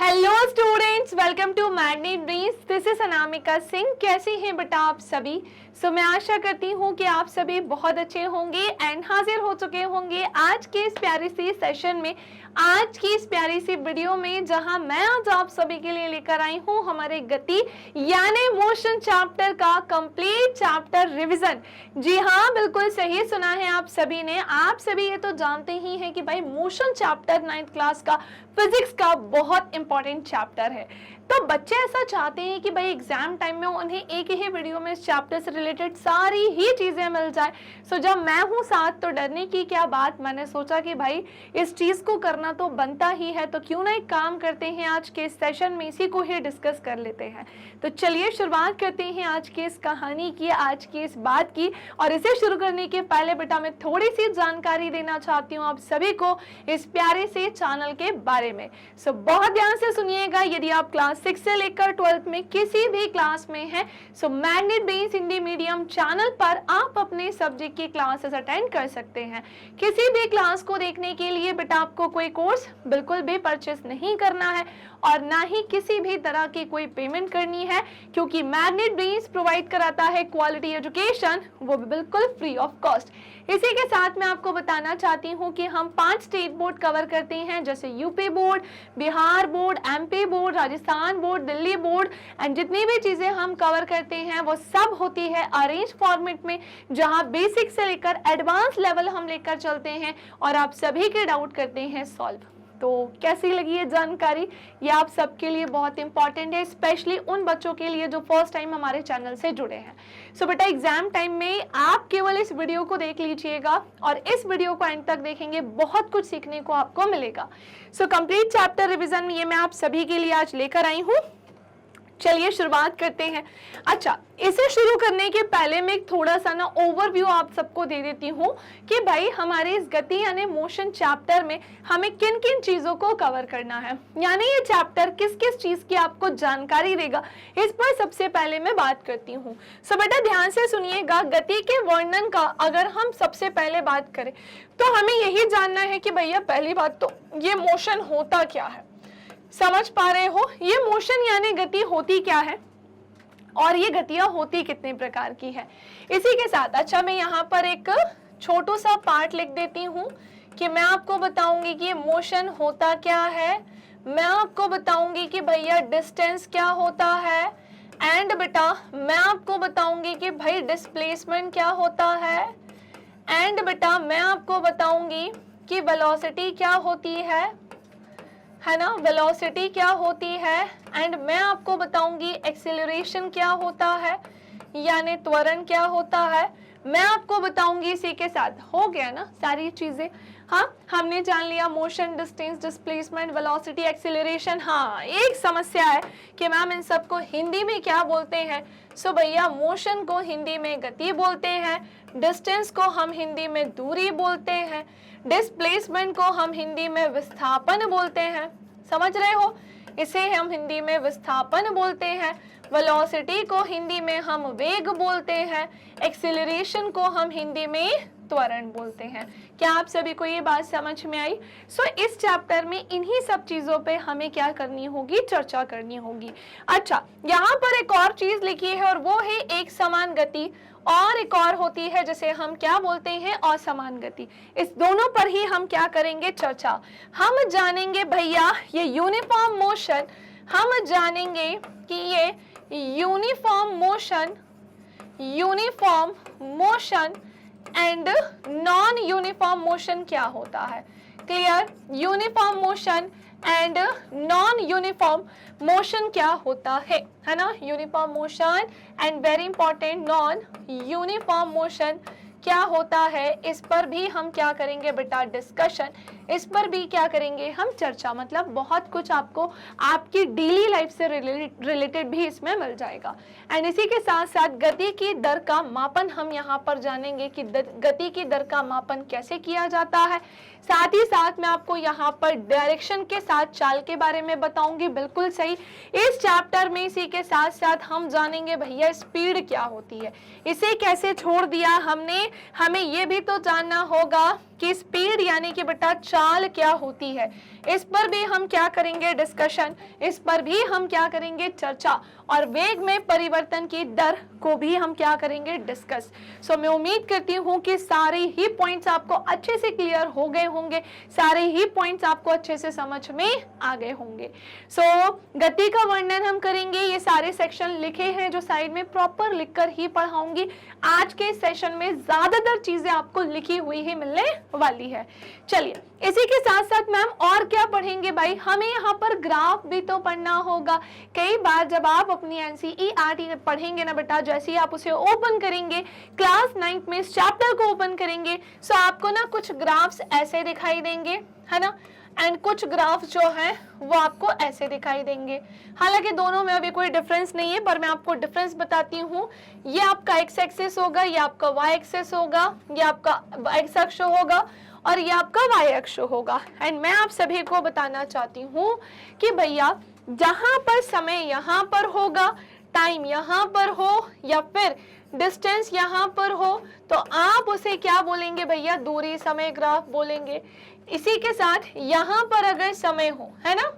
Hello students, welcome to magnet brains. This is Anamika Singh. कैसे हैं बेटा आप सभी? मैं आशा करती हूँ कि आप सभी बहुत अच्छे होंगे एंड हाजिर हो चुके होंगे आज के इस प्यारी सी सेशन में, आज की इस प्यारी सी वीडियो में, जहां मैं आज आप सभी के लिए लेकर आई हूँ हमारे गति यानी मोशन चैप्टर का कंप्लीट चैप्टर रिवीजन। जी हाँ, बिल्कुल सही सुना है आप सभी ने। आप सभी ये तो जानते ही हैं कि भाई मोशन चैप्टर 9th क्लास का फिजिक्स का बहुत इंपॉर्टेंट चैप्टर है। तो बच्चे ऐसा चाहते हैं कि भाई एग्जाम टाइम में उन्हें एक ही वीडियो में इस चैप्टर से रिलेटेड सारी ही चीजें मिल जाए। जब मैं हूँ साथ तो डरने की क्या बात। मैंने सोचा कि भाई इस चीज को करना तो बनता ही है, तो क्यों ना एक काम करते हैं, आज के इस सेशन में इसी को ही डिस्कस कर लेते हैं। तो चलिए शुरुआत करते हैं आज की इस कहानी की, आज की इस बात की। और इसे शुरू करने के पहले बेटा मैं थोड़ी सी जानकारी देना चाहती हूँ आप सभी को इस प्यारे से चैनल के बारे में। बहुत ध्यान से सुनिएगा। यदि आप क्लास 6 से लेकर 12th में किसी भी क्लास में हैं, magnet brains Hindi medium channel पर आप अपने सब्जेक्ट की क्लासेस अटेंड कर सकते हैं। किसी भी क्लास को देखने के लिए बेटा आपको कोई कोर्स बिल्कुल भी परचेस नहीं करना है और ना ही किसी भी तरह की कोई पेमेंट करनी है, क्योंकि मैग्नेट ब्रेन्स प्रोवाइड कराता है क्वालिटी एजुकेशन, वो भी बिल्कुल फ्री ऑफ कॉस्ट। इसी के साथ मैं आपको बताना चाहती हूँ कि हम 5 स्टेट बोर्ड कवर करते हैं, जैसे UP board, Bihar board, MP board, Rajasthan board, Delhi board. And जितनी भी चीजें हम कवर करते हैं वो सब होती है अरेंज फॉर्मेट में, जहां बेसिक से लेकर एडवांस लेवल हम लेकर चलते हैं और आप सभी के डाउट करते हैं सॉल्व। तो कैसी लगी ये जानकारी? ये आप सबके लिए बहुत इंपॉर्टेंट है, स्पेशली उन बच्चों के लिए जो फर्स्ट टाइम हमारे चैनल से जुड़े हैं। बेटा एग्जाम टाइम में आप केवल इस वीडियो को देख लीजिएगा और इस वीडियो को एंड तक देखेंगे, बहुत कुछ सीखने को आपको मिलेगा। कंप्लीट चैप्टर रिवीजन ये मैं आप सभी के लिए आज लेकर आई हूँ। चलिए शुरुआत करते हैं। अच्छा, इसे शुरू करने के पहले मैं एक थोड़ा सा ना ओवरव्यू आप सबको दे देती हूँ कि भाई हमारे इस गति यानी मोशन चैप्टर में हमें किन किन चीजों को कवर करना है, यानी ये चैप्टर किस किस चीज की आपको जानकारी देगा, इस पर सबसे पहले मैं बात करती हूँ। बेटा ध्यान से सुनिएगा। गति के वर्णन का अगर हम सबसे पहले बात करें तो हमें यही जानना है कि भैया पहली बात तो ये मोशन होता क्या है। समझ पा रहे हो, ये मोशन यानी गति होती क्या है और ये गतियां होती कितने प्रकार की है। इसी के साथ अच्छा मैं यहाँ पर एक छोटू सा पार्ट लिख देती हूँ कि मैं आपको बताऊंगी कि ये मोशन होता क्या है, मैं आपको बताऊंगी कि भैया डिस्टेंस क्या होता है, एंड बेटा मैं आपको बताऊंगी कि भाई डिस्प्लेसमेंट क्या होता है, एंड बेटा मैं आपको बताऊंगी कि वेलोसिटी क्या होती है ना, वेलोसिटी क्या होती है, एंड मैं आपको बताऊंगी एक्सेलरेशन क्या होता है यानी त्वरण क्या होता है। मैं आपको बताऊंगी इसी के साथ, हो गया ना सारी चीजें। हाँ, हमने जान लिया motion, distance, displacement, velocity, acceleration. हाँ, एक समस्या है कि मैम इन सबको हिंदी में क्या बोलते हैं। भैया मोशन को हिंदी में गति बोलते हैं, डिस्टेंस को हम हिंदी में दूरी बोलते हैं, डिस्प्लेसमेंट को हम हिंदी में विस्थापन बोलते हैं। समझ रहे हो, इसे हम हिंदी में विस्थापन बोलते हैं। वेलोसिटी को हिंदी में हम वेग बोलते हैं, एक्सेलरेशन को हम हिंदी में त्वरण बोलते हैं। क्या आप सभी को ये बात समझ में आई? इस चैप्टर में इन्हीं सब चीजों पे हमें क्या करनी होगी, चर्चा करनी होगी। अच्छा, यहाँ पर एक और चीज लिखी है और वो है एक समान गति, और एक और होती है जिसे हम क्या बोलते हैं, असमान गति। इस दोनों पर ही हम क्या करेंगे, चर्चा। हम जानेंगे भैया ये यूनिफॉर्म मोशन, हम जानेंगे कि ये uniform motion and non uniform motion क्या होता है। Clear? Uniform motion and non uniform motion क्या होता है ना। Uniform motion and very important non uniform motion क्या होता है, इस पर भी हम क्या करेंगे बेटा, डिस्कशन। इस पर भी क्या करेंगे हम, चर्चा। मतलब बहुत कुछ आपको आपकी डेली लाइफ से रिलेटेड भी इसमें मिल जाएगा। एंड इसी के साथ साथ गति की दर का मापन हम यहाँ पर जानेंगे कि गति की दर का मापन कैसे किया जाता है। साथ ही साथ मैं आपको यहाँ पर डायरेक्शन के साथ चाल के बारे में बताऊंगी, बिल्कुल सही। इस चैप्टर में इसी के साथ साथ हम जानेंगे भैया स्पीड क्या होती है, इसे कैसे छोड़ दिया हमने। हमें ये भी तो जानना होगा कि स्पीड यानी कि बेटा चाल क्या होती है, इस पर भी हम क्या करेंगे डिस्कशन, इस पर भी हम क्या करेंगे चर्चा, और वेग में परिवर्तन की दर को भी हम क्या करेंगे डिस्कस। सो मैं उम्मीद करती हूँ कि सारे ही पॉइंट्स आपको अच्छे से क्लियर हो गए होंगे, सारे ही पॉइंट्स आपको अच्छे से समझ में आ गए होंगे। सो गति का वर्णन हम करेंगे, ये सारे सेक्शन लिखे हैं जो साइड में प्रॉपर लिखकर ही पढ़ाऊंगी। आज के सेशन में ज्यादातर चीजें आपको लिखी हुई ही मिलने वाली है। चलिए इसी के साथ साथ मैम और क्या पढ़ेंगे भाई, हमें यहाँ पर ग्राफ भी तो पढ़ना होगा। कई बार जब आप अपनी एनसीईआरटी पढ़ेंगे ना बेटा, जैसे ही आप उसे ओपन करेंगे क्लास 9th में इस चैप्टर को ओपन करेंगे, सो आपको ना कुछ ग्राफ्स ऐसे दिखाई देंगे, है ना, एंड कुछ ग्राफ जो है वो आपको ऐसे दिखाई देंगे। हालांकि दोनों में अभी कोई डिफरेंस नहीं है, पर मैं आपको डिफरेंस बताती हूँ। ये आपका एक्स एक्सिस होगा, ये आपका वाई एक्सिस होगा, ये आपका एक्स अक्ष होगा और ये आपका वाई अक्ष होगा। एंड मैं आप सभी को बताना चाहती हूँ कि भैया जहां पर समय यहाँ पर होगा, टाइम यहाँ पर हो या फिर डिस्टेंस यहाँ पर हो, तो आप उसे क्या बोलेंगे भैया, दूरी समय ग्राफ बोलेंगे। इसी के साथ यहाँ पर अगर समय हो, है ना,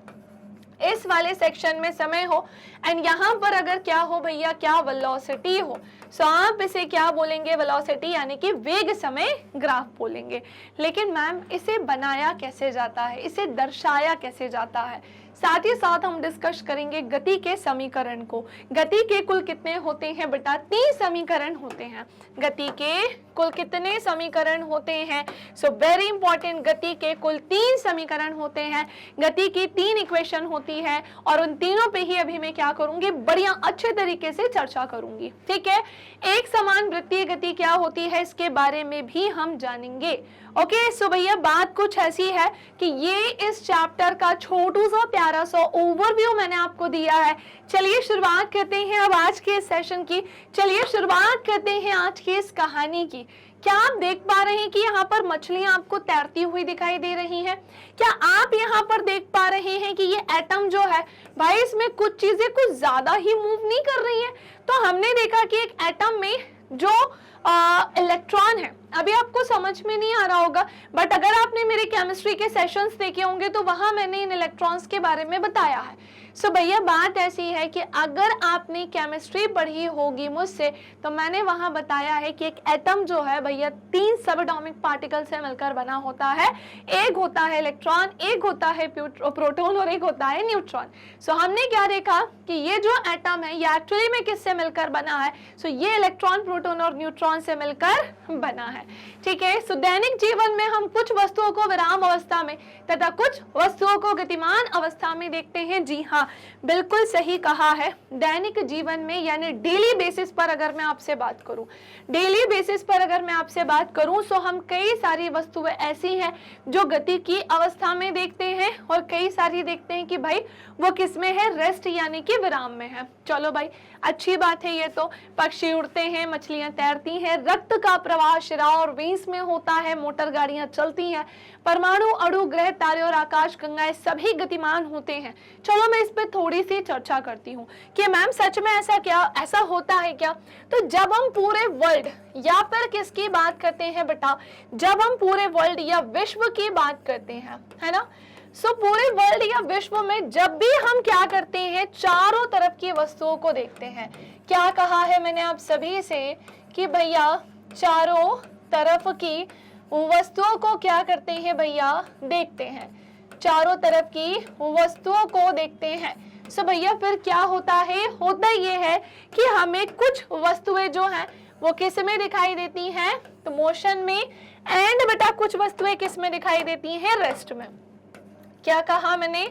इस वाले सेक्शन में समय हो, एंड यहाँ पर अगर क्या हो भैया, क्या वेलोसिटी हो, सो आप इसे क्या बोलेंगे, वेलोसिटी यानी कि वेग समय ग्राफ बोलेंगे। लेकिन मैम इसे बनाया कैसे जाता है, इसे दर्शाया कैसे जाता है, साथ ही साथ हम डिस्कस करेंगे गति के समीकरण को। गति के कुल कितने होते हैं बेटा, 3 समीकरण होते हैं। गति के कुल कितने समीकरण होते हैं, सो वेरी इंपॉर्टेंट, गति के कुल 3 समीकरण होते हैं, गति की 3 इक्वेशन होती है, और उन तीनों पे ही अभी मैं क्या करूंगी, बढ़िया अच्छे तरीके से चर्चा करूंगी। ठीक है, एक समान वृत्तीय गति क्या होती है इसके बारे में भी हम जानेंगे। ओके, सो भैया बात कुछ ऐसी है कि ये इस चैप्टर का छोटू सा प्यारा सा ओवरव्यू मैंने आपको दिया है। चलिए शुरुआत करते हैं अब आज के इस सेशन की, चलिए शुरुआत करते हैं आज की इस कहानी की। क्या आप देख पा रहे हैं कि यहाँ पर मछलियां आपको तैरती हुई दिखाई दे रही हैं? क्या आप यहाँ पर देख पा रहे हैं कि ये एटम जो है भाई, इसमें कुछ चीजें कुछ ज्यादा ही मूव नहीं कर रही हैं? तो हमने देखा कि एक एटम में जो इलेक्ट्रॉन है, अभी आपको समझ में नहीं आ रहा होगा, बट अगर आपने मेरे केमिस्ट्री के सेशंस देखे होंगे तो वहां मैंने इन इलेक्ट्रॉन्स के बारे में बताया है। सो भैया बात ऐसी है कि अगर आपने केमिस्ट्री पढ़ी होगी मुझसे, तो मैंने वहां बताया है कि एक एटम जो है भैया 3 सब एटॉमिक पार्टिकल से मिलकर बना होता है। एक होता है इलेक्ट्रॉन, एक होता है प्रोटॉन और एक होता है न्यूट्रॉन। सो हमने क्या देखा कि ये जो एटम है ये एक्चुअली में किससे मिलकर बना है, सो ये इलेक्ट्रॉन, प्रोटॉन और न्यूट्रॉन से मिलकर बना है। ठीक है, सो दैनिक जीवन में हम कुछ वस्तुओं को विराम अवस्था में तथा कुछ वस्तुओं को गतिमान अवस्था में देखते हैं। जी हाँ, बिल्कुल सही कहा है। दैनिक जीवन में यानी डेली बेसिस पर अगर मैं आपसे बात करूं, डेली बेसिस पर अगर मैं आपसे बात करूं, सो हम कई सारी वस्तुएं ऐसी हैं जो गति की अवस्था में देखते हैं, और कई सारी देखते हैं कि भाई वो किस में है, रेस्ट यानी कि विराम में है। चलो भाई अच्छी बात है। ये तो पक्षी उड़ते हैं, मछलियां तैरती हैं, रक्त का प्रवाह शिरा और वेंस में होता है, मोटर गाड़ियां चलती हैं, परमाणु, अणु, ग्रह, तारे और आकाश गंगाएं सभी गतिमान होते हैं। चलो मैं इस पे थोड़ी सी चर्चा करती हूँ कि मैम सच में ऐसा होता है क्या? तो जब हम पूरे वर्ल्ड या फिर किसकी बात करते हैं बेटा, जब हम पूरे वर्ल्ड या विश्व की बात करते हैं, है ना, सो पूरे वर्ल्ड या विश्व में जब भी हम क्या करते हैं, चारों तरफ की वस्तुओं को देखते हैं। क्या कहा है मैंने आप सभी से कि भैया चारों तरफ की वस्तुओं को क्या करते हैं भैया, देखते हैं, चारों तरफ की वस्तुओं को देखते हैं। सो भैया फिर क्या होता है, होता ये है कि हमें कुछ वस्तुएं जो हैं वो किस में दिखाई देती हैं, तो मोशन में, एंड बेटा कुछ वस्तुएं किस में दिखाई देती हैं, रेस्ट में। क्या कहा मैंने,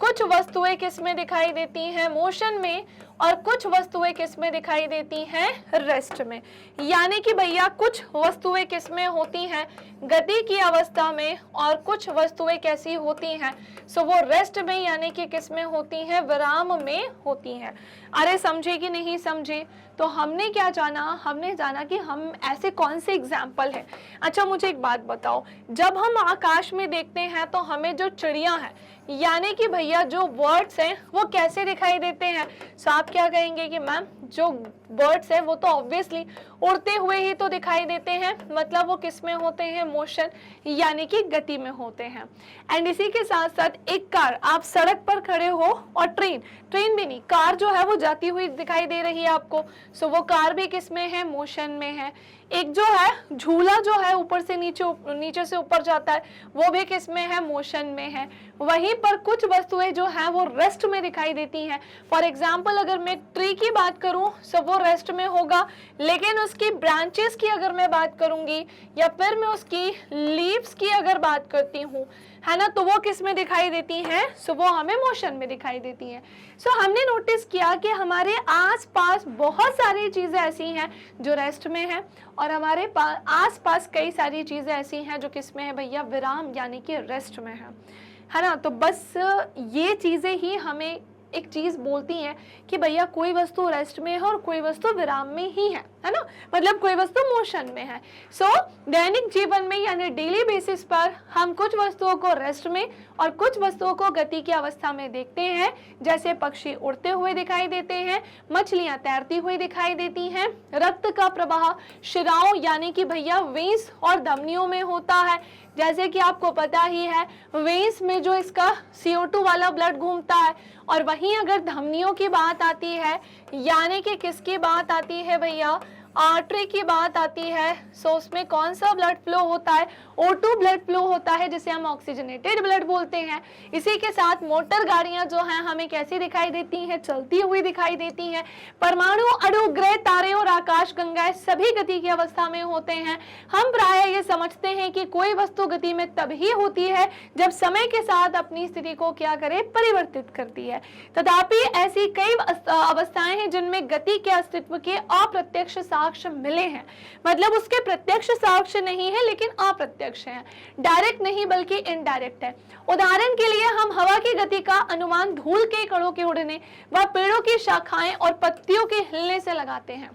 कुछ वस्तुएं किस में दिखाई देती हैं, मोशन में, और कुछ वस्तुएं किस में दिखाई देती हैं, रेस्ट में। यानी कि भैया कुछ वस्तुएं किस में होती हैं, गति की अवस्था में, और कुछ वस्तुएं कैसी होती हैं, सो वो रेस्ट में यानी कि किस में होती हैं, विराम में होती हैं। अरे समझे कि नहीं समझे? तो हमने क्या जाना, हमने जाना कि हम ऐसे कौन से एग्जाम्पल है। अच्छा मुझे एक बात बताओ, जब हम आकाश में देखते हैं तो हमें जो चिड़िया है यानी कि भैया जो वर्ड्स हैं वो कैसे दिखाई देते हैं? सो आप क्या कहेंगे कि मैम जो बर्ड्स है वो तो ऑब्वियसली उड़ते हुए ही तो दिखाई देते हैं, मतलब वो किस में होते हैं, मोशन यानी कि गति में होते हैं। एंड इसी के साथ साथ एक कार, आप सड़क पर खड़े हो और ट्रेन भी नहीं, कार जो है वो जाती हुई दिखाई दे रही है आपको, सो वो कार भी किस में है, मोशन में है। एक जो है झूला जो है ऊपर से नीचे से ऊपर जाता है, वो भी किस में है, मोशन में है। वहीं पर कुछ वस्तुएं जो है वो रेस्ट में दिखाई देती हैं। फॉर एग्जाम्पल अगर मैं ट्री की बात करूं तो वो रेस्ट में होगा, लेकिन उसकी ब्रांचेस की अगर मैं बात करूंगी या फिर मैं उसकी लीव्स की अगर बात करती हूँ, है ना, तो वो किस में दिखाई देती हैं, सो वो हमें मोशन में दिखाई देती हैं। सो हमने नोटिस किया कि हमारे आसपास बहुत सारी चीजें ऐसी हैं जो रेस्ट में है, और हमारे आसपास कई सारी चीजें ऐसी हैं जो किस में है भैया, विराम यानी कि रेस्ट में है ना। तो बस ये चीजें ही हमें एक चीज बोलती हैं कि भैया कोई वस्तु रेस्ट में है और कोई वस्तु विराम में ही है ना, मतलब कोई वस्तु मोशन में है। सो दैनिक जीवन में यानी डेली बेसिस पर हम कुछ वस्तुओं को रेस्ट में और कुछ वस्तुओं को गति की अवस्था में देखते हैं, जैसे पक्षी उड़ते हुए दिखाई देते हैं, मछलियां तैरती हुई दिखाई देती हैं, रक्त का प्रवाह शिराओं यानी कि भैया वेंस और धमनियों में होता है, जैसे कि आपको पता ही है वेंस में जो इसका CO2 वाला ब्लड घूमता है, और वहीं अगर धमनियों की बात आती है यानी कि किसकी बात आती है भैया, आर्टरी की बात आती है, सो उसमें कौन सा ब्लड फ्लो होता है, O2 ब्लड फ्लो होता है, जिसे हम ऑक्सीजनेटेड ब्लड बोलते हैं। इसी के साथ मोटर गाड़ियां जो हैं हमें कैसी दिखाई देती हैं, चलती हुई दिखाई देती हैं। परमाणु, अणु, ग्रह, तारे और आकाश गंगाएं सभी गति की अवस्था में होते हैं। हम प्राय ये समझते हैं कि कोई वस्तु गति में तभी होती है जब समय के साथ अपनी स्थिति को क्या करे, परिवर्तित करती है। तथापि ऐसी कई अवस्थाएं हैं जिनमें गति के अस्तित्व के अप्रत्यक्ष साक्ष्य मिले हैं, मतलब उसके प्रत्यक्ष साक्ष्य नहीं है लेकिन अप्रत्यक्ष है, डायरेक्ट नहीं बल्कि इनडायरेक्ट है। उदाहरण के लिए हम हवा की गति का अनुमान धूल के कणों के उड़ने व पेड़ों की शाखाएं और पत्तियों के हिलने से लगाते हैं।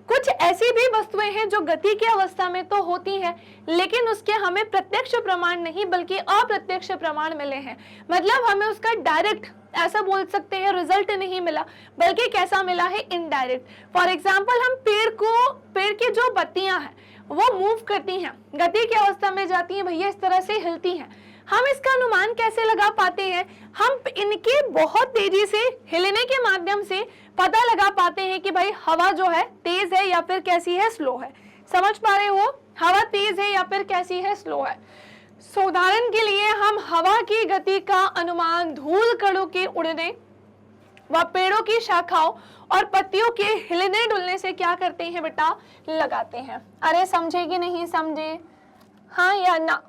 कुछ ऐसी भी वस्तुएं हैं जो गति की अवस्था में तो होती हैं, लेकिन उसके हमें प्रत्यक्ष प्रमाण नहीं बल्कि अप्रत्यक्ष प्रमाण मिले हैं, मतलब हमें उसका डायरेक्ट ऐसा बोल सकते हैं रिजल्ट नहीं मिला, बल्कि कैसा मिला है, इनडायरेक्ट। फॉर एग्जाम्पल हम पेड़ की जो पत्तियां हैं वो मूव करती हैं, गति की अवस्था में जाती हैं भैया, इस तरह से हिलती हैं। हम इसका अनुमान कैसे लगा पाते हैं, हम इनके बहुत तेजी से हिलने के माध्यम से पता लगा पाते हैं कि भाई हवा जो है तेज है या फिर कैसी है, स्लो है। समझ पा रहे हो, हवा तेज है या फिर कैसी है, स्लो है। सो उदाहरण के लिए हम हवा की गति का अनुमान धूल कणों के उड़ने व पेड़ों की शाखाओं और पत्तियों के हिलने डुलने से क्या करते हैं बेटा, लगाते हैं। अरे समझे कि नहीं समझे, हाँ या ना,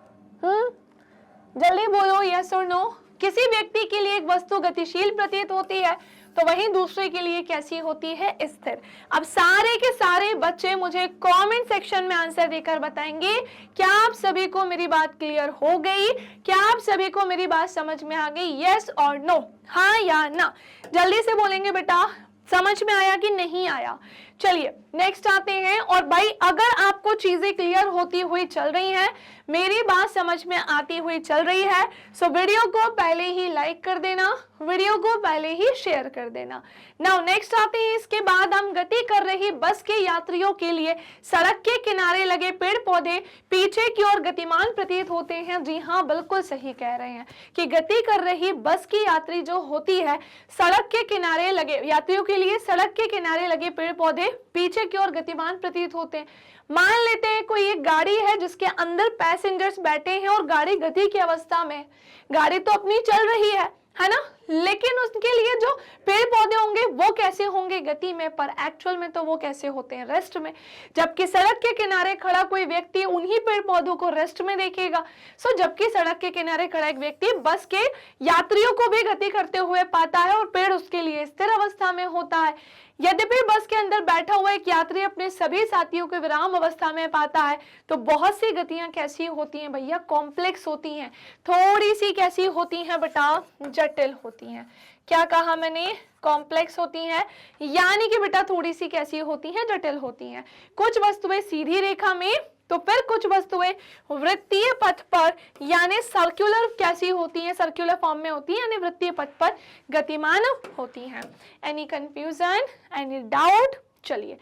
जल्दी बोलो यस और नो। किसी व्यक्ति के लिए एक वस्तु गतिशील प्रतीत होती है तो वहीं दूसरे के लिए कैसी होती है, स्थिर। अब सारे के सारे बच्चे मुझे कमेंट सेक्शन में आंसर देकर बताएंगे क्या आप सभी को मेरी बात क्लियर हो गई, क्या आप सभी को मेरी बात समझ में आ गई, यस और नो, हाँ या ना। जल्दी से बोलेंगे बेटा, समझ में आया कि नहीं आया। चलिए नेक्स्ट आते हैं। और भाई अगर आपको चीजें क्लियर होती हुई चल रही हैं, मेरी बात समझ में आती हुई चल रही है, सो वीडियो को पहले ही लाइक कर देना, वीडियो को पहले ही शेयर कर देना। नाउ नेक्स्ट आते हैं। इसके बाद हम गति कर रही बस के यात्रियों के लिए सड़क के किनारे लगे पेड़ पौधे पीछे की ओर गतिमान प्रतीत होते हैं। जी हाँ, बिल्कुल सही कह रहे हैं कि गति कर रही बस की यात्री जो होती है, सड़क के किनारे लगे यात्रियों के लिए सड़क के किनारे लगे पेड़ पौधे पीछे की ओर गतिमान प्रतीत होते हैं। मान लेते हैं कोई एक गाड़ी है जिसके अंदर पैसेंजर्स बैठे हैं और गाड़ी गति की अवस्था में, गाड़ी तो अपनी चल रही है ना, लेकिन उसके लिए जो पेड़ पौधे होंगे वो कैसे होंगे, गति में, पर एक्चुअल में तो वो कैसे होते हैं, रेस्ट में। जबकि सड़क के किनारे खड़ा कोई व्यक्ति उन्हीं पेड़ पौधों को रेस्ट में देखेगा। सो जबकि सड़क के किनारे खड़ा एक व्यक्ति बस के यात्रियों को भी गति करते हुए पाता है और पेड़ उसके लिए स्थिर अवस्था में होता है। यद्यपि बस के अंदर बैठा हुआ एक यात्री अपने सभी साथियों को विराम अवस्था में पाता है, तो बहुत सी गतियां कैसी होती हैं भैया, कॉम्प्लेक्स होती हैं, थोड़ी सी कैसी होती हैं बेटा, जटिल होती हैं। क्या कहा मैंने, कॉम्प्लेक्स होती हैं, यानी कि बेटा थोड़ी सी कैसी होती हैं, जटिल होती हैं। कुछ वस्तुएं सीधी रेखा में तो फिर कुछ वस्तुएं वृत्तीय पथ पर यानी सर्कुलर कैसी होती हैं, सर्कुलर फॉर्म में होती हैं यानी वृत्तीय पथ पर गतिमान होती हैं। Any confusion, any doubt? चलिए,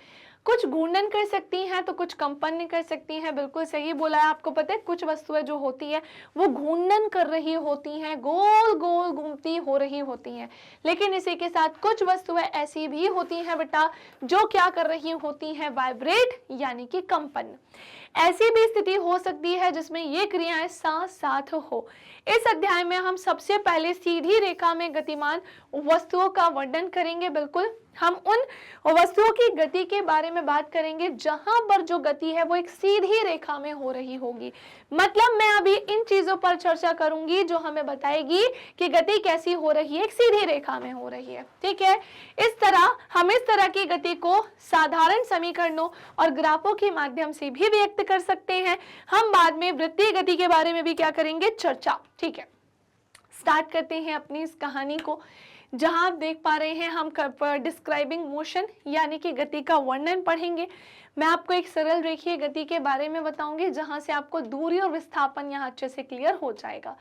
कुछ घूर्णन कर सकती हैं तो कुछ कंपन नहीं कर सकती हैं, बिल्कुल सही बोला है। आपको पता है कुछ वस्तुएं जो होती है वो घूर्णन कर रही होती हैं, गोल गोल घूमती हो रही होती हैं, लेकिन इसी के साथ कुछ वस्तुएं ऐसी भी होती हैं बेटा जो क्या कर रही होती हैं, वाइब्रेट यानी कि कंपन। ऐसी भी स्थिति हो सकती है जिसमें ये क्रियाएं साथ साथ हो। इस अध्याय में हम सबसे पहले सीधी रेखा में गतिमान वस्तुओं का वर्णन करेंगे। बिल्कुल, हम उन वस्तुओं की गति के बारे में बात करेंगे जहां पर जो गति है वो एक सीधी रेखा में हो रही होगी। मतलब मैं अभी इन चीजों पर चर्चा करूंगी जो हमें बताएगी कि गति कैसी हो रही है, एक सीधी रेखा में हो रही है। ठीक है, इस तरह हम इस तरह की गति को साधारण समीकरणों और ग्राफों के माध्यम से भी व्यक्त कर सकते हैं। हम बाद में वृत्तीय गति के बारे में भी क्या करेंगे, चर्चा। ठीक है, स्टार्ट करते हैं अपनी इस कहानी को। जहां आप देख पा रहे हैं हम डिस्क्राइबिंग मोशन यानी कि गति का वर्णन पढ़ेंगे। मैं आपको एक सरल रेखीय गति के बारे में बताऊंगी जहां से आपको दूरी और विस्थापन यहाँ अच्छे से क्लियर हो जाएगा।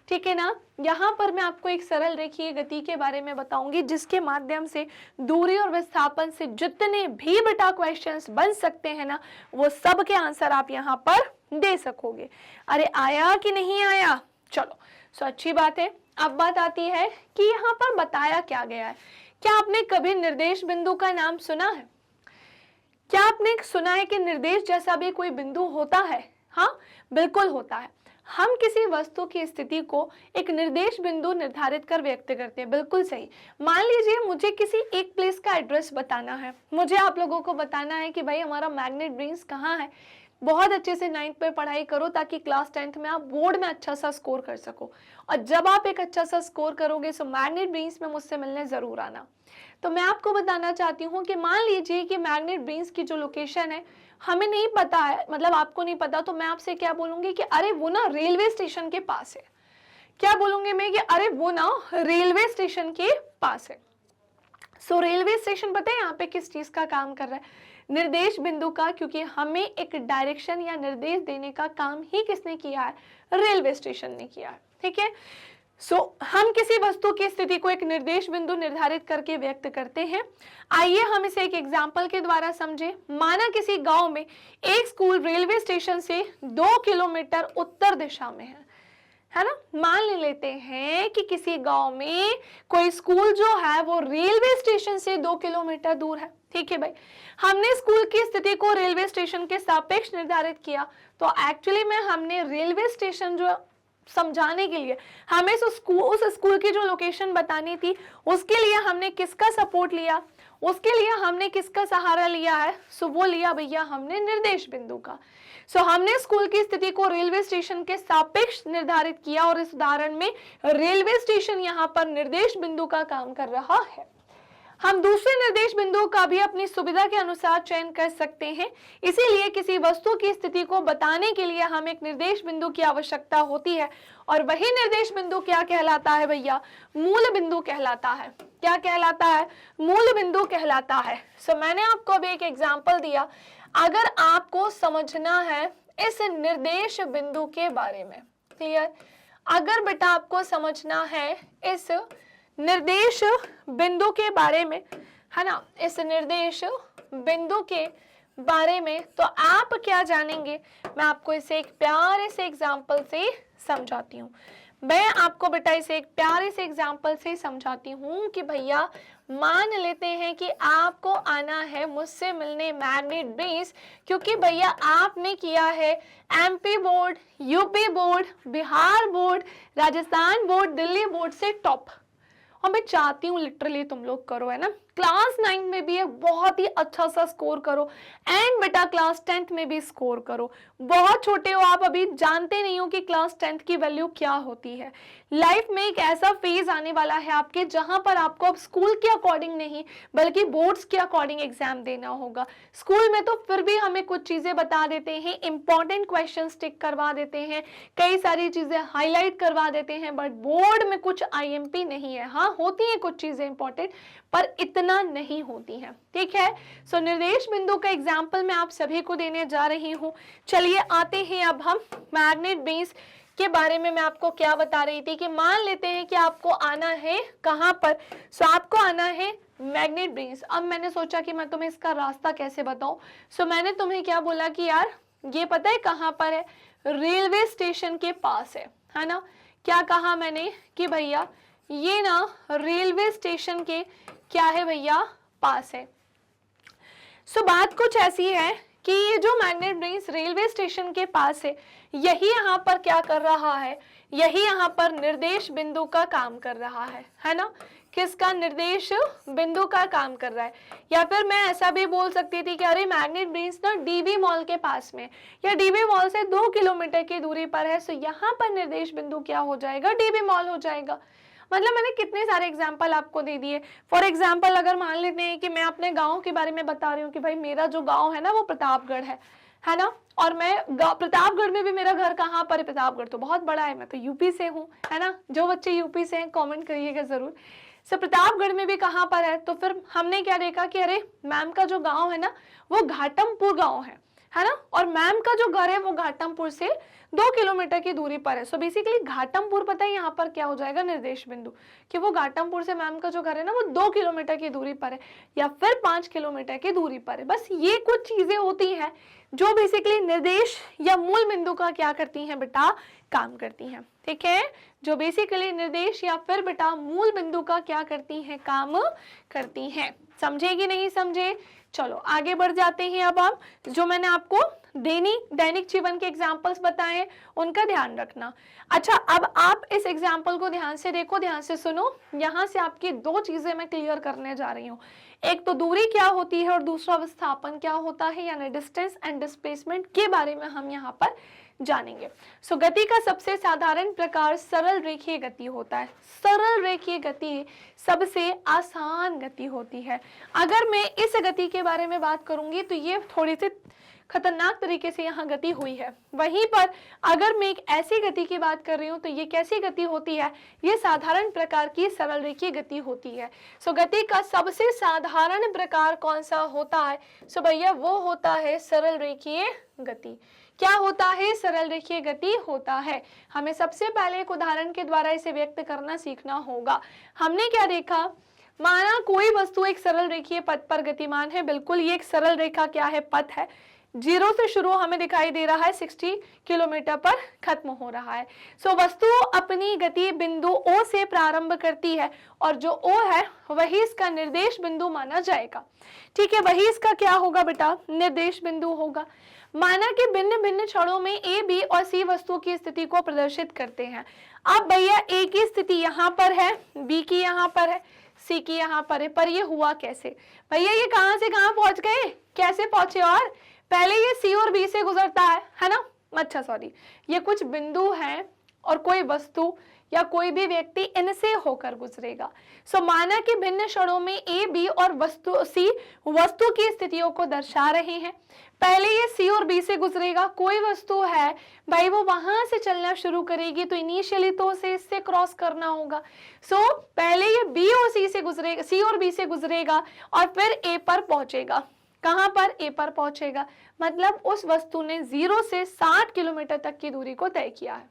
ठीक है ना, यहाँ पर मैं आपको एक सरल रेखीय गति के बारे में बताऊंगी जिसके माध्यम से दूरी और विस्थापन से जितने भी बेटा क्वेश्चंस बन सकते हैं ना, वो सब के आंसर आप यहाँ पर दे सकोगे। अरे आया कि नहीं आया? चलो, सो अच्छी बात है। अब बात आती है कि यहाँ पर बताया क्या गया है। क्या आपने कभी निर्देश बिंदु का नाम सुना है? क्या आपने सुना है कि निर्देश जैसा भी कोई बिंदु होता है? हाँ, बिल्कुल होता है। हम किसी वस्तु की स्थिति को एक निर्देश बिंदु निर्धारित कर व्यक्त करते हैं। बिल्कुल सही। मान लीजिए मुझे किसी एक प्लेस का एड्रेस बताना है, मुझे आप लोगों को बताना है कि भाई हमारा मैग्नेट ब्रेन्स कहाँ है। बहुत अच्छे से 9th पे पढ़ाई करो ताकि क्लास 10th में आप बोर्ड में अच्छा सा स्कोर कर सको, और जब आप एक अच्छा सा स्कोर करोगे तो मैग्नेट ब्रेन्स में मुझसे मिलने जरूर आना। तो मैं आपको बताना चाहती हूँ कि मान लीजिए कि मैग्नेट ब्रेन्स की जो लोकेशन है हमें नहीं पता है, मतलब आपको नहीं पता, तो मैं आपसे क्या बोलूंगी कि अरे वो ना रेलवे स्टेशन के पास है। क्या बोलूंगी मैं कि अरे वो ना रेलवे स्टेशन के पास है। सो रेलवे स्टेशन पता है यहाँ पे किस चीज का काम कर रहा है? निर्देश बिंदु का, क्योंकि हमें एक डायरेक्शन या निर्देश देने का काम ही किसने किया है? रेलवे स्टेशन ने किया है। ठीक है, सो हम किसी वस्तु की स्थिति को एक निर्देश बिंदु निर्धारित करके व्यक्त करते हैं। आइए हम इसे एक एग्जाम्पल के द्वारा समझे। माना किसी गांव में एक स्कूल रेलवे स्टेशन से 2 किलोमीटर उत्तर दिशा में है ना। मान लेते हैं कि किसी गांव में कोई स्कूल जो है वो रेलवे स्टेशन से 2 किलोमीटर दूर है। ठीक है भाई, हमने स्कूल की स्थिति को रेलवे स्टेशन के सापेक्ष निर्धारित किया, तो एक्चुअली में हमने रेलवे स्टेशन जो समझाने के लिए हमें उस स्कूल की जो लोकेशन बतानी थी उसके लिए हमने किसका सपोर्ट लिया, उसके लिए हमने किसका सहारा लिया है? सो वो लिया भैया हमने निर्देश बिंदु का। सो हमने स्कूल की स्थिति को रेलवे स्टेशन के सापेक्ष निर्धारित किया और इस उदाहरण में रेलवे स्टेशन यहाँ पर निर्देश बिंदु का काम कर रहा है। हम दूसरे निर्देश बिंदु का भी अपनी सुविधा के अनुसार चयन कर सकते हैं। इसीलिए किसी वस्तु की स्थिति को बताने के लिए हमें एक निर्देश बिंदु की आवश्यकता होती है, और वही निर्देश बिंदु क्या कहलाता है भैया? मूल बिंदु कहलाता है। क्या कहलाता है? मूल बिंदु कहलाता है। सो मैंने आपको अभी एक एग्जाम्पल दिया। अगर आपको समझना है इस निर्देश बिंदु के बारे में, क्लियर? अगर बेटा आपको समझना है इस निर्देश बिंदु के बारे में, है ना, इस निर्देश बिंदु के बारे में, तो आप क्या जानेंगे? मैं आपको इसे एक प्यारे से एग्जाम्पल से समझाती हूँ। मैं आपको बेटा इसे एक प्यारे से एग्जाम्पल से समझाती हूँ कि भैया मान लेते हैं कि आपको आना है मुझसे मिलने मैग्नेट ब्रेन्स, क्योंकि भैया आपने किया है MP board, UP board, Bihar board, Rajasthan board, Delhi board से टॉप, और मैं चाहती हूँ लिटरली तुम लोग करो, है ना। क्लास 9 में भी एक बहुत ही अच्छा सा स्कोर करो, एंड बेटा क्लास 10th में भी स्कोर करो। बहुत छोटे हो आप, अभी जानते नहीं हो कि क्लास 10th की वैल्यू क्या होती है। लाइफ में एक ऐसा फेज आने वाला है आपके जहां पर आपको अब स्कूल के अकॉर्डिंग नहीं बल्कि बोर्ड्स के अकॉर्डिंग एग्जाम देना होगा। स्कूल में तो फिर भी हमें कुछ चीजें बता देते हैं, इंपॉर्टेंट क्वेश्चन टिक करवा देते हैं, कई सारी चीजें हाईलाइट करवा देते हैं, बट बोर्ड में कुछ IMP नहीं है। हाँ होती है कुछ चीजें इंपॉर्टेंट, पर इतनी इतना नहीं होती हैं। ठीक है, सो निर्देश बिंदु का एग्जाम्पल मैं आप सभी को देने जा रही हूँ। चलिए आते हैं अब हम मैग्नेट बेस के बारे में। मैं आपको क्या बता रही थी कि मान लेते हैं कि आपको आना है कहाँ पर, सो आपको आना है मैग्नेट बेस। अब मैंने सोचा कि मैं तुम्हें इसका रास्ता कैसे बताऊं, सो मैंने तुम्हें क्या बोला कि यार ये पता है कहाँ पर है, रेलवे स्टेशन के पास है ना। क्या कहा मैंने कि भैया ये ना रेलवे स्टेशन के क्या है भैया, पास है। सो बात कुछ ऐसी है कि ये जो मैग्नेट बेस रेलवे स्टेशन के पास है, यही यहाँ पर क्या कर रहा है, यही यहाँ पर निर्देश बिंदु का काम कर रहा है ना। किसका, निर्देश बिंदु का काम कर रहा है। या फिर मैं ऐसा भी बोल सकती थी कि अरे मैग्नेट बेस ना डीबी मॉल के पास में, या डीबी मॉल से 2 किलोमीटर की दूरी पर है, सो यहाँ पर निर्देश बिंदु क्या हो जाएगा, डीबी मॉल हो जाएगा। मतलब मैंने कितने सारे एग्जाम्पल आपको दे दिए। फॉर एग्जाम्पल अगर मान लेते हैं कि मैं अपने गांव के बारे में बता रही हूँ कि भाई मेरा जो गांव है ना वो प्रतापगढ़ है ना, और मैं प्रतापगढ़ में भी मेरा घर कहाँ पर है, प्रतापगढ़ तो बहुत बड़ा है, मैं तो यूपी से हूँ, है ना। जो बच्चे यूपी से हैं कमेंट करिएगा जरूर। सो प्रतापगढ़ में भी कहाँ पर है, तो फिर हमने क्या देखा कि अरे मैम का जो गाँव है ना वो घाटमपुर गाँव है ना, और मैम का जो घर है वो घाटमपुर से 2 किलोमीटर की दूरी पर है। सो बेसिकली घाटमपुर पता है यहाँ पर क्या हो जाएगा, निर्देश बिंदु, कि वो घाटमपुर से मैम का जो घर है ना वो 2 किलोमीटर की दूरी पर है, या फिर 5 किलोमीटर की दूरी पर है। बस ये कुछ चीजें होती हैं जो बेसिकली निर्देश या मूल बिंदु का क्या करती हैं बेटा, काम करती हैं। ठीक है, जो बेसिकली निर्देश या फिर बेटा मूल बिंदु का क्या करती हैं, काम करती हैं। समझे कि नहीं समझे? चलो आगे बढ़ जाते हैं। अब आप जो मैंने आपको दैनिक जीवन के एग्जाम्पल्स बताए उनका ध्यान रखना। अच्छा, अब आप इस एग्जाम्पल को ध्यान से देखो, ध्यान से सुनो। यहाँ से आपकी 2 चीजें मैं क्लियर करने जा रही हूँ। एक तो दूरी क्या होती है और दूसरा विस्थापन क्या होता है, यानी डिस्टेंस एंड डिस्प्लेसमेंट के बारे में हम यहाँ पर जानेंगे। सो गति का सबसे साधारण प्रकार सरल रेखीय गति होता है। सरल रेखीय गति सबसे आसान गति होती है। अगर मैं इस गति के बारे में बात करूंगी तो ये थोड़ी सी खतरनाक तरीके से यहाँ गति हुई है। वहीं पर अगर मैं एक ऐसी गति की बात कर रही हूँ तो ये कैसी गति होती है, ये साधारण प्रकार की सरल रेखीय गति होती है। सो गति का सबसे साधारण प्रकार कौन सा होता है? सो भैया वो होता है सरल रेखीय गति। क्या होता है? सरल रेखीय गति होता है। हमें सबसे पहले एक उदाहरण के द्वारा इसे व्यक्त करना सीखना होगा। हमने क्या देखा, माना कोई वस्तु एक सरल रेखीय पथ पर गतिमान है। बिल्कुल, ये एक सरल रेखा क्या है, पथ है। 0 से शुरू हमें दिखाई दे रहा है, 60 किलोमीटर पर खत्म हो रहा है। सो वस्तु अपनी गति बिंदु O से प्रारंभ करती है और जो O है वही इसका निर्देश बिंदु माना जाएगा। ठीक है, वही इसका क्या होगा बेटा, निर्देश बिंदु होगा। माना कि भिन्न भिन्न क्षणों में A, B और C वस्तु की स्थिति को प्रदर्शित करते हैं। अब भैया A की स्थिति यहाँ पर है, B की यहाँ पर है, C की यहाँ पर है, पर ये हुआ कैसे? भैया ये कहाँ से कहाँ पहुंच गए, कैसे पहुंचे? और पहले ये C और B से गुजरता है ना। अच्छा सॉरी, ये कुछ बिंदु हैं और कोई वस्तु या कोई भी व्यक्ति इनसे होकर गुजरेगा। सो माना कि भिन्न क्षणों में A, B और C वस्तु की स्थितियों को दर्शा रहे हैं। पहले ये C और B से गुजरेगा, कोई वस्तु है भाई वो वहां से चलना शुरू करेगी तो इनिशियली तो उसे इससे क्रॉस करना होगा। सो पहले ये B और C से गुजरेगा, C और B से गुजरेगा और फिर A पर पहुंचेगा। कहां पर? A पर पहुंचेगा। मतलब उस वस्तु ने 0 से 60 किलोमीटर तक की दूरी को तय किया है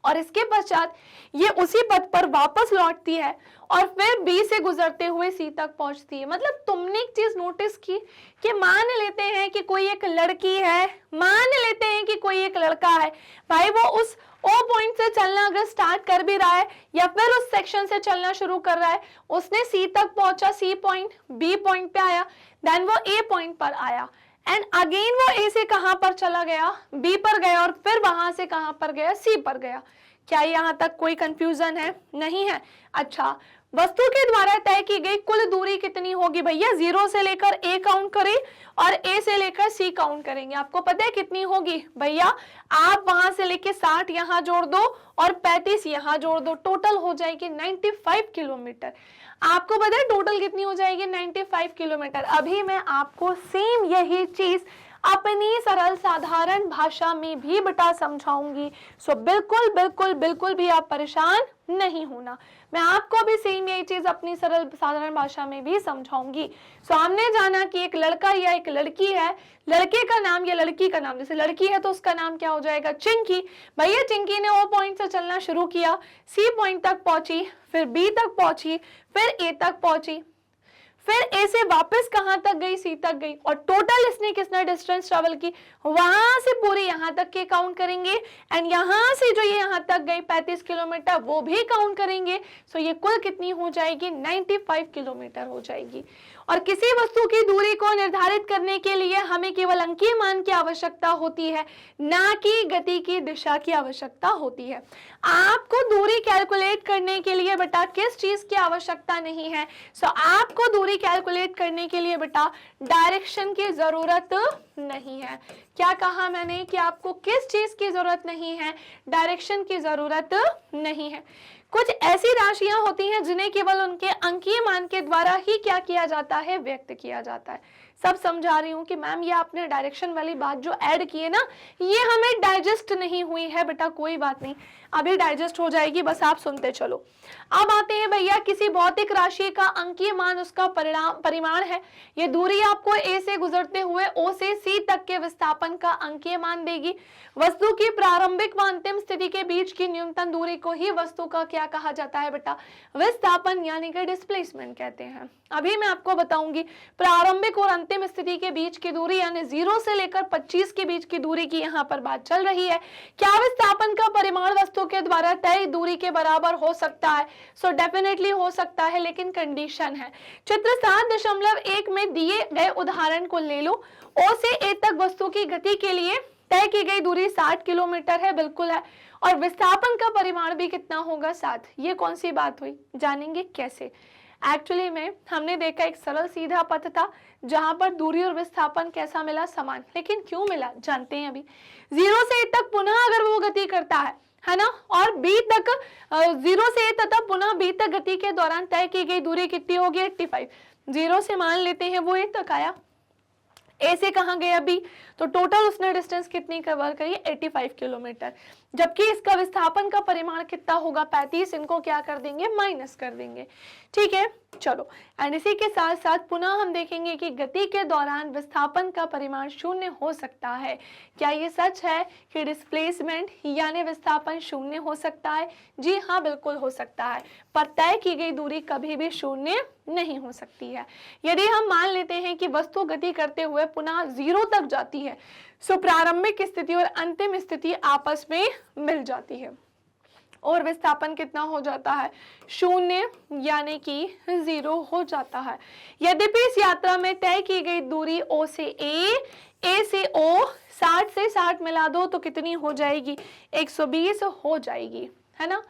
और इसके पश्चात ये उसी पथ पर वापस लौटती है और फिर B से गुजरते हुए C तक पहुंचती है। मतलब तुमने एक चीज नोटिस की कि मान लेते हैं कि कोई एक लड़की है, मान लेते हैं कि कोई एक लड़का है, भाई वो उस O पॉइंट से चलना अगर स्टार्ट कर भी रहा है या फिर उस सेक्शन से चलना शुरू कर रहा है, उसने C तक पहुंचा, C पॉइंट, B पॉइंट पे आया, देन वो A पॉइंट पर आया एंड अगेन वो A से कहां पर चला गया, B पर गया और फिर वहां से कहां पर गया, C पर गया। क्या यहाँ तक कोई कंफ्यूजन है? नहीं है। अच्छा, वस्तु के द्वारा तय की गई कुल दूरी कितनी होगी भैया? 0 से लेकर A काउंट करें और A से लेकर C काउंट करेंगे। आपको पता है कितनी होगी भैया? आप वहां से लेके 60 यहाँ जोड़ दो और 35 यहाँ जोड़ दो, टोटल हो जाएगी 95 किलोमीटर। आपको पता है टोटल कितनी हो जाएगी? 95 किलोमीटर। अभी मैं आपको सेम यही चीज अपनी सरल साधारण भाषा में भी बेटा समझाऊंगी। सो बिल्कुल बिल्कुल बिल्कुल भी आप परेशान नहीं होना, मैं आपको भी सेम यही चीज अपनी सरल साधारण भाषा में भी समझाऊंगी। सो हमने जाना कि एक लड़का या एक लड़की है, लड़के का नाम या लड़की का नाम, जैसे लड़की है तो उसका नाम क्या हो जाएगा, चिंकी। भैया चिंकी ने ओ पॉइंट से चलना शुरू किया, सी पॉइंट तक पहुंची, फिर बी तक पहुंची, फिर ए तक पहुंची, फिर ए से वापस कहां तक गई, सी तक गई, और टोटल इसने कितना डिस्टेंस ट्रेवल की, वहां से पूरी यहां तक के काउंट करेंगे, एंड यहां से जो ये यहां तक गई 35 किलोमीटर वो भी काउंट करेंगे। सो ये कुल कितनी हो जाएगी, 95 किलोमीटर हो जाएगी। और किसी वस्तु की दूरी को निर्धारित करने के लिए हमें केवल अंकीय मान की आवश्यकता होती है, ना कि गति की दिशा की आवश्यकता होती है। आपको दूरी कैलकुलेट करने के लिए बेटा किस चीज की आवश्यकता नहीं है, सो आपको दूरी कैलकुलेट करने के लिए बेटा डायरेक्शन की जरूरत नहीं है। क्या कहा मैंने कि आपको किस चीज की जरूरत नहीं है, डायरेक्शन की जरूरत नहीं है। कुछ ऐसी राशियां होती हैं जिन्हें केवल उनके अंकीय मान के द्वारा ही क्या किया जाता है, व्यक्त किया जाता है। सब समझा रही हूँ कि मैम ये आपने डायरेक्शन वाली बात जो ऐड की है ना, ये हमें डाइजेस्ट नहीं हुई है बेटा, कोई बात नहीं, अभी डाइजेस्ट हो जाएगी, बस आप सुनते चलो। अब आते हैं भैया, किसी भौतिक राशि का अंकीय मान उसका परिमाण है। ये दूरी आपको ए से गुजरते हुए ओ से सी तक के विस्थापन का अंकीय मान देगी। वस्तु की प्रारंभिक व अंतिम स्थिति के बीच की न्यूनतम दूरी को ही वस्तु का क्या कहा जाता है बेटा, विस्थापन यानी कि डिस्प्लेसमेंट कहते हैं। अभी मैं आपको बताऊंगी प्रारंभिक और अंतिम स्थिति के बीच की दूरी यानी 0 से लेकर 25 के बीच की दूरी की यहाँ पर बात चल रही है। क्या विस्थापन का परिमाण वस्तु के द्वारा तय दूरी के बराबर हो सकता है? सो डेफिनेटली हो सकता है, लेकिन कंडीशन है। चित्र 7.1 में दिए गए उदाहरण को ले लो। ओ से ए तक वस्तु की गति के लिए तय की गई दूरी 60 किलोमीटर है, बिल्कुल है, और विस्थापन का परिमाण भी कितना होगा, 7। ये कौन सी बात हुई, जानेंगे कैसे। एक्चुअली में हमने देखा एक सरल सीधा पथ था जहां पर दूरी और विस्थापन कैसा मिला, समान, लेकिन क्यों मिला जानते हैं अभी। 0 से ए तक पुनः अगर वो गति करता है ना, और बी तक 0 से ए तथा पुनः बी तक गति के दौरान तय की गई दूरी कितनी होगी, 85। 0 से मान लेते हैं वो ए तक आया, ए से कहां गया बी, तो टोटल उसने डिस्टेंस कितनी कवर करी, 85 किलोमीटर, जबकि इसका विस्थापन का परिमाण कितना होगा, 35। इनको क्या कर देंगे, माइनस कर देंगे, ठीक है। चलो, एंड इसी के साथ साथ पुनः हम देखेंगे कि गति के दौरान विस्थापन का परिमाण 0 हो सकता है। क्या ये सच है कि डिस्प्लेसमेंट यानी विस्थापन 0 हो सकता है? जी हाँ, बिल्कुल हो सकता है, पर तय की गई दूरी कभी भी 0 नहीं हो सकती है। यदि हम मान लेते हैं कि वस्तु गति करते हुए पुनः 0 तक जाती है, सो प्रारंभिक स्थिति और अंतिम स्थिति आपस में मिल जाती है और विस्थापन कितना हो जाता है, 0 यानी कि 0 हो जाता है। यद्यपि इस यात्रा में तय की गई दूरी ओ से ए से ओ 60 से 60 मिला दो तो कितनी हो जाएगी, 120 हो जाएगी, है ना।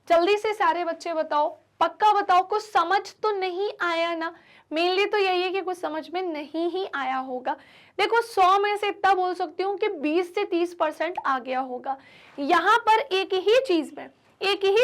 जल्दी से सारे बच्चे बताओ, पक्का बताओ, कुछ समझ तो नहीं आया ना। मेनली तो यही है कि कुछ समझ में नहीं ही आया होगा। देखो 100 में से इतना बोल सकती हूँ कि 20 से 30% आ गया होगा। यहाँ पर एक ही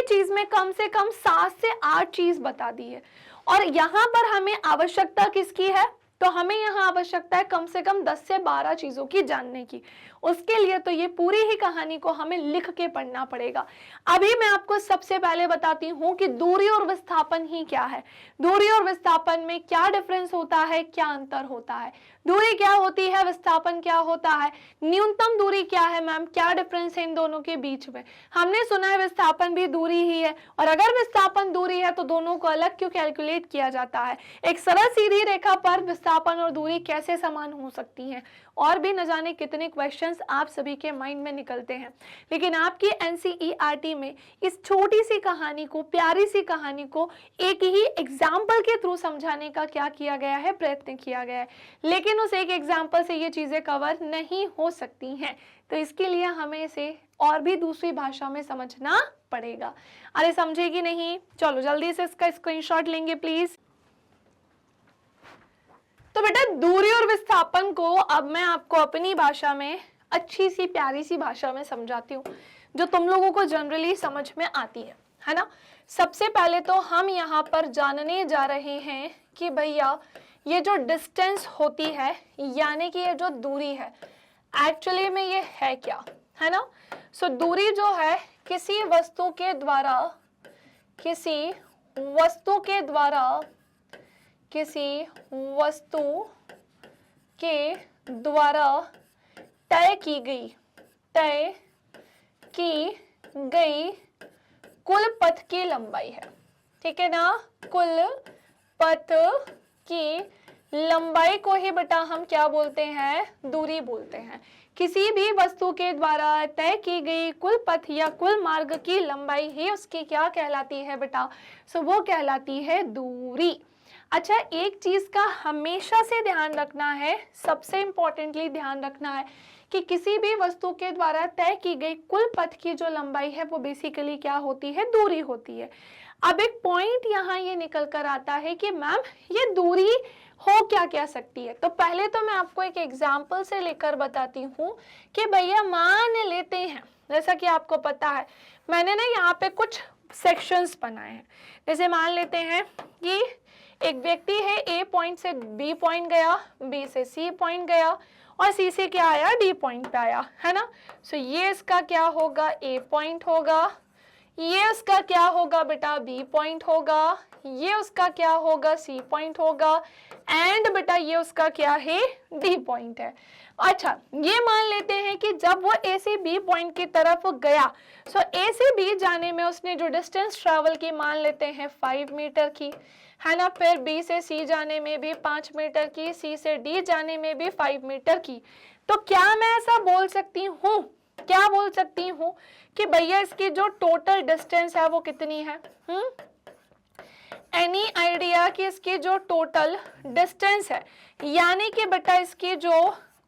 चीज में कम से कम 7 से 8 चीज बता दी है, और यहाँ पर हमें आवश्यकता किसकी है, तो हमें यहाँ आवश्यकता है कम से कम 10 से 12 चीजों की जानने की। उसके लिए तो ये पूरी ही कहानी को हमें लिख के पढ़ना पड़ेगा। अभी मैं आपको सबसे पहले बताती हूँ कि दूरी और विस्थापन ही क्या है, दूरी और विस्थापन में क्या डिफरेंस होता है, क्या अंतर होता है, दूरी क्या होती है, विस्थापन क्या होता है, न्यूनतम दूरी क्या है मैम, क्या डिफरेंस है इन दोनों के बीच में। हमने सुना है विस्थापन भी दूरी ही है, और अगर विस्थापन दूरी है तो दोनों को अलग क्यों कैलकुलेट किया जाता है। एक सरल सीधी रेखा पर विस्थापन और दूरी कैसे समान हो सकती हैं, और भी न जाने कितने क्वेश्चंस आप सभी के माइंड में निकलते हैं। लेकिन आपकी एनसीईआरटी में इस छोटी सी कहानी को, प्यारी सी कहानी को एक ही एग्जाम्पल के थ्रू समझाने का क्या किया गया है, प्रयत्न किया गया है। लेकिन उस एक एग्जाम्पल से ये चीजें कवर नहीं हो सकती हैं, तो इसके लिए हमें इसे और भी दूसरी भाषा में समझना पड़ेगा। अरे समझेगी नहीं, चलो जल्दी से इसका स्क्रीनशॉट लेंगे प्लीज। तो बेटा दूरी और विस्थापन को अब मैं आपको अपनी भाषा में, अच्छी सी प्यारी सी भाषा में समझाती हूँ, जो तुम लोगों को जनरली समझ में आती है ना। सबसे पहले तो हम यहाँ पर जानने जा रहे हैं कि भैया ये जो डिस्टेंस होती है यानी कि ये जो दूरी है एक्चुअली में ये है क्या, है ना। सो दूरी जो है किसी वस्तु के द्वारा तय की गई कुल पथ की लंबाई है, ठीक है ना। कुल पथ की लंबाई को ही बेटा हम क्या बोलते हैं, दूरी बोलते हैं। किसी भी वस्तु के द्वारा तय की गई कुल पथ या कुल मार्ग की लंबाई ही उसकी क्या कहलाती है बेटा, सो वो कहलाती है दूरी। अच्छा, एक चीज का हमेशा से ध्यान रखना है, सबसे इंपॉर्टेंटली ध्यान रखना है कि किसी भी वस्तु के द्वारा तय की गई कुल पथ की जो लंबाई है वो बेसिकली क्या होती है, दूरी होती है। अब एक पॉइंट यहाँ ये निकल कर आता है कि मैम ये दूरी हो क्या क्या सकती है। तो पहले तो मैं आपको एक एग्जाम्पल से लेकर बताती हूँ कि भैया मान लेते हैं, जैसा कि आपको पता है मैंने ना यहाँ पे कुछ सेक्शंस बनाए हैं। जैसे मान लेते हैं कि एक व्यक्ति है, ए पॉइंट से बी पॉइंट गया, बी से सी पॉइंट गया और सी से क्या आया, डी पॉइंट पे आया, है ना। सो ये इसका क्या होगा, ए पॉइंट होगा, ये उसका क्या होगा बेटा, बी पॉइंट होगा, ये उसका क्या होगा, सी पॉइंट होगा एंड बेटा ये उसका क्या है, डी पॉइंट है। अच्छा, ये मान लेते हैं कि जब वो ए से बी पॉइंट की तरफ गया, सो ए से बी जाने में उसने जो डिस्टेंस ट्रैवल की मान लेते हैं 5 मीटर की, है ना। फिर बी से सी जाने में भी 5 मीटर की, सी से डी जाने में भी 5 मीटर की। तो क्या मैं ऐसा बोल सकती हूँ, क्या बोल सकती हूँ कि भैया इसकी जो टोटल डिस्टेंस है वो कितनी है, एनी आइडिया कि इसकी जो टोटल डिस्टेंस है यानी कि बेटा इसकी जो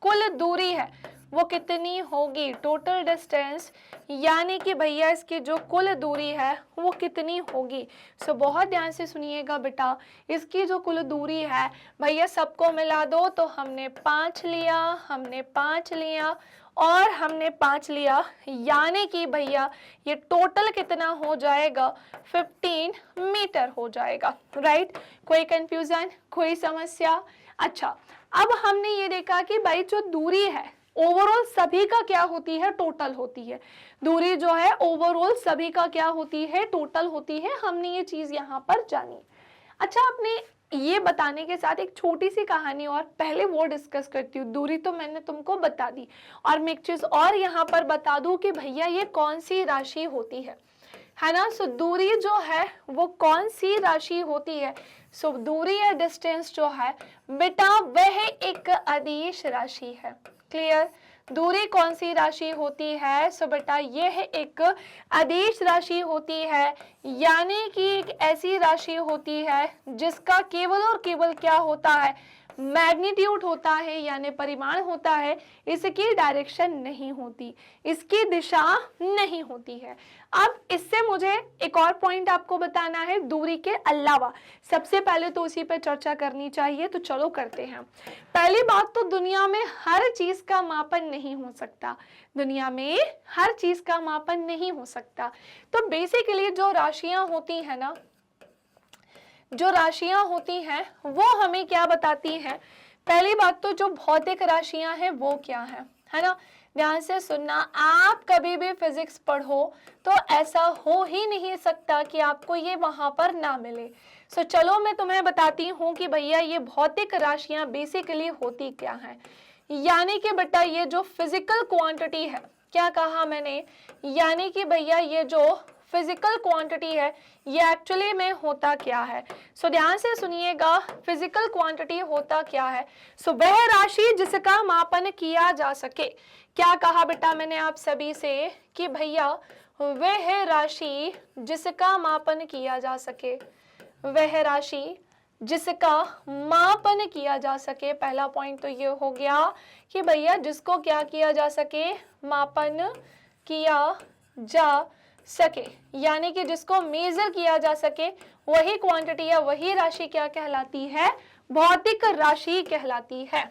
कुल दूरी है वो कितनी होगी, टोटल डिस्टेंस यानी कि भैया इसकी जो कुल दूरी है वो कितनी होगी। सो बहुत ध्यान से सुनिएगा बेटा, इसकी जो कुल दूरी है भैया सबको मिला दो तो हमने 5 लिया, हमने 5 लिया और हमने 5 लिया, यानी कि भैया ये टोटल कितना हो जाएगा, 15 मीटर हो जाएगा, राइट। कोई कंफ्यूजन, कोई समस्या। अच्छा, अब हमने ये देखा कि भाई जो दूरी है ओवरऑल सभी का क्या होती है, टोटल होती है। दूरी जो है ओवरऑल सभी का क्या होती है, टोटल होती है। हमने ये चीज यहाँ पर जानी। अच्छा, आपने ये बताने के साथ एक छोटी सी कहानी और पहले वो डिस्कस करती हूँ। दूरी तो मैंने तुमको बता दी और मैं एक चीज और यहाँ पर बता दूं कि भैया ये कौन सी राशि होती है ना। सो दूरी जो है वो कौन सी राशि होती है, सो दूरी या डिस्टेंस जो है बेटा वह एक अदिश राशि है। क्लियर, दूरी कौन सी राशि होती है, सो बेटा यह एक अदिश राशि होती है, यानी कि एक ऐसी राशि होती है जिसका केवल और केवल क्या होता है, मैग्नीट्यूड होता है यानी परिमाण होता है, इसकी डायरेक्शन नहीं होती, इसकी दिशा नहीं होती है। अब इससे मुझे एक और पॉइंट आपको बताना है दूरी के अलावा। सबसे पहले तो उसी पे चर्चा करनी चाहिए, तो चलो करते हैं। पहली बात तो दुनिया में हर चीज का मापन नहीं हो सकता, दुनिया में हर चीज का मापन नहीं हो सकता। तो बेसिकली जो राशियां होती है ना, जो राशियां होती हैं वो हमें क्या बताती हैं। पहली बात तो जो भौतिक राशियां हैं वो क्या है ना। ध्यान से सुनना, आप कभी भी फिजिक्स पढ़ो तो ऐसा हो ही नहीं सकता कि आपको ये वहां पर ना मिले। सो चलो मैं तुम्हें बताती हूँ कि भैया ये भौतिक राशियां बेसिकली होती क्या हैं। यानी कि बेटा ये जो फिजिकल क्वांटिटी है, क्या कहा मैंने, यानी कि भैया ये जो फिजिकल क्वांटिटी है ये एक्चुअली में होता क्या है। सो ध्यान से सुनिएगा, फिजिकल क्वांटिटी होता क्या है। सो वह राशि जिसका मापन किया जा सके। क्या कहा बेटा मैंने आप सभी से कि भैया वह राशि जिसका मापन किया जा सके, वह राशि जिसका मापन किया जा सके। पहला पॉइंट तो ये हो गया कि भैया जिसको क्या किया जा सके, मापन किया जा सके, यानी कि जिसको मेजर किया जा सके वही क्वांटिटी या वही राशि क्या कहलाती है, भौतिक राशि कहलाती है।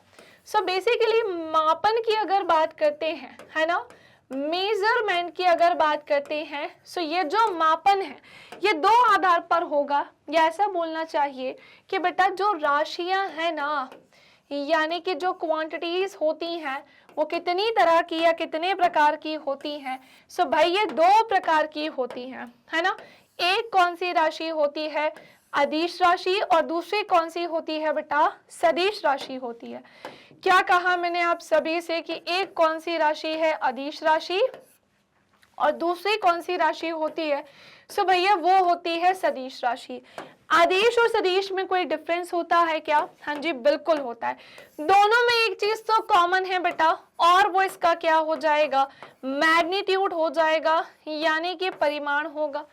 सो बेसिकली मापन की अगर बात करते हैं, है ना, मेजरमेंट की अगर बात करते हैं सो ये जो मापन है ये दो आधार पर होगा, या ऐसा बोलना चाहिए कि बेटा जो राशियां हैं ना, यानी कि जो क्वांटिटीज होती हैं वो कितनी तरह की या कितने प्रकार की होती हैं। सो भाई ये दो प्रकार की होती हैं, है ना। एक कौन सी राशि होती है, अदिश राशि, और दूसरी कौन सी होती है बेटा, सदिश राशि होती है। क्या कहा मैंने आप सभी से कि एक कौन सी राशि है, अदिश राशि, और दूसरी कौन सी राशि होती है, सो भैया वो होती है सदिश राशि। आदेश और सदिश में कोई डिफरेंस होता है क्या? हाँ जी बिल्कुल होता है। दोनों में एक चीज तो कॉमन है बेटा, और वो इसका क्या हो जाएगा, मैग्नीट्यूड हो जाएगा, यानी कि परिमाण होगा,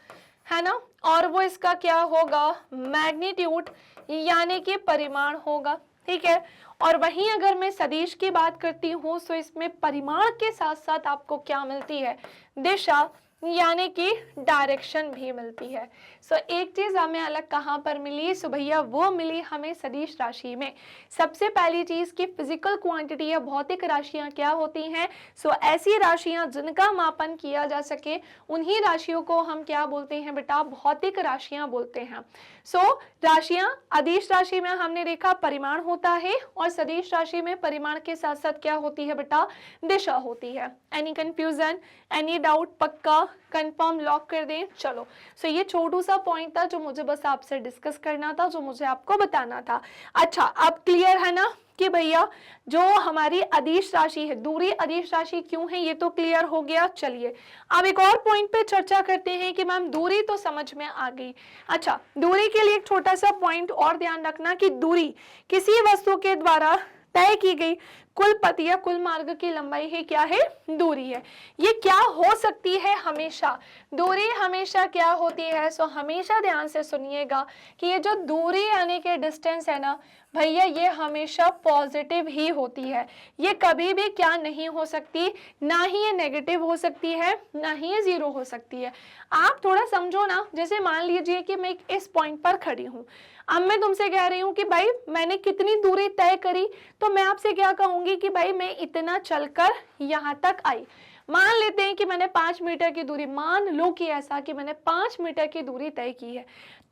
है ना। और वो इसका क्या होगा, मैग्नीट्यूड यानी कि परिमाण होगा, ठीक है। और वहीं अगर मैं सदिश की बात करती हूँ तो इसमें परिमाण के साथ साथ आपको क्या मिलती है, दिशा यानी कि डायरेक्शन भी मिलती है। सो एक चीज हमें अलग कहाँ पर मिली, सो भैया वो मिली हमें सदिश राशि में। सबसे पहली चीज की फिजिकल क्वांटिटी या भौतिक राशियां क्या होती हैं, सो ऐसी राशियां जिनका मापन किया जा सके उन्हीं राशियों को हम क्या बोलते हैं बेटा, भौतिक राशियां बोलते हैं। सो राशियां, अदिश राशि में हमने देखा परिमाण होता है, और सदिश राशि में परिमाण के साथ साथ क्या होती है बेटा, दिशा होती है। Any confusion, any doubt? पक्का कंफर्म लॉक कर दें। चलो सो ये छोटू सा पॉइंट था जो मुझे बस आपसे डिस्कस करना था, जो मुझे आपको बताना था। अच्छा अब क्लियर है ना कि भैया जो हमारी अदिश राशि है, दूरी अदिश राशि क्यों है, ये तो क्लियर हो गया। चलिए अब एक और पॉइंट पे चर्चा करते हैं कि मैम दूरी तो समझ में आ गई। अच्छा दूरी के लिए एक छोटा सा पॉइंट और ध्यान रखना कि दूरी किसी वस्तु के द्वारा तय की गई कुल पथ या कुल मार्ग की लंबाई है, क्या है, दूरी है। ये क्या हो सकती है, हमेशा दूरी हमेशा क्या होती है, सो हमेशा ध्यान से सुनिएगा कि ये जो दूरी यानी कि डिस्टेंस है ना भैया, ये हमेशा पॉजिटिव ही होती है। ये कभी भी क्या नहीं हो सकती, ना ही ये नेगेटिव हो सकती है, ना ही ये जीरो हो सकती है। आप थोड़ा समझो ना, जैसे मान लीजिए कि मैं इस पॉइंट पर खड़ी हूँ, अब मैं तुमसे कह रही हूँ कि भाई मैंने कितनी दूरी तय करी, तो मैं आपसे क्या कहूंगी कि भाई मैं इतना चलकर यहाँ तक आई। मान लेते हैं कि मैंने 5 मीटर की दूरी, मान लो कि ऐसा कि मैंने 5 मीटर की दूरी तय की है,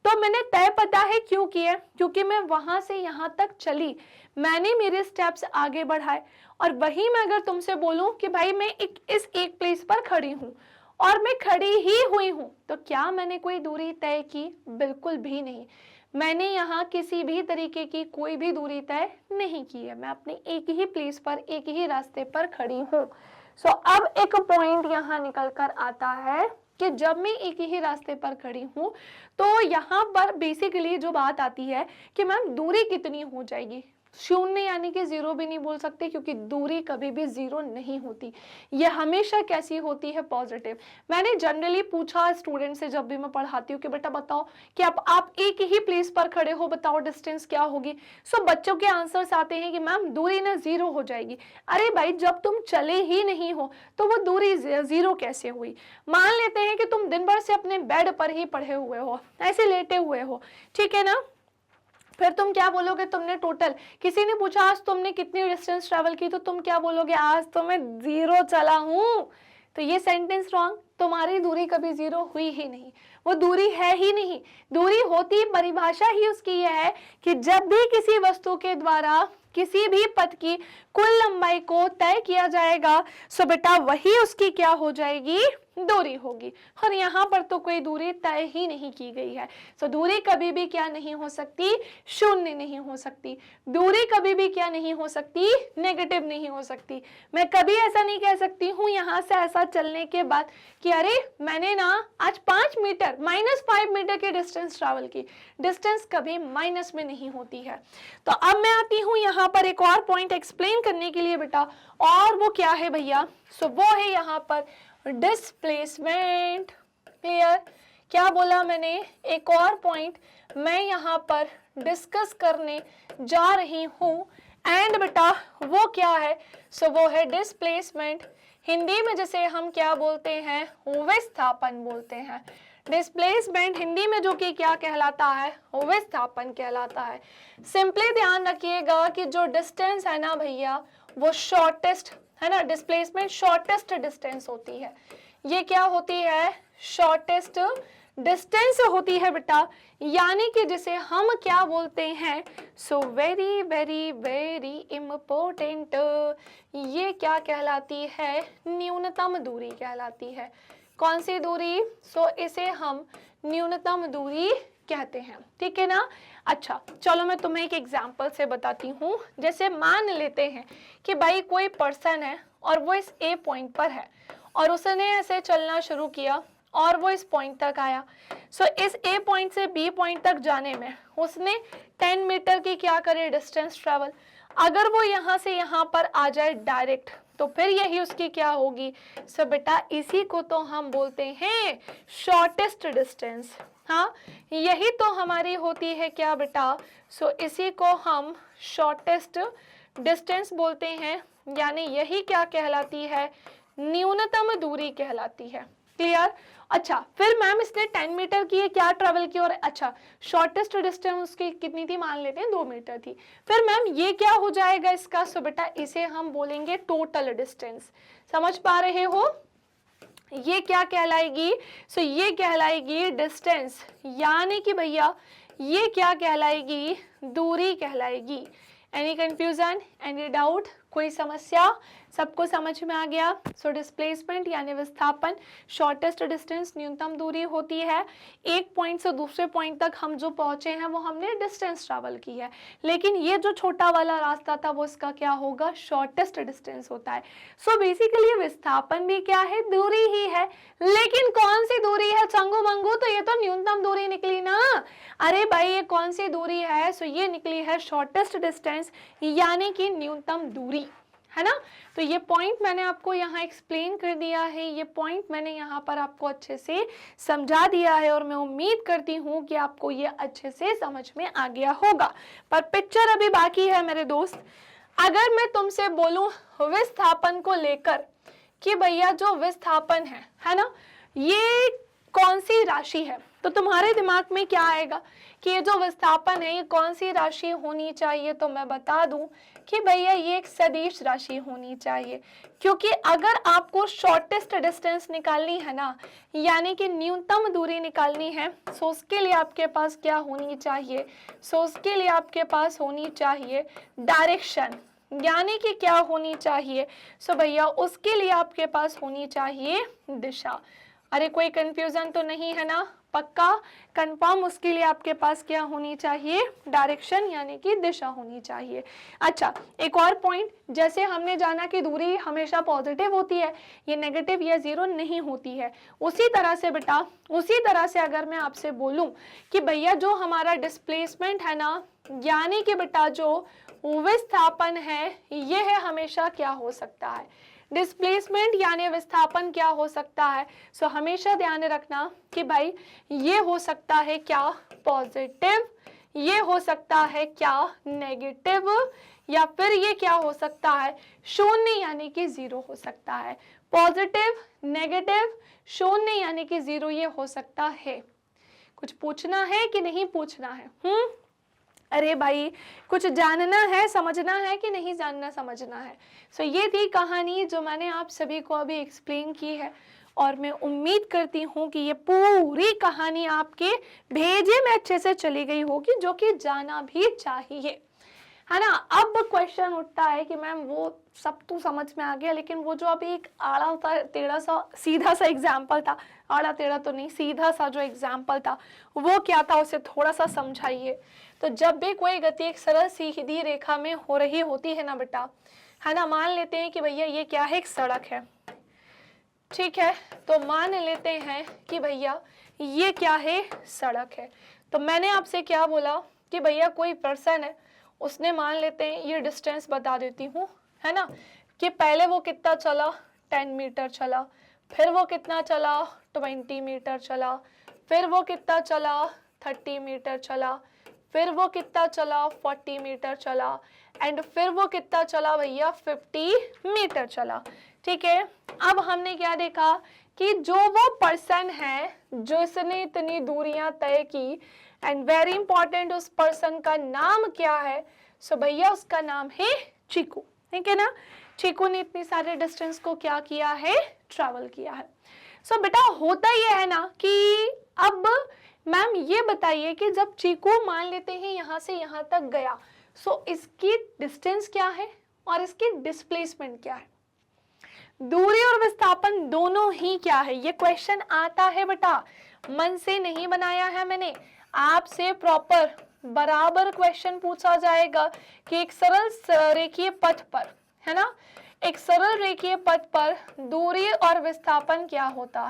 तो मैंने तय पता है क्यों की है, क्योंकि मैं वहां से यहाँ तक चली, मैंने मेरे स्टेप्स आगे बढ़ाए। और वही मैं अगर तुमसे बोलूं कि भाई मैं इस एक प्लेस पर खड़ी हूँ और मैं खड़ी ही हुई हूँ, तो क्या मैंने कोई दूरी तय की? बिल्कुल भी नहीं। मैंने यहाँ किसी भी तरीके की कोई भी दूरी तय नहीं की है, मैं अपने एक ही प्लेस पर, एक ही रास्ते पर खड़ी हूँ। सो अब एक पॉइंट यहाँ निकल कर आता है कि जब मैं एक ही रास्ते पर खड़ी हूँ तो यहाँ पर बेसिकली जो बात आती है कि मैम दूरी कितनी हो जाएगी, शून्य यानी कि जीरो भी नहीं बोल सकते, क्योंकि दूरी कभी भी जीरो नहीं होती, ये हमेशा कैसी होती है, पॉजिटिव। मैंने जनरली पूछा स्टूडेंट से जब भी मैं पढ़ाती हूँ कि बेटा बताओ कि आप एक ही प्लेस पर खड़े हो, बताओ डिस्टेंस क्या होगी। सो बच्चों के आंसर्स आते हैं कि मैम दूरी ना जीरो हो जाएगी। अरे भाई जब तुम चले ही नहीं हो तो वो दूरी जीरो कैसे हुई? मान लेते हैं कि तुम दिन भर से अपने बेड पर ही पड़े हुए हो, ऐसे लेटे हुए हो, ठीक है ना, फिर तुम क्या बोलोगे, तुमने टोटल, किसी ने पूछा आज तुमने कितनी डिस्टेंस ट्रैवल की, तो तुम क्या बोलोगे, आज तो मैं 0 चला हूँ। तो ये सेंटेंस रॉन्ग, तुम्हारी दूरी कभी जीरो हुई ही नहीं, वो दूरी है ही नहीं। दूरी होती, परिभाषा ही उसकी यह है कि जब भी किसी वस्तु के द्वारा किसी भी पथ की कुल लंबाई को तय किया जाएगा, सो बेटा वही उसकी क्या हो जाएगी, दूरी होगी। और यहाँ पर तो कोई दूरी तय ही नहीं की गई है, सो दूरी कभी भी क्या नहीं हो सकती, शून्य नहीं हो सकती। दूरी कभी भी क्या नहीं हो सकती, नेगेटिव नहीं हो सकती। मैं कभी ऐसा नहीं कह सकती हूँ यहाँ से ऐसा चलने के बाद कि अरे मैंने ना आज 5 मीटर -5 मीटर की डिस्टेंस ट्रैवल की। डिस्टेंस कभी माइनस में नहीं होती है। तो अब मैं आती हूँ यहाँ पर एक और पॉइंट एक्सप्लेन करने के लिए बेटा, और वो क्या है भैया, सो वो है यहाँ पर डिस्प्लेसमेंट। क्लियर? क्या बोला मैंने, एक और पॉइंट मैं यहाँ पर डिस्कस करने जा रही हूँ, एंड बेटा वो क्या है, सो वो है डिस्प्लेसमेंट। हिंदी में जैसे हम क्या बोलते हैं, विस्थापन बोलते हैं। डिस्प्लेसमेंट हिंदी में जो कि क्या कहलाता है, विस्थापन कहलाता है। सिंपली ध्यान रखिएगा कि जो डिस्टेंस है ना भैया, वो शॉर्टेस्ट, है ना, डिस्प्लेसमेंट शॉर्टेस्ट डिस्टेंस होती है। ये क्या होती है? शॉर्टेस्ट डिस्टेंस होती है बेटा, यानी कि जिसे हम क्या बोलते हैं? So very very very important, ये क्या कहलाती है? न्यूनतम दूरी कहलाती है। कौन सी दूरी? सो इसे हम न्यूनतम दूरी कहते हैं, ठीक है ना। अच्छा चलो मैं तुम्हें एक एग्जांपल से बताती हूँ। जैसे मान लेते हैं कि भाई कोई पर्सन है और वो इस ए पॉइंट पर है और उसने ऐसे चलना शुरू किया और वो इस पॉइंट तक आया। सो इस ए पॉइंट से बी पॉइंट तक जाने में उसने 10 मीटर की क्या करे? Distance travel. अगर वो यहाँ से यहाँ पर आ जाए डायरेक्ट तो फिर यही उसकी क्या होगी? सो बेटा इसी को तो हम बोलते हैं शॉर्टेस्ट डिस्टेंस। हाँ, यही तो हमारी होती है क्या बेटा? सो इसी को हम शॉर्टेस्ट डिस्टेंस बोलते हैं, यानी यही क्या कहलाती है? न्यूनतम दूरी कहलाती है। क्लियर? अच्छा फिर मैम इसने 10 मीटर की है, क्या ट्रेवल की? और अच्छा शॉर्टेस्ट डिस्टेंस उसकी कितनी थी? मान लेते हैं 2 मीटर थी। फिर मैम ये क्या हो जाएगा इसका? सो बेटा इसे हम बोलेंगे टोटल डिस्टेंस। समझ पा रहे हो? ये क्या कहलाएगी? सो ये कहलाएगी डिस्टेंस, यानी कि भैया ये क्या कहलाएगी? दूरी कहलाएगी। एनी कंफ्यूजन, एनी डाउट, कोई समस्या? सबको समझ में आ गया? सो डिस्प्लेसमेंट यानी विस्थापन शॉर्टेस्ट डिस्टेंस न्यूनतम दूरी होती है। एक पॉइंट से दूसरे पॉइंट तक हम जो पहुंचे हैं वो हमने डिस्टेंस ट्रैवल की है, लेकिन ये जो छोटा वाला रास्ता था वो इसका क्या होगा? शॉर्टेस्ट डिस्टेंस होता है। सो बेसिकली विस्थापन भी क्या है? दूरी ही है, लेकिन कौन सी दूरी है चंगू मंगू? तो ये तो न्यूनतम दूरी निकली ना। अरे भाई ये कौन सी दूरी है? सो ये निकली है शॉर्टेस्ट डिस्टेंस, यानी कि न्यूनतम दूरी, है ना। तो ये पॉइंट मैंने आपको यहाँ एक्सप्लेन कर दिया है, ये पॉइंट मैंने यहाँ पर आपको अच्छे से समझा दिया है और मैं उम्मीद करती हूँ कि आपको ये अच्छे से समझ में आ गया होगा। पर पिक्चर अभी बाकी है मेरे दोस्त। अगर मैं तुमसे बोलूं विस्थापन को लेकर कि भैया जो विस्थापन है ना, ये कौन सी राशि है, तो तुम्हारे दिमाग में क्या आएगा कि ये जो विस्थापन है ये कौन सी राशि होनी चाहिए? तो मैं बता दूं कि भैया ये एक सदिश राशि होनी चाहिए, क्योंकि अगर आपको शॉर्टेस्ट डिस्टेंस निकालनी है ना, यानी कि न्यूनतम दूरी निकालनी है, सो उसके लिए आपके पास क्या होनी चाहिए? सो उसके लिए आपके पास होनी चाहिए डायरेक्शन, यानी कि क्या होनी चाहिए? सो भैया उसके लिए आपके पास होनी चाहिए दिशा। अरे कोई कंफ्यूजन तो नहीं है ना? पक्का कंफर्म? उसके लिए आपके पास क्या होनी चाहिए? डायरेक्शन, यानी कि दिशा होनी चाहिए। अच्छा एक और पॉइंट, जैसे हमने जाना कि दूरी हमेशा पॉजिटिव होती है, ये नेगेटिव या जीरो नहीं होती है, उसी तरह से बेटा, उसी तरह से अगर मैं आपसे बोलूं कि भैया जो हमारा डिस्प्लेसमेंट है ना, यानी कि बेटा जो विस्थापन है, ये है हमेशा क्या हो सकता है? डिस्प्लेसमेंट यानी विस्थापन क्या हो सकता है? सो हमेशा ध्यान रखना कि भाई ये हो सकता है क्या? पॉजिटिव, ये हो सकता है क्या? नेगेटिव, या फिर ये क्या हो सकता है? शून्य यानी कि जीरो हो सकता है। पॉजिटिव, नेगेटिव, शून्य यानी कि जीरो, ये हो सकता है। कुछ पूछना है कि नहीं पूछना है? अरे भाई कुछ जानना है, समझना है कि नहीं जानना, समझना है। सो ये थी कहानी जो मैंने आप सभी को अभी एक्सप्लेन की है, और मैं उम्मीद करती हूँ कि ये पूरी कहानी आपके भेजे में अच्छे से चली गई होगी, जो कि जाना भी चाहिए, है ना। अब क्वेश्चन उठता है कि मैम वो सब तो समझ में आ गया, लेकिन वो जो अभी एक आड़ा टेढ़ा सा सीधा सा एग्जाम्पल था, आड़ा टेढ़ा तो नहीं, सीधा सा जो एग्जाम्पल था वो क्या था, उसे थोड़ा सा समझाइए। तो जब भी कोई गति एक सरल सीधी रेखा में हो रही होती है ना बेटा, है ना, मान लेते हैं कि भैया ये क्या है? एक सड़क है, ठीक है। तो मान लेते हैं कि भैया ये क्या है? सड़क है। तो मैंने आपसे क्या बोला कि भैया कोई पर्सन है, उसने मान लेते हैं, ये डिस्टेंस बता देती हूँ, है ना, कि पहले वो कितना चला? 10 मीटर चला, फिर वो कितना चला? 20 मीटर चला, फिर वो कितना चला? 30 मीटर चला, फिर वो कितना चला? 40 मीटर चला, एंड फिर वो कितना चला भैया? 50 मीटर चला, ठीक है। अब हमने क्या देखा कि जो वो पर्सन है जिसने इतनी दूरियां तय की, एंड वेरी इंपॉर्टेंट, उस पर्सन का नाम क्या है? सो भैया उसका नाम है चीकू। ठीक है ना। चीकू ने इतनी सारे डिस्टेंस को क्या किया है, ट्रैवल किया है। सो बेटा होता ये है ना कि अब मैम ये बताइए कि जब चीकू मान लेते हैं यहाँ से यहाँ तक गया, सो इसकी डिस्टेंस क्या है और इसकी डिस्प्लेसमेंट क्या है, दूरी और विस्थापन दोनों ही क्या है, ये क्वेश्चन आता है बेटा, मन से नहीं बनाया है मैंने, आपसे प्रॉपर बराबर क्वेश्चन पूछा जाएगा कि एक सरल रेखीय पथ पर, है ना, एक सरल रेखीय पथ पर दूरी और विस्थापन क्या होता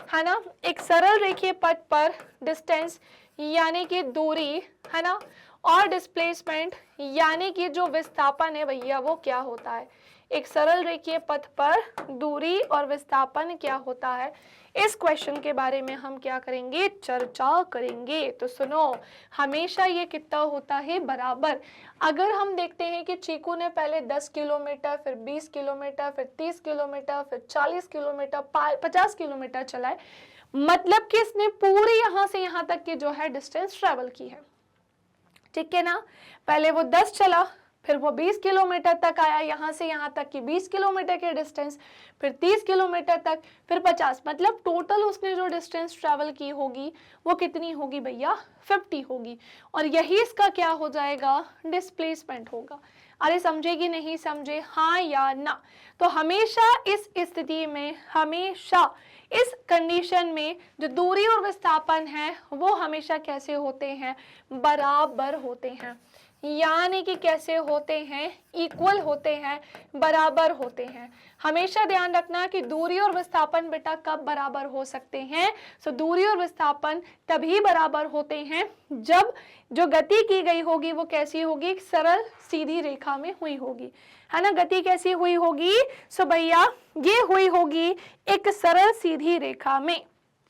है ना, एक सरल रेखीय पथ पर डिस्टेंस यानी कि दूरी, है ना, और डिस्प्लेसमेंट यानी कि जो विस्थापन है भैया वो क्या होता है, एक सरल रेखीय पथ पर दूरी और विस्थापन क्या होता है, इस क्वेश्चन के बारे में हम क्या करेंगे, चर्चा करेंगे। तो सुनो, हमेशा ये कितना होता है, बराबर। अगर हम देखते हैं कि चीकू ने पहले 10 किलोमीटर, फिर 20 किलोमीटर, फिर 30 किलोमीटर, फिर 40 किलोमीटर, 50 किलोमीटर चला है, मतलब कि इसने पूरी यहाँ से यहाँ तक की जो है डिस्टेंस ट्रेवल की है, ठीक है ना। पहले वो 10 चला, फिर वो 20 किलोमीटर तक आया, यहाँ से यहाँ तक की 20 किलोमीटर की डिस्टेंस, फिर 30 किलोमीटर तक, फिर 50, मतलब टोटल उसने जो डिस्टेंस ट्रैवल की होगी वो कितनी होगी भैया, 50 होगी। और यही इसका क्या हो जाएगा, डिस्प्लेसमेंट होगा। अरे समझे कि नहीं समझे, हाँ या ना। तो हमेशा इस स्थिति में, हमेशा इस कंडीशन में जो दूरी और विस्थापन है वो हमेशा कैसे होते हैं, बराबर होते हैं, यानी कि कैसे होते हैं, इक्वल होते हैं, बराबर होते हैं। हमेशा ध्यान रखना कि दूरी और विस्थापन बेटा कब बराबर हो सकते हैं, सो दूरी और विस्थापन तभी बराबर होते हैं जब जो गति की गई होगी वो कैसी होगी, एक सरल सीधी रेखा में हुई होगी, है ना। गति कैसी हुई होगी, सो भैया ये हुई होगी एक सरल सीधी रेखा में।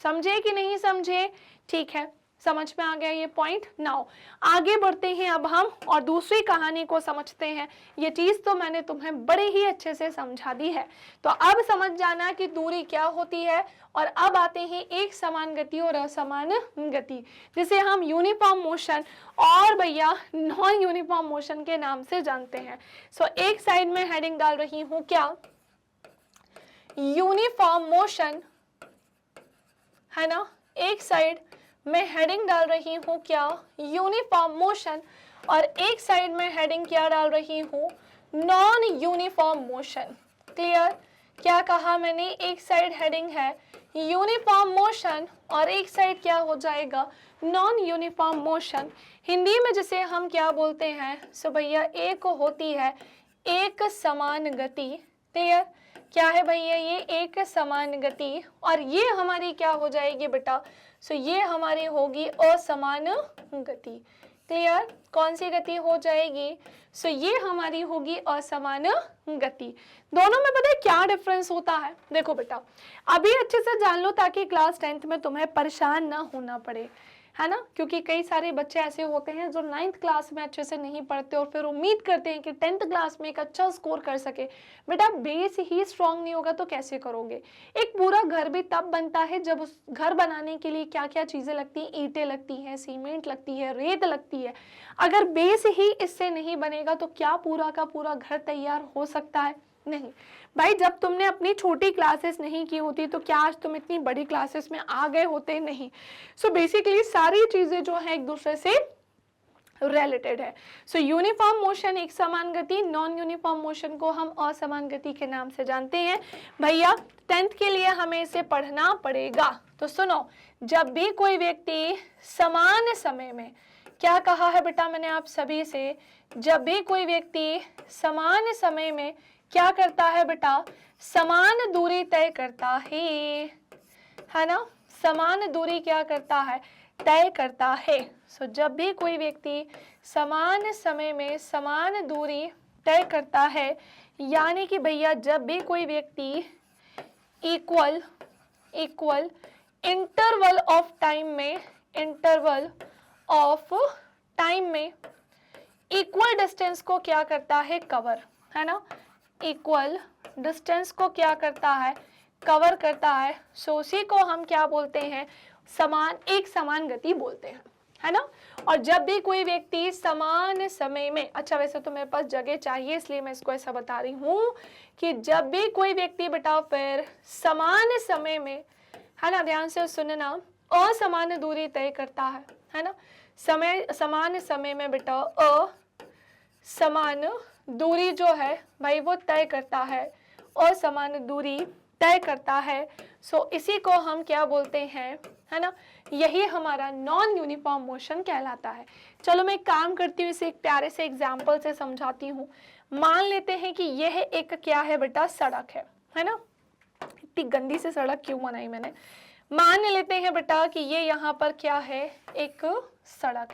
समझे कि नहीं समझे, ठीक है, समझ में आ गया ये पॉइंट। नाउ आगे बढ़ते हैं अब हम और दूसरी कहानी को समझते हैं। ये चीज तो मैंने तुम्हें बड़े ही अच्छे से समझा दी है, तो अब समझ जाना कि दूरी क्या होती है। और अब आते हैं एक समान गति और असमान गति, जिसे हम यूनिफॉर्म मोशन और भैया नॉन यूनिफॉर्म मोशन के नाम से जानते हैं। सो एक साइड में हेडिंग डाल रही हूं क्या, यूनिफॉर्म मोशन, है ना, एक साइड मैं हेडिंग डाल रही हूँ क्या, यूनिफॉर्म मोशन, और एक साइड में हेडिंग क्या डाल रही हूँ, नॉन यूनिफॉर्म मोशन। क्लियर, क्या कहा मैंने, एक साइड हेडिंग है यूनिफॉर्म मोशन और एक साइड क्या हो जाएगा, नॉन यूनिफॉर्म मोशन। हिंदी में जिसे हम क्या बोलते हैं, सो भैया एक होती है एक समान गति। क्लियर, क्या है भैया, ये एक समान गति, और ये हमारी क्या हो जाएगी बेटा, सो ये हमारी होगी असमान गति। क्लियर, कौन सी गति हो जाएगी, सो ये हमारी होगी असमान गति। दोनों में पता है क्या डिफरेंस होता है, देखो बेटा अभी अच्छे से जान लो ताकि क्लास 10th में तुम्हें परेशान ना होना पड़े, है ना, क्योंकि कई सारे बच्चे ऐसे होते हैं जो 9th क्लास में अच्छे से नहीं पढ़ते और फिर उम्मीद करते हैं कि 10th क्लास में एक अच्छा स्कोर कर सके। बेटा बेस ही स्ट्रांग नहीं होगा तो कैसे करोगे। एक पूरा घर भी तब बनता है जब उस घर बनाने के लिए क्या क्या चीजें लगती हैं, ईंटें लगती हैं, सीमेंट लगती है, रेत लगती है। अगर बेस ही इससे नहीं बनेगा तो क्या पूरा का पूरा घर तैयार हो सकता है, नहीं भाई। जब तुमने अपनी छोटी क्लासेस नहीं की होती तो क्या आज तुम इतनी बड़ी क्लासेस में आ गए होते, नहीं। सो बेसिकली सारी चीजें जो है एक दूसरे से रिलेटेड है। सो यूनिफॉर्म मोशन एक समान गति, नॉन यूनिफॉर्म मोशन को हम असमान गति के नाम से जानते हैं। भैया 10th के लिए हमें इसे पढ़ना पड़ेगा। तो सुनो, जब भी कोई व्यक्ति समान समय में, क्या कहा है बेटा मैंने आप सभी से, जब भी कोई व्यक्ति समान समय में क्या करता है बेटा, समान दूरी तय करता है ना, समान दूरी क्या करता है, तय करता है। सो जब भी कोई व्यक्ति समान समय में समान दूरी तय करता है, यानी कि भैया जब भी कोई व्यक्ति इक्वल इंटरवल ऑफ टाइम में, इंटरवल ऑफ टाइम में इक्वल डिस्टेंस को क्या करता है, कवर, है ना, इक्वल डिस्टेंस को क्या करता है, कवर करता है। सो उसी को हम क्या बोलते हैं, समान, एक समान गति बोलते हैं, है ना। और जब भी कोई व्यक्ति समान समय में, अच्छा वैसे तो मेरे पास जगह चाहिए इसलिए मैं इसको ऐसा बता रही हूँ कि जब भी कोई व्यक्ति बेटा फिर समान समय में, है ना, ध्यान से सुनना, असमान दूरी तय करता है ना, समान समय में बेटा असमान दूरी जो है भाई वो तय करता है, असमान दूरी तय करता है। सो इसी को हम क्या बोलते हैं, है ना, यही हमारा नॉन यूनिफॉर्म मोशन कहलाता है। चलो मैं एक काम करती हूँ, इसे एक प्यारे से एग्जाम्पल से समझाती हूँ। मान लेते हैं कि यह एक क्या है बेटा, सड़क है ना। इतनी गंदी से सड़क क्यों बनाई मैंने। मान लेते हैं बेटा कि ये यहाँ पर क्या है, एक सड़क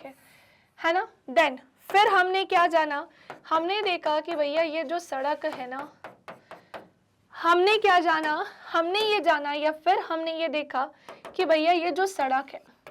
है ना। देन फिर हमने क्या जाना, हमने देखा कि भैया ये जो सड़क है ना, हमने क्या जाना, हमने ये जाना या फिर हमने ये देखा कि भैया ये जो सड़क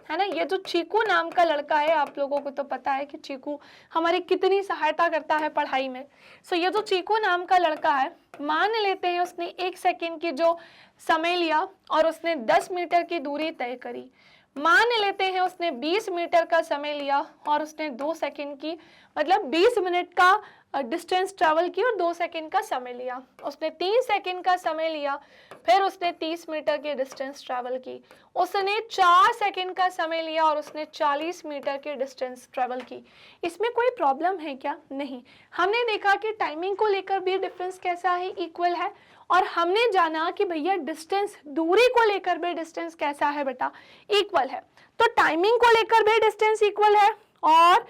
है ना, ये जो चीकू नाम का लड़का है, आप लोगों को तो पता है कि चीकू हमारी कितनी सहायता करता है पढ़ाई में। सो ये जो चीकू नाम का लड़का है, मान लेते हैं उसने 1 सेकेंड की जो समय लिया और उसने 10 मीटर की दूरी तय करी। मान लेते हैं उसने 20 मीटर का समय लिया और उसने 2 सेकेंड की, मतलब 20 मिनट का डिस्टेंस ट्रेवल की और 2 सेकेंड का समय लिया। उसने 3 सेकेंड का समय लिया, फिर उसने 30 मीटर की डिस्टेंस ट्रेवल की। उसने 4 सेकेंड का समय लिया और उसने 40 मीटर की डिस्टेंस ट्रेवल की। इसमें कोई प्रॉब्लम है क्या? नहीं। हमने देखा कि टाइमिंग को लेकर भी डिफरेंस कैसा है, इक्वल है। और हमने जाना कि भैया डिस्टेंस, दूरी को लेकर भी डिस्टेंस कैसा है बेटा, इक्वल है। तो टाइमिंग को लेकर भी डिस्टेंस इक्वल है और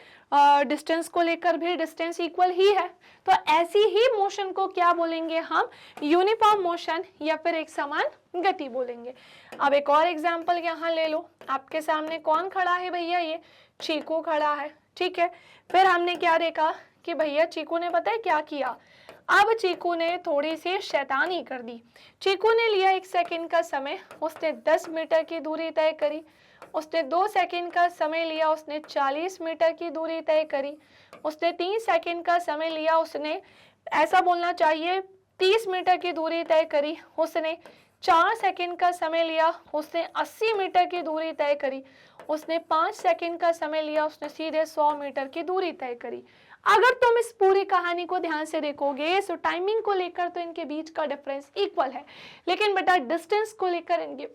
डिस्टेंस को लेकर भी डिस्टेंस इक्वल ही है। तो ऐसी ही मोशन को क्या बोलेंगे हम, यूनिफॉर्म मोशन या फिर एक समान गति बोलेंगे। अब एक और एग्जांपल यहाँ ले लो। आपके सामने कौन खड़ा है भैया, ये चीकू खड़ा है, ठीक है। फिर हमने क्या देखा कि भैया चीकू ने पता है क्या किया, अब चीकू ने थोड़ी सी शैतानी कर दी। चीकू ने लिया 1 सेकेंड का समय, उसने 10 मीटर की दूरी तय करी। उसने 2 सेकेंड का समय लिया, उसने 40 मीटर की दूरी तय करी। उसने 3 सेकेंड का समय लिया, उसने, ऐसा बोलना चाहिए, 30 मीटर की दूरी तय करी। उसने 4 सेकेंड का समय लिया, उसने 80 मीटर की दूरी तय करी। उसने 5 सेकेंड का समय लिया, उसने सीधे 100 मीटर की दूरी तय करी। अगर तुम इस पूरी कहानी को ध्यान से देखोगे तो टाइमिंग को लेकर तो इनके बीच का डिफरेंस इक्वल है, लेकिन बेटा डिस्टेंस को लेकर इनके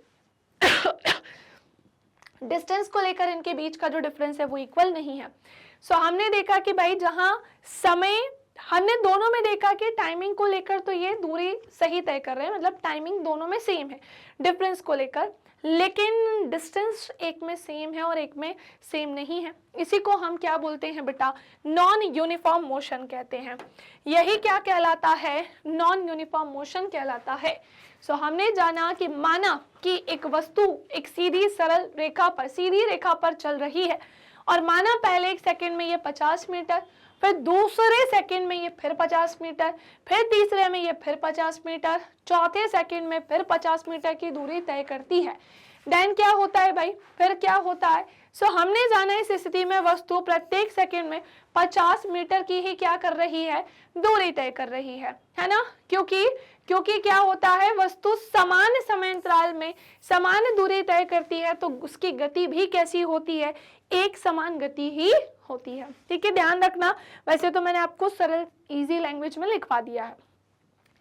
डिस्टेंस को लेकर इनके बीच का जो डिफरेंस है वो इक्वल नहीं है। सो हमने देखा कि भाई जहां समय, हमने दोनों में देखा कि टाइमिंग को लेकर तो ये दूरी सही तय कर रहे हैं, मतलब टाइमिंग दोनों में सेम है डिफरेंस को लेकर, लेकिन डिस्टेंस एक में सेम है और एक में सेम नहीं है। इसी को हम क्या बोलते हैं बेटा, नॉन यूनिफॉर्म मोशन कहते हैं। यही क्या कहलाता है, नॉन यूनिफॉर्म मोशन कहलाता है। सो हमने जाना कि माना कि एक वस्तु एक सीधी सरल रेखा पर, सीधी रेखा पर चल रही है और माना पहले 1 सेकेंड में ये 50 मीटर, फिर दूसरे सेकंड में ये फिर 50 मीटर, फिर तीसरे में ये फिर 50 मीटर, चौथे सेकंड में फिर 50 मीटर की दूरी तय करती है। देन क्या होता है भाई, फिर क्या होता है, सो हमने जाना इस स्थिति में वस्तु प्रत्येक सेकंड में 50 मीटर की ही क्या कर रही है, दूरी तय कर रही है ना। क्योंकि क्या होता है, वस्तु समान समय अंतराल में समान दूरी तय करती है तो उसकी गति भी कैसी होती है, एक समान गति ही होती है। ठीक है, ध्यान रखना। वैसे तो मैंने आपको सरल इजी लैंग्वेज में लिखवा दिया है।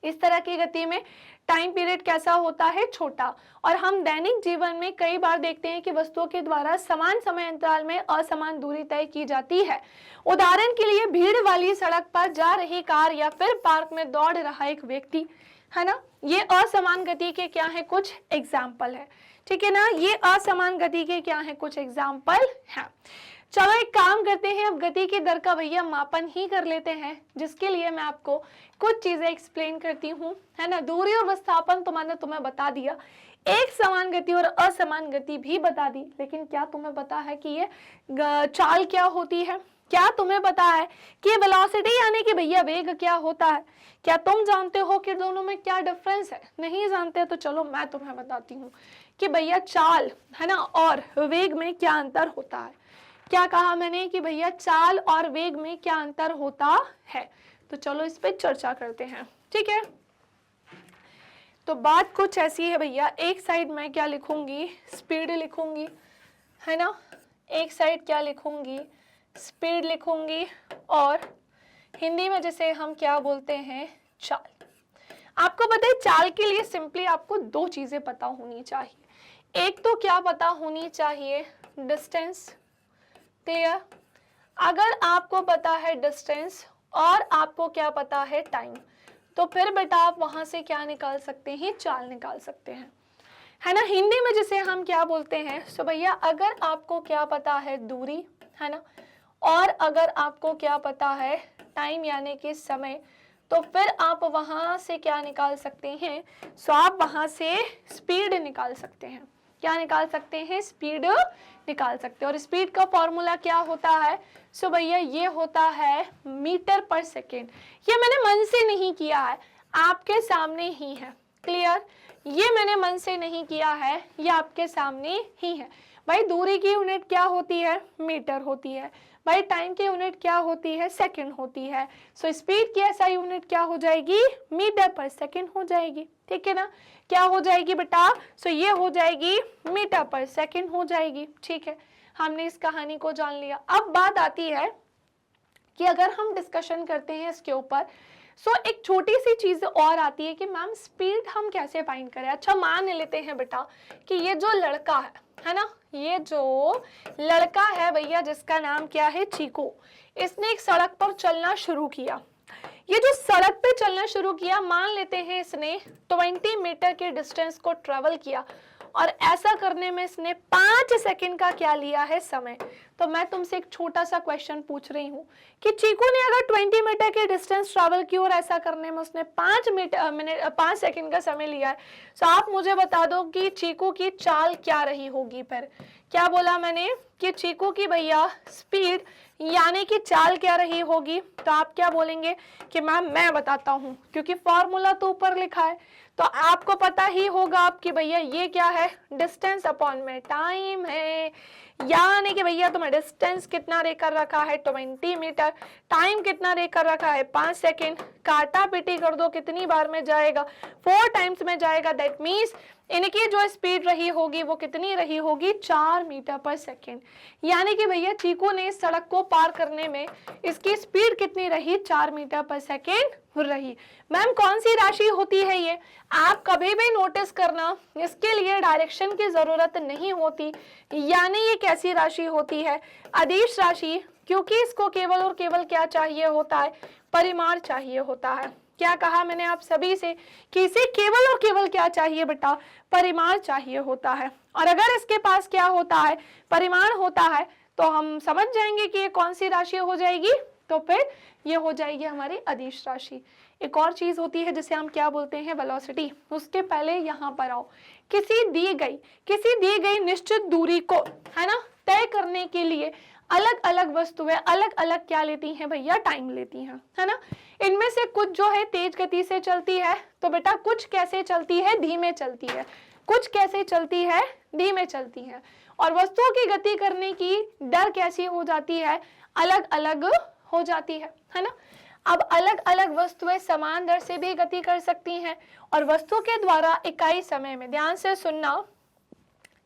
इस तरह की गति में टाइम पीरियड कैसा होता है, छोटा। और हम दैनिक जीवन में कई बार देखते हैं कि वस्तुओं के द्वारा समान समय अंतराल में असमान दूरी तय की जाती है। उदाहरण के लिए भीड़ वाली सड़क पर जा रही कार या फिर पार्क में दौड़ रहा एक व्यक्ति, है ना, ये असमान गति के क्या है, कुछ एग्जाम्पल है। ठीक है ना, ये असमान गति के क्या है, कुछ एग्जाम्पल है। चलो एक काम करते हैं, अब गति की दर का भैया मापन ही कर लेते हैं, जिसके लिए मैं आपको कुछ चीजें एक्सप्लेन करती हूँ, है ना। दूरी और विस्थापन तो मैंने तुम्हें बता दिया, एक समान गति और असमान गति भी बता दी, लेकिन क्या तुम्हें पता है कि ये चाल क्या होती है? क्या तुम्हें पता है कि वेलोसिटी यानी कि भैया वेग क्या होता है? क्या तुम जानते हो कि दोनों में क्या डिफरेंस है? नहीं जानते तो चलो मैं तुम्हें बताती हूँ कि भैया चाल, है ना, और वेग में क्या अंतर होता है। क्या कहा मैंने कि भैया चाल और वेग में क्या अंतर होता है? तो चलो इस पे चर्चा करते हैं। ठीक है, तो बात कुछ ऐसी है भैया, एक साइड मैं क्या लिखूंगी, स्पीड लिखूंगी, है ना, एक साइड क्या लिखूंगी, स्पीड लिखूंगी, और हिंदी में जिसे हम क्या बोलते हैं, चाल। आपको पता है चाल के लिए सिंपली आपको दो चीजें पता होनी चाहिए। एक तो क्या पता होनी चाहिए, डिस्टेंस। क्लियर? अगर आपको पता है डिस्टेंस और आपको क्या पता है, टाइम, तो फिर बेटा आप वहां से क्या निकाल सकते हैं, चाल निकाल सकते हैं, है ना। हिंदी में जिसे हम क्या बोलते हैं, सो भैया अगर आपको क्या पता है, दूरी, है ना, और अगर आपको क्या पता है, टाइम यानी कि समय, तो फिर आप वहां से क्या निकाल सकते हैं, सो आप वहां से स्पीड निकाल सकते हैं। क्या निकाल सकते हैं, स्पीड निकाल सकते हैं। और स्पीड का फॉर्मूला क्या होता है, सो भैया ये होता है मीटर पर सेकेंड। ये मैंने मन से नहीं किया है, आपके सामने ही है। क्लियर? ये मैंने मन से नहीं किया है, ये आपके सामने ही है। भाई दूरी की यूनिट क्या होती है, मीटर होती है। भाई टाइम की यूनिट क्या होती है, सेकंड होती है। सो स्पीड की ऐसा यूनिट क्या हो जाएगी, मीटर पर सेकंड हो जाएगी। ठीक है ना, क्या हो जाएगी बेटा, सो ये हो जाएगी मीटर पर सेकंड हो जाएगी। ठीक है, हमने इस कहानी को जान लिया। अब बात आती है कि अगर हम डिस्कशन करते हैं इसके ऊपर, सो एक छोटी सी चीज और आती है कि मैम स्पीड हम कैसे फाइंड करें। अच्छा मान लेते हैं बेटा कि ये जो लड़का है ना, ये जो लड़का है भैया जिसका नाम क्या है, चीकू, इसने एक सड़क पर चलना शुरू किया। ये जो सड़क पे चलना शुरू किया, मान लेते हैं इसने 20 मीटर के डिस्टेंस को ट्रेवल किया, और ऐसा करने में इसने 5 सेकंड का क्या लिया है, समय। तो मैं तुमसे एक छोटा सा क्वेश्चन पूछ रही हूँ कि चीकू ने अगर 20 मीटर के डिस्टेंस ट्रैवल की और ऐसा करने में उसने 5 सेकंड का समय लिया है, तो आप मुझे बता दो कि चीकू की चाल क्या रही होगी। फिर क्या बोला मैंने कि चीकू की भैया स्पीड यानी कि चाल क्या रही होगी। तो आप क्या बोलेंगे कि मैम मैं बताता हूँ, क्योंकि फॉर्मूला तो ऊपर लिखा है, तो आपको पता ही होगा आपकी भैया ये क्या है, डिस्टेंस अपॉन में टाइम है। यानी कि भैया तुम्हें डिस्टेंस कितना देकर रखा है, 20 मीटर, टाइम कितना देकर रखा है, 5 सेकेंड। काटा पीटी कर दो, कितनी बार में जाएगा, 4 टाइम्स में जाएगा। दैट मीन्स इनकी जो स्पीड रही होगी वो कितनी रही होगी, 4 मीटर पर सेकेंड। यानी कि भैया चीकू ने सड़क को पार करने में इसकी स्पीड कितनी रही, 4 मीटर पर सेकेंड रही। मैम कौन सी राशि होती है ये, आप कभी भी नोटिस करना, इसके लिए डायरेक्शन की जरूरत नहीं होती। यानी ये कैसी राशि होती है, अदिश राशि, क्योंकि इसको केवल और केवल क्या चाहिए होता है, परिमाण चाहिए होता है। क्या कहा मैंने आप सभी से कि इसे केवल और केवल क्या चाहिए बेटा, परिमाण चाहिए होता है। और अगर इसके पास क्या होता है, परिमाण होता है, तो हम समझ जाएंगे कि ये कौन सी राशि हो जाएगी, तो फिर ये हो जाएगी हमारी अदिश राशि। एक और चीज होती है जिसे हम क्या बोलते हैं, वेलोसिटी। उसके पहले यहाँ पर आओ, किसी दी गई निश्चित दूरी को, है ना, तय करने के लिए अलग अलग वस्तुएं अलग अलग क्या लेती हैं भैया, टाइम लेती हैं, है ना। इनमें से कुछ जो है तेज गति से चलती है, तो बेटा कुछ कैसे चलती है, धीमे चलती है, कुछ कैसे चलती है, धीमे चलती है। और वस्तुओं की गति करने की दर कैसी हो जाती है, अलग अलग हो जाती है ना। अब अलग अलग वस्तुएं समान दर से भी गति कर सकती हैं, और वस्तु के द्वारा इकाई समय में, ध्यान से सुनना,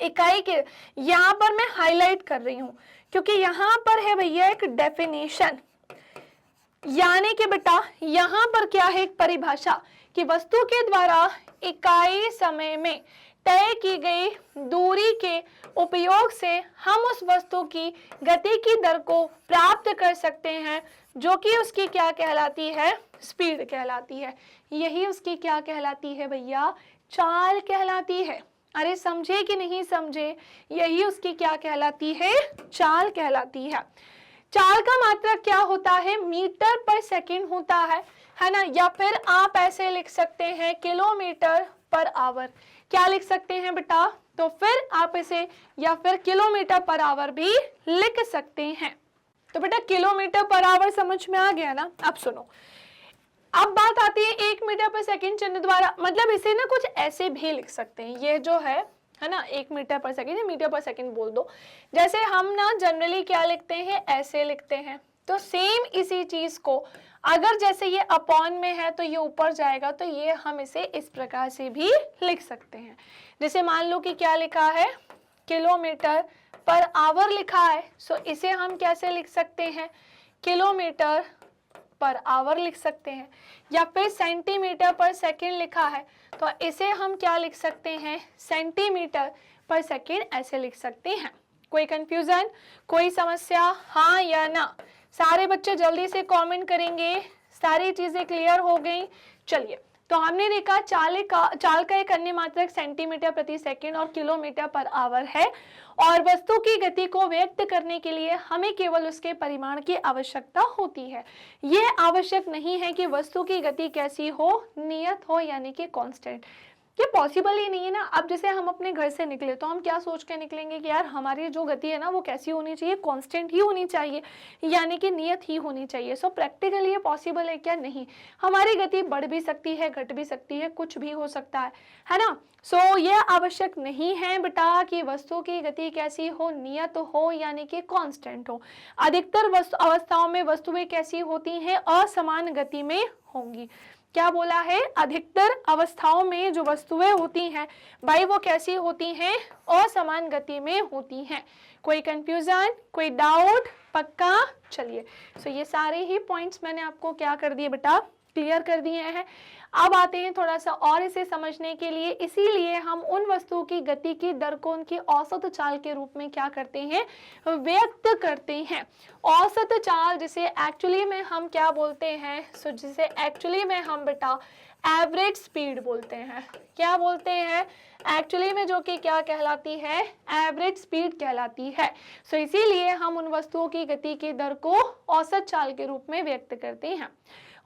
इकाई के यहाँ पर मैं हाईलाइट कर रही हूँ क्योंकि यहाँ पर है भैया एक डेफिनेशन, यानी कि बेटा यहाँ पर क्या है, एक परिभाषा कि वस्तु के द्वारा इकाई समय में तय की गई दूरी के उपयोग से हम उस वस्तु की गति की दर को प्राप्त कर सकते हैं, जो कि उसकी क्या कहलाती है, स्पीड कहलाती है। यही उसकी क्या कहलाती है भैया, चाल कहलाती है। अरे समझे कि नहीं समझे, यही उसकी क्या कहलाती है, चाल कहलाती है। चाल का मात्रक क्या होता है, मीटर पर सेकंड होता है ना, या फिर आप ऐसे लिख सकते हैं किलोमीटर पर आवर। क्या लिख सकते हैं बेटा, तो फिर आप इसे या फिर किलोमीटर पर आवर भी लिख सकते हैं। तो बेटा किलोमीटर पर आवर समझ में आ गया ना। अब सुनो, अब बात आती है 1 मीटर पर सेकंड चिन्ह द्वारा, मतलब इसे ना कुछ ऐसे भी लिख सकते हैं, ये जो है ना 1 मीटर पर सेकंड या मीटर पर सेकंड बोल दो। जैसे हम ना जनरली क्या लिखते हैं, ऐसे लिखते हैं, तो सेम इसी चीज को अगर जैसे ये अपॉन में है तो ये ऊपर जाएगा, तो ये हम इसे इस प्रकार से भी लिख सकते हैं। जैसे मान लो कि क्या लिखा है, किलोमीटर पर आवर लिखा है, सो इसे हम कैसे लिख सकते हैं, किलोमीटर पर आवर लिख सकते हैं, या फिर सेंटीमीटर पर सेकंड लिखा है तो इसे हम क्या लिख सकते हैं, सेंटीमीटर पर सेकंड ऐसे लिख सकते हैं। कोई कंफ्यूजन, कोई समस्या, हाँ या ना? सारे बच्चे जल्दी से कमेंट करेंगे, सारी चीजें क्लियर हो गई। चलिए, तो हमने देखा चाल का एक अन्य मात्रक सेंटीमीटर प्रति सेकंड और किलोमीटर पर आवर है, और वस्तु की गति को व्यक्त करने के लिए हमें केवल उसके परिमाण की आवश्यकता होती है। यह आवश्यक नहीं है कि वस्तु की गति कैसी हो, नियत हो यानी कि कांस्टेंट। ये पॉसिबल ही नहीं है ना। अब जैसे हम अपने घर से निकले तो हम क्या सोच के निकलेंगे कि यार हमारी जो गति है ना वो कैसी होनी चाहिए, कांस्टेंट ही होनी चाहिए, यानी कि नियत ही होनी चाहिए। सो प्रैक्टिकली ये पॉसिबल है क्या? नहीं। हमारी गति बढ़ भी सकती है, घट भी सकती है, कुछ भी हो सकता है ना। सो ये आवश्यक नहीं है बेटा कि वस्तु की गति कैसी हो, नियत हो यानी कि कांस्टेंट हो। अधिकतर अवस्थाओं में वस्तुएं कैसी होती हैं, असमान गति में होंगी। क्या बोला है? अधिकतर अवस्थाओं में जो वस्तुएं होती हैं भाई वो कैसी होती हैं, असमान गति में होती हैं। कोई कंफ्यूजन, कोई डाउट? पक्का? चलिए, सो ये सारे ही पॉइंट्स मैंने आपको क्या कर दिए बेटा, क्लियर कर दिए हैं। अब आते हैं थोड़ा सा और इसे समझने के लिए। इसीलिए हम उन वस्तुओं की गति की दर को उनकी औसत चाल के रूप में क्या करते हैं, व्यक्त करते हैं। औसत चाल जिसे एक्चुअली में हम क्या बोलते हैं, सो जिसे एक्चुअली में हम बेटा एवरेज स्पीड बोलते हैं। क्या बोलते हैं? एक्चुअली में जो कि क्या कहलाती है, एवरेज स्पीड कहलाती है। सो इसीलिए हम उन वस्तुओं की गति की दर को औसत चाल के रूप में व्यक्त करते हैं।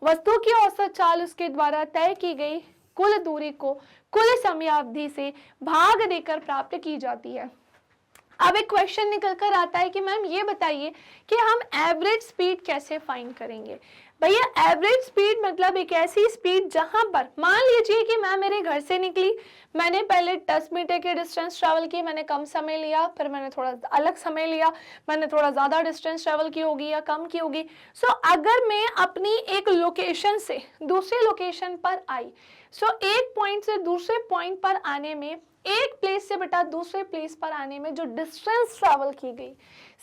वस्तु की औसत चाल उसके द्वारा तय की गई कुल दूरी को कुल समयावधि से भाग देकर प्राप्त की जाती है। अब एक क्वेश्चन निकल कर आता है कि मैम ये बताइए कि हम एवरेज स्पीड कैसे फाइंड करेंगे। भैया एवरेज स्पीड मतलब एक ऐसी स्पीड जहां पर मान लीजिए कि मैं मेरे घर से निकली, मैंने पहले 10 मीटर की डिस्टेंस ट्रैवल की, मैंने कम समय लिया, फिर मैंने थोड़ा अलग समय लिया, मैंने थोड़ा ज्यादा डिस्टेंस ट्रैवल की होगी या कम की होगी। सो अगर मैं अपनी एक लोकेशन से दूसरे लोकेशन पर आई, सो एक पॉइंट से दूसरे पॉइंट पर आने में, एक प्लेस से बेटा दूसरे प्लेस पर आने में जो डिस्टेंस ट्रैवल की गई,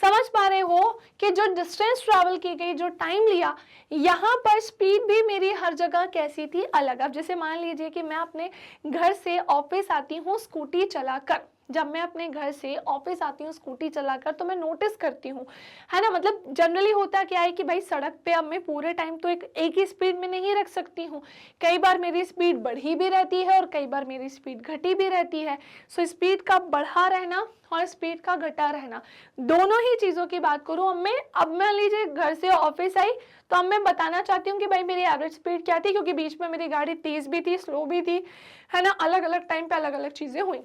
समझ पा रहे हो कि जो डिस्टेंस ट्रैवल की गई, जो टाइम लिया, यहाँ पर स्पीड भी मेरी हर जगह कैसी थी, अलग। अब जैसे मान लीजिए कि मैं अपने घर से ऑफिस आती हूँ स्कूटी चलाकर, जब मैं अपने घर से ऑफिस आती हूँ स्कूटी चलाकर तो मैं नोटिस करती हूँ, है ना। मतलब जनरली होता क्या है कि भाई सड़क पे अब मैं पूरे टाइम तो एक ही स्पीड में नहीं रख सकती हूँ, कई बार मेरी स्पीड बढ़ी भी रहती है और कई बार मेरी स्पीड घटी भी रहती है। सो स्पीड का बढ़ा रहना और स्पीड का घटा रहना, दोनों ही चीज़ों की बात करूँ अब मान लीजिए घर से ऑफिस आई तो अब मैं बताना चाहती हूँ कि भाई मेरी एवरेज स्पीड क्या थी, क्योंकि बीच में मेरी गाड़ी तेज भी थी, स्लो भी थी, है ना, अलग अलग टाइम पे अलग अलग चीज़ें हुई।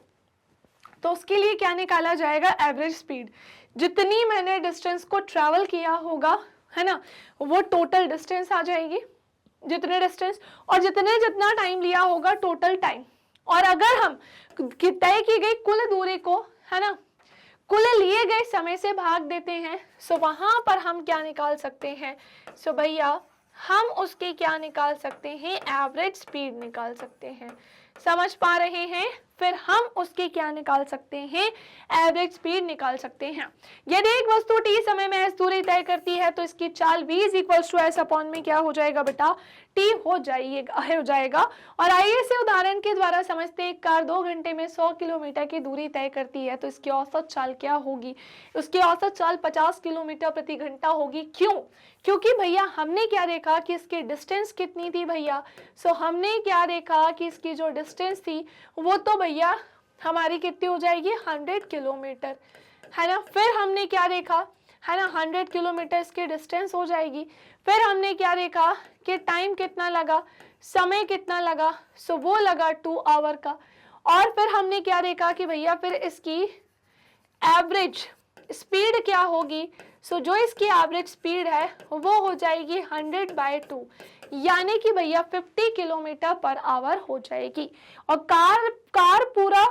तो उसके लिए क्या निकाला जाएगा, एवरेज स्पीड। जितनी मैंने डिस्टेंस को ट्रैवल किया होगा, है ना, वो टोटल डिस्टेंस आ जाएगी, जितने डिस्टेंस और जितना टाइम लिया होगा टोटल टाइम। और अगर हम तय की गई कुल दूरी को, है ना, कुल लिए गए समय से भाग देते हैं, सो वहां पर हम क्या निकाल सकते हैं, सो भैया हम उसकी क्या निकाल सकते हैं, एवरेज स्पीड निकाल सकते हैं। समझ पा रहे हैं? फिर हम उसकी क्या निकाल सकते हैं, एवरेज स्पीड निकाल सकते हैं। यदि एक वस्तु t समय में s दूरी तय करती है तो इसकी चाल v equals to s upon में क्या हो जाएगा बेटा, t हो जाएगा। और आइए इसे उदाहरण के द्वारा समझते हैं। एक कार 2 घंटे में 100 किलोमीटर की दूरी तय करती है तो इसकी औसत चाल क्या होगी, उसकी औसत चाल 50 किलोमीटर प्रति घंटा होगी। क्यों? क्योंकि भैया हमने क्या देखा कि इसकी डिस्टेंस कितनी थी भैया, सो हमने क्या देखा कि इसकी जो डिस्टेंस थी वो तो भैया हमारी कितनी हो जाएगी, 100 किलोमीटर, है ना। फिर हमने क्या देखा, है ना, 100 किलोमीटर की डिस्टेंस हो जाएगी। फिर हमने क्या देखा कि टाइम कितना लगा, समय कितना लगा, सो वो लगा 2 आवर का। और फिर हमने क्या देखा कि भैया फिर इसकी एवरेज स्पीड क्या होगी, सो जो इसकी एवरेज स्पीड है वो हो जाएगी 100/2, यानी कि भैया 50 किलोमीटर पर आवर हो जाएगी। और कार पूरा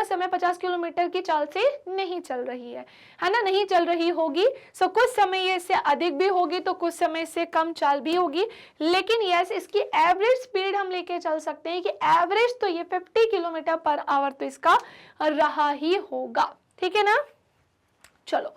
समय 50 किलोमीटर की चाल से नहीं चल रही है ना, नहीं चल रही होगी। सो कुछ समय ये इससे अधिक भी होगी तो कुछ समय से कम चाल भी होगी, लेकिन यस इसकी एवरेज स्पीड हम लेके चल सकते हैं कि एवरेज तो ये 50 किलोमीटर पर आवर तो इसका रहा ही होगा। ठीक है ना। चलो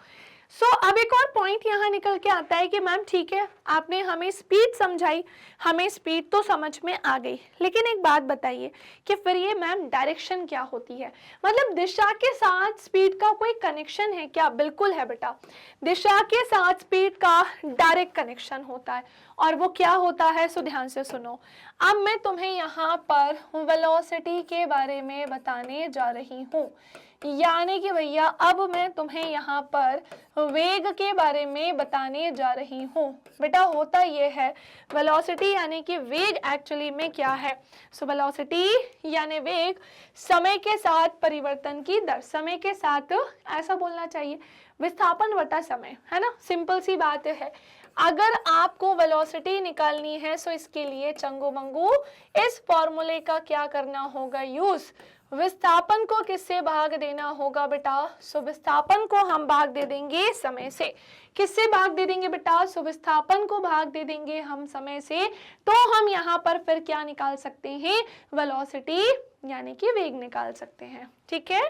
अब एक और पॉइंट यहाँ निकल के आता है कि मैम ठीक है, आपने हमें स्पीड समझाई, हमें स्पीड तो समझ में आ गई, लेकिन एक बात बताइए कि फिर ये मैम डायरेक्शन क्या होती है, मतलब दिशा के साथ स्पीड का कोई कनेक्शन है क्या? बिल्कुल है बेटा, दिशा के साथ स्पीड का डायरेक्ट कनेक्शन होता है, और वो क्या होता है? सो ध्यान से सुनो। अब मैं तुम्हें यहाँ पर वेलोसिटी के बारे में बताने जा रही हूँ, यानी कि भैया अब मैं तुम्हें यहाँ पर वेग के बारे में बताने जा रही हूँ। बेटा होता ये है, वेलोसिटी यानी कि वेग एक्चुअली में क्या है? सो वेलोसिटी यानी वेग समय के साथ परिवर्तन की दर, समय के साथ ऐसा बोलना चाहिए विस्थापन बटा समय, है ना, सिंपल सी बात है। अगर आपको वेलोसिटी निकालनी है सो इसके लिए चंगू मंगू इस फॉर्मूले का क्या करना होगा? यूज। विस्थापन को किससे भाग देना होगा बेटा? सो विस्थापन को हम भाग दे देंगे समय से। किससे भाग दे देंगे बेटा? सो विस्थापन को भाग दे देंगे हम समय से, तो हम यहाँ पर फिर क्या निकाल सकते हैं? वेलोसिटी यानी कि वेग निकाल सकते हैं। ठीक है,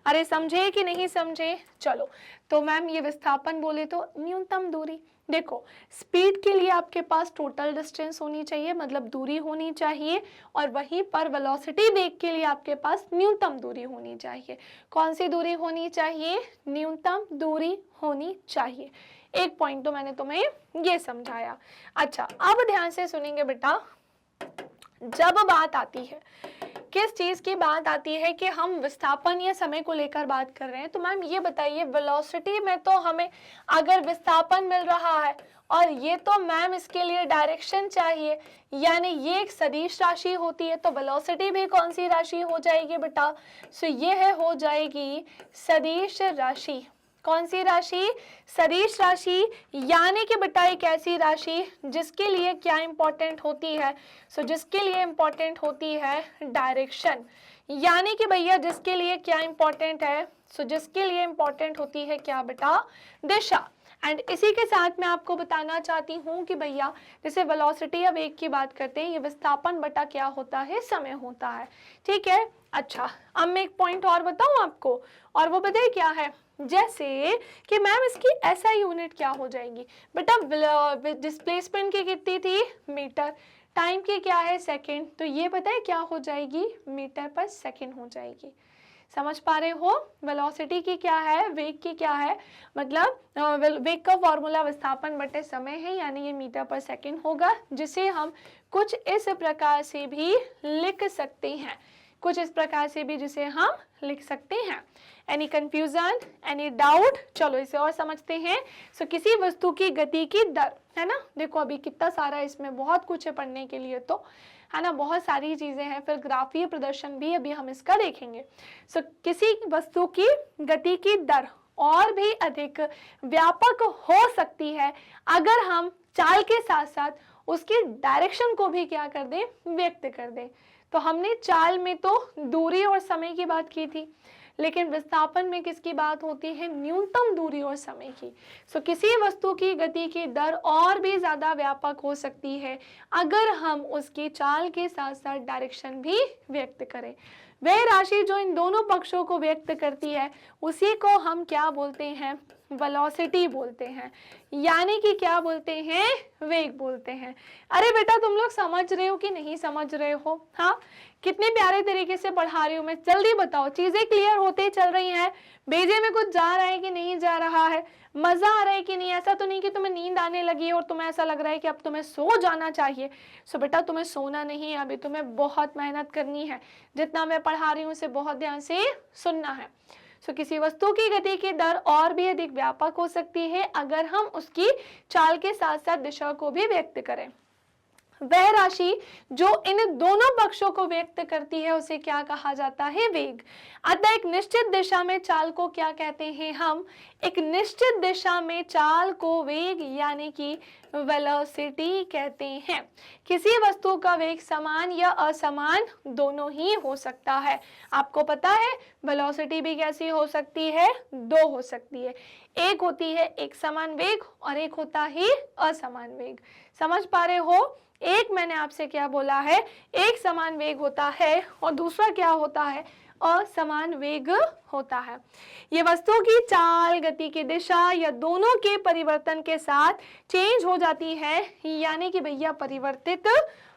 अरे समझे कि नहीं समझे? चलो, तो मैम ये विस्थापन बोले तो न्यूनतम दूरी, देखो स्पीड के लिए आपके पास टोटल डिस्टेंस होनी चाहिए, मतलब दूरी होनी चाहिए, और वहीं पर वेलोसिटी वेग के लिए आपके पास न्यूनतम दूरी होनी चाहिए। कौन सी दूरी होनी चाहिए? न्यूनतम दूरी होनी चाहिए। एक पॉइंट तो मैंने तुम्हें ये समझाया। अच्छा, अब ध्यान से सुनेंगे बेटा, जब बात आती है, किस चीज की बात आती है कि हम विस्थापन या समय को लेकर बात कर रहे हैं, तो मैम ये बताइए वेलोसिटी में तो हमें अगर विस्थापन मिल रहा है और ये तो मैम इसके लिए डायरेक्शन चाहिए, यानी ये एक सदिश राशि होती है, तो वेलोसिटी भी कौन सी राशि हो जाएगी बेटा? सो ये है, हो जाएगी सदिश राशि। कौन सी राशि? सदिश राशि, यानी कि बेटा एक ऐसी राशि जिसके लिए क्या इंपॉर्टेंट होती है? सो जिसके लिए इंपॉर्टेंट होती है डायरेक्शन, यानी कि भैया जिसके लिए क्या इंपॉर्टेंट है? सो जिसके लिए इंपॉर्टेंट होती है क्या बेटा? दिशा। एंड इसी के साथ मैं आपको बताना चाहती हूँ कि भैया जैसे वेलोसिटी या वेग की बात करते हैं, ये विस्थापन बटा क्या होता है? समय होता है। ठीक है, अच्छा अब मैं एक पॉइंट और बताऊँ आपको, और वो बताइए क्या है? जैसे कि मैम इसकी एसआई यूनिट क्या हो जाएगी बेटा? डिस्प्लेसमेंट की कितनी थी? मीटर। टाइम की क्या है? सेकंड। तो ये बताए क्या हो जाएगी? मीटर पर सेकंड हो जाएगी। समझ पा रहे हो? वेलोसिटी की क्या है, वेग की क्या है, मतलब वेग का फॉर्मूला विस्थापन बटे समय है, यानी ये मीटर पर सेकंड होगा, जिसे हम कुछ इस प्रकार से भी लिख सकते हैं, कुछ इस प्रकार से भी जिसे हम लिख सकते हैं। Any confusion, any doubt? चलो इसे और समझते हैं। सो किसी वस्तु की गति की दर, है ना, देखो अभी कितना सारा इसमें बहुत कुछ है पढ़ने के लिए, तो है ना, बहुत सारी चीजें हैं, फिर ग्राफीय प्रदर्शन भी अभी हम इसका देखेंगे। सो किसी वस्तु की गति की दर और भी अधिक व्यापक हो सकती है अगर हम चाल के साथ साथ उसकी डायरेक्शन को भी क्या कर दें? व्यक्त कर दें। तो हमने चाल में तो दूरी और समय की बात की थी, लेकिन विस्थापन में किसकी बात होती है? न्यूनतम दूरी और समय की। सो किसी वस्तु की गति की दर और भी ज्यादा व्यापक हो सकती है अगर हम उसकी चाल के साथ साथ डायरेक्शन भी व्यक्त करें। वह राशि जो इन दोनों पक्षों को व्यक्त करती है उसी को हम क्या बोलते हैं? वेलोसिटी बोलते हैं, यानी कि क्या बोलते हैं? वेग बोलते हैं। अरे बेटा तुम लोग समझ रहे हो कि नहीं समझ रहे हो? हाँ, कितने प्यारे तरीके से पढ़ा रही हूँ मैं, जल्दी बताओ, चीजें क्लियर होते चल रही हैं? भेजे में कुछ जा रहा है कि नहीं जा रहा है? मजा आ रहा है कि नहीं? ऐसा तो नहीं कि तुम्हें नींद आने लगी है और तुम्हें ऐसा लग रहा है कि अब तुम्हें सो जाना चाहिए। सो बेटा तुम्हें सोना नहीं है, अभी तुम्हें बहुत मेहनत करनी है, जितना मैं पढ़ा रही हूँ उसे बहुत ध्यान से सुनना है। सो किसी वस्तु की गति की दर और भी अधिक व्यापक हो सकती है अगर हम उसकी चाल के साथ साथ दिशा को भी व्यक्त करें। वह राशि जो इन दोनों पक्षों को व्यक्त करती है उसे क्या कहा जाता है? वेग। अतः एक निश्चित दिशा में चाल को क्या कहते हैं हम? एक निश्चित दिशा में चाल को वेग यानी कि वेलोसिटी कहते हैं। किसी वस्तु का वेग समान या असमान दोनों ही हो सकता है। आपको पता है वेलोसिटी भी कैसी हो सकती है? दो हो सकती है, एक होती है एक समान वेग और एक होता है असमान वेग। समझ पा रहे हो? एक मैंने आपसे क्या बोला है? एक समान वेग होता है और दूसरा क्या होता है? असमान वेग होता है। ये वस्तु की चाल, गति की दिशा या दोनों के परिवर्तन के साथ चेंज हो जाती है, यानी कि भैया परिवर्तित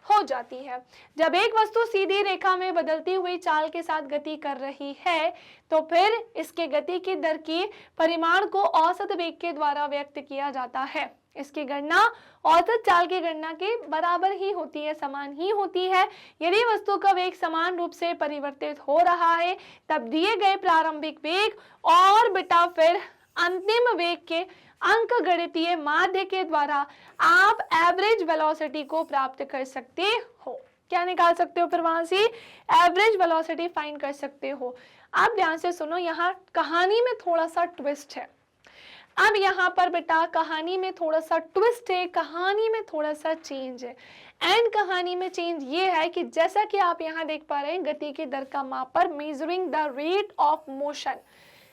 हो जाती है। जब एक वस्तु सीधी रेखा में बदलती हुई चाल के साथ गति कर रही है तो फिर इसके गति की दर की परिमाण को औसत वेग के द्वारा व्यक्त किया जाता है। इसकी गणना औसत चाल की गणना के बराबर ही होती है, समान ही होती है। यदि वस्तु का वेग समान रूप से परिवर्तित हो रहा है तब दिए गए प्रारंभिक वेग और बेटा फिर अंतिम वेग के अंकगणितीय माध्य के द्वारा आप एवरेज वेलोसिटी को प्राप्त कर सकते हो। क्या निकाल सकते हो? फिर वहां से एवरेज वेलोसिटी फाइंड कर सकते हो। आप ध्यान से सुनो, यहाँ कहानी में थोड़ा सा ट्विस्ट है। अब यहाँ पर बेटा कहानी में थोड़ा सा ट्विस्ट है, कहानी में थोड़ा सा चेंज है। एंड कहानी में चेंज ये है कि जैसा कि आप यहाँ देख पा रहे हैं, गति की दर का मापर, measuring the rate of motion,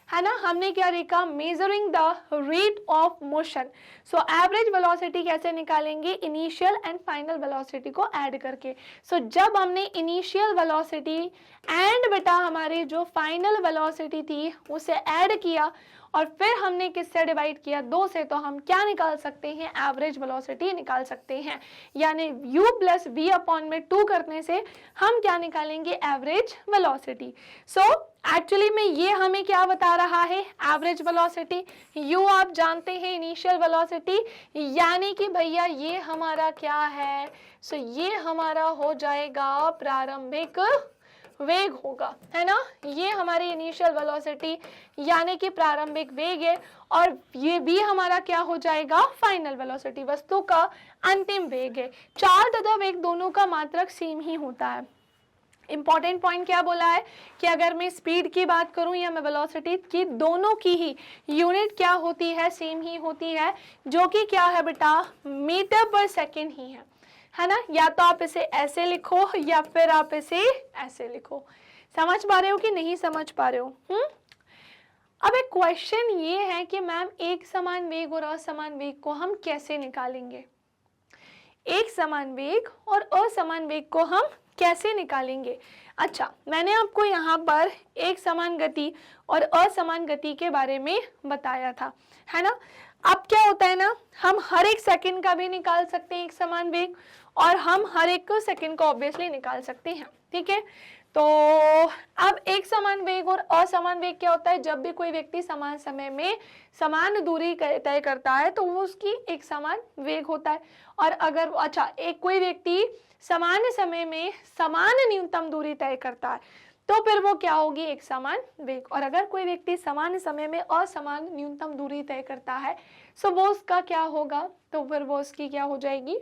है ना। हमने क्या देखा? Measuring the rate of motion. So average velocity कैसे निकालेंगे? इनिशियल एंड फाइनल वेलोसिटी को ऐड करके। सो जब हमने इनिशियल वेलोसिटी एंड बेटा हमारी जो फाइनल वेलोसिटी थी उसे ऐड किया और फिर हमने किससे डिवाइड किया? 2 से, तो हम क्या निकाल सकते हैं? एवरेज वेलोसिटी निकाल सकते हैं। यानी u प्लस वी अपॉन में 2 करने से हम क्या निकालेंगे? Average velocity. सो एक्चुअली में ये हमें क्या बता रहा है? Average velocity. u आप जानते हैं इनिशियल वेलोसिटी, यानी कि भैया ये हमारा क्या है? सो ये हमारा हो जाएगा प्रारंभिक वेग होगा, है ना। ये हमारी इनिशियल वेलोसिटी यानी कि प्रारंभिक वेग है और ये भी हमारा क्या हो जाएगा? फाइनल वेलोसिटी, वस्तु का अंतिम वेग है। चाल तथा वेग दोनों का मात्रक सेम ही होता है। इंपॉर्टेंट पॉइंट क्या बोला है कि अगर मैं स्पीड की बात करूं या मैं वेलोसिटी की, दोनों की ही यूनिट क्या होती है? सेम ही होती है, जो कि क्या है बेटा? मीटर पर सेकेंड ही है ना। या तो आप इसे ऐसे लिखो या फिर आप इसे ऐसे लिखो। समझ पा रहे हो कि नहीं समझ पा रहे हो? अब एक क्वेश्चन ये है कि मैम एक समान वेग और असमान वेग को हम कैसे निकालेंगे? एक समान वेग और असमान वेग को हम कैसे निकालेंगे? अच्छा, मैंने आपको यहाँ पर एक समान गति और असमान गति के बारे में बताया था, है ना। अब क्या होता है ना, हम हर एक सेकंड का भी निकाल सकते हैं एक समान वेग और हम हर एक सेकंड को ऑब्वियसली निकाल सकते हैं, ठीक है। तो अब एक समान वेग और असमान वेग क्या होता है? जब भी कोई व्यक्ति समान समय में समान दूरी तय करता है तो वो उसकी एक समान वेग होता है। और अगर अच्छा एक कोई व्यक्ति समान समय में समान न्यूनतम दूरी तय करता है तो फिर वो क्या होगी? एक समान वेग। और अगर कोई व्यक्ति समान समय में असमान न्यूनतम दूरी तय करता है सो वो उसका क्या होगा? तो फिर वो उसकी क्या हो जाएगी?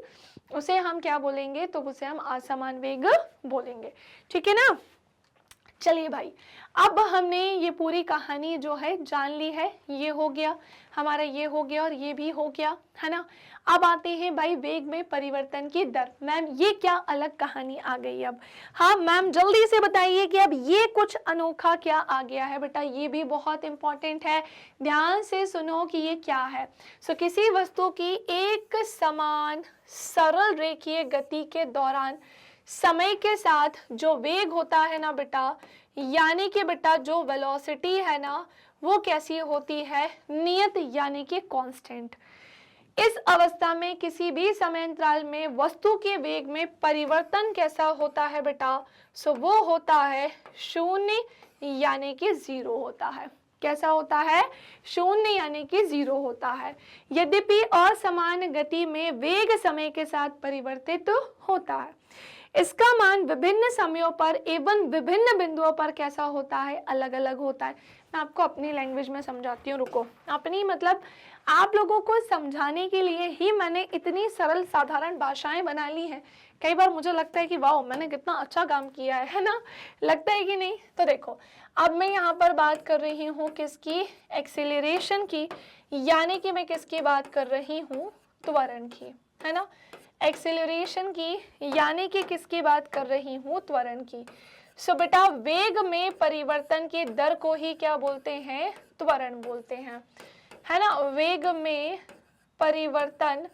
उसे हम क्या बोलेंगे? तो उसे हम असमान वेग बोलेंगे, ठीक है ना। चलिए भाई, अब हमने ये पूरी कहानी जो है जान ली है। ये हो गया हमारा, ये हो गया और ये भी हो गया, है ना। अब आते हैं भाई वेग में परिवर्तन की दर। मैम ये क्या अलग कहानी आ गई अब? हाँ मैम जल्दी से बताइए कि अब ये कुछ अनोखा क्या आ गया है? बेटा ये भी बहुत इंपॉर्टेंट है, ध्यान से सुनो कि ये क्या है। सो किसी वस्तु की एक समान सरल रेखीय गति के दौरान समय के साथ जो वेग होता है ना बेटा, यानी कि बेटा जो वेलोसिटी है ना वो कैसी होती है? नियत यानी कि कांस्टेंट। इस अवस्था में किसी भी समय अंतराल में वस्तु के वेग में परिवर्तन कैसा होता है बेटा? सो वो होता है शून्य यानी कि 0 होता है। कैसा होता है? शून्य यानी कि 0 होता है। यद्यपि असमान गति में वेग समय के साथ परिवर्तित होता है। इसका मान विभिन्न समयों पर एवं विभिन्न बिंदुओं पर कैसा होता है? अलग अलग होता है। मैं आपको अपनी लैंग्वेज में समझाती हूँ, रुको। अपनी मतलब आप लोगों को समझाने के लिए ही मैंने इतनी सरल साधारण भाषाएं बना ली हैं। कई बार मुझे लगता है कि वाह मैंने कितना अच्छा काम किया है ना, लगता है कि नहीं? तो देखो अब मैं यहाँ पर बात कर रही हूँ किसकी? एक्सीलरेशन की, यानी कि मैं किसकी बात कर रही हूँ? त्वरण की, है ना। एक्सेलरेशन की यानी कि किसकी बात कर रही हूँ? त्वरण की। सो बेटा वेग में परिवर्तन की दर को ही क्या बोलते हैं? त्वरण बोलते हैं, है ना। वेग में परिवर्तन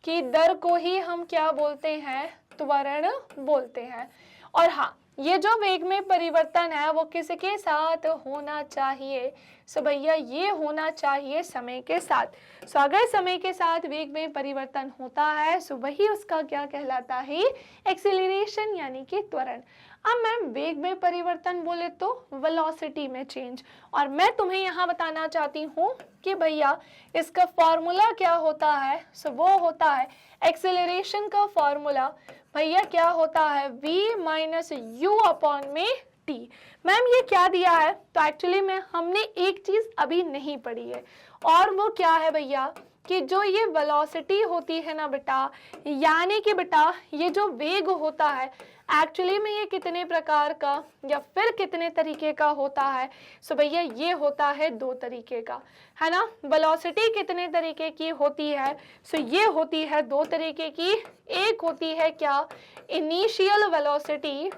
की दर को ही हम क्या बोलते हैं? त्वरण बोलते हैं। और हाँ ये जो वेग में परिवर्तन है वो किसके साथ होना चाहिए? सो भैया ये होना चाहिए समय के साथ। सो अगर समय के साथ वेग में परिवर्तन होता है सो वही उसका क्या कहलाता है? एक्सीलरेशन यानी कि त्वरण। अब मैम वेग में परिवर्तन बोले तो वेलोसिटी में चेंज, और मैं तुम्हें यहाँ बताना चाहती हूँ कि भैया इसका फॉर्मूला क्या होता है? सो वो होता है एक्सेलरेशन का फॉर्मूला भैया क्या होता है? v माइनस यू अपॉन में t। मैम ये क्या दिया है? तो एक्चुअली में हमने एक चीज अभी नहीं पढ़ी है, और वो क्या है भैया कि जो ये वेलोसिटी होती है ना बेटा, यानी कि बेटा ये जो वेग होता है एक्चुअली में ये कितने प्रकार का या फिर कितने तरीके का होता है? सो भैया ये होता है दो तरीके का, है ना। वेलोसिटी कितने तरीके की होती है? सो ये होती है दो तरीके की। एक होती है क्या? इनिशियल वेलोसिटी,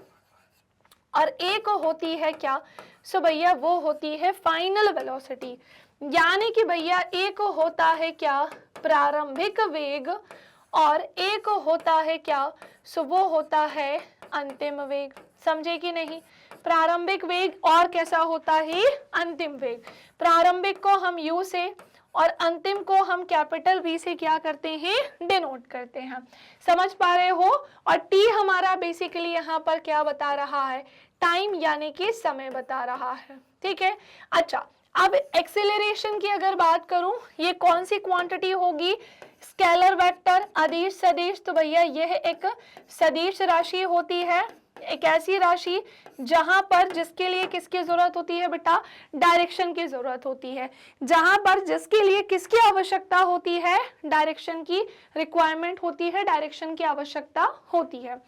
और एक होती है क्या? सो भैया वो होती है फाइनल वेलोसिटी। यानी कि भैया एक होता है क्या? प्रारंभिक वेग, और एक होता है क्या? सो वो होता है अंतिम वेग। समझे कि नहीं? प्रारंभिक वेग और कैसा होता है? अंतिम वेग। प्रारंभिक को हम u से और अंतिम को हम कैपिटल V से क्या करते हैं? डिनोट करते हैं। समझ पा रहे हो? और t हमारा बेसिकली यहाँ पर क्या बता रहा है? टाइम यानी कि समय बता रहा है। ठीक है। अच्छा, अब एक्सेलरेशन की अगर बात करूं, ये कौन सी क्वांटिटी होगी? स्केलर वेक्टर, अदिश सदिश। तो भैया यह एक सदिश राशि होती है, एक ऐसी राशि जहां पर जिसके लिए किसकी जरूरत होती है बेटा? डायरेक्शन की जरूरत होती है। जहां पर जिसके लिए किसकी आवश्यकता होती है? डायरेक्शन की रिक्वायरमेंट होती है, डायरेक्शन की आवश्यकता होती है।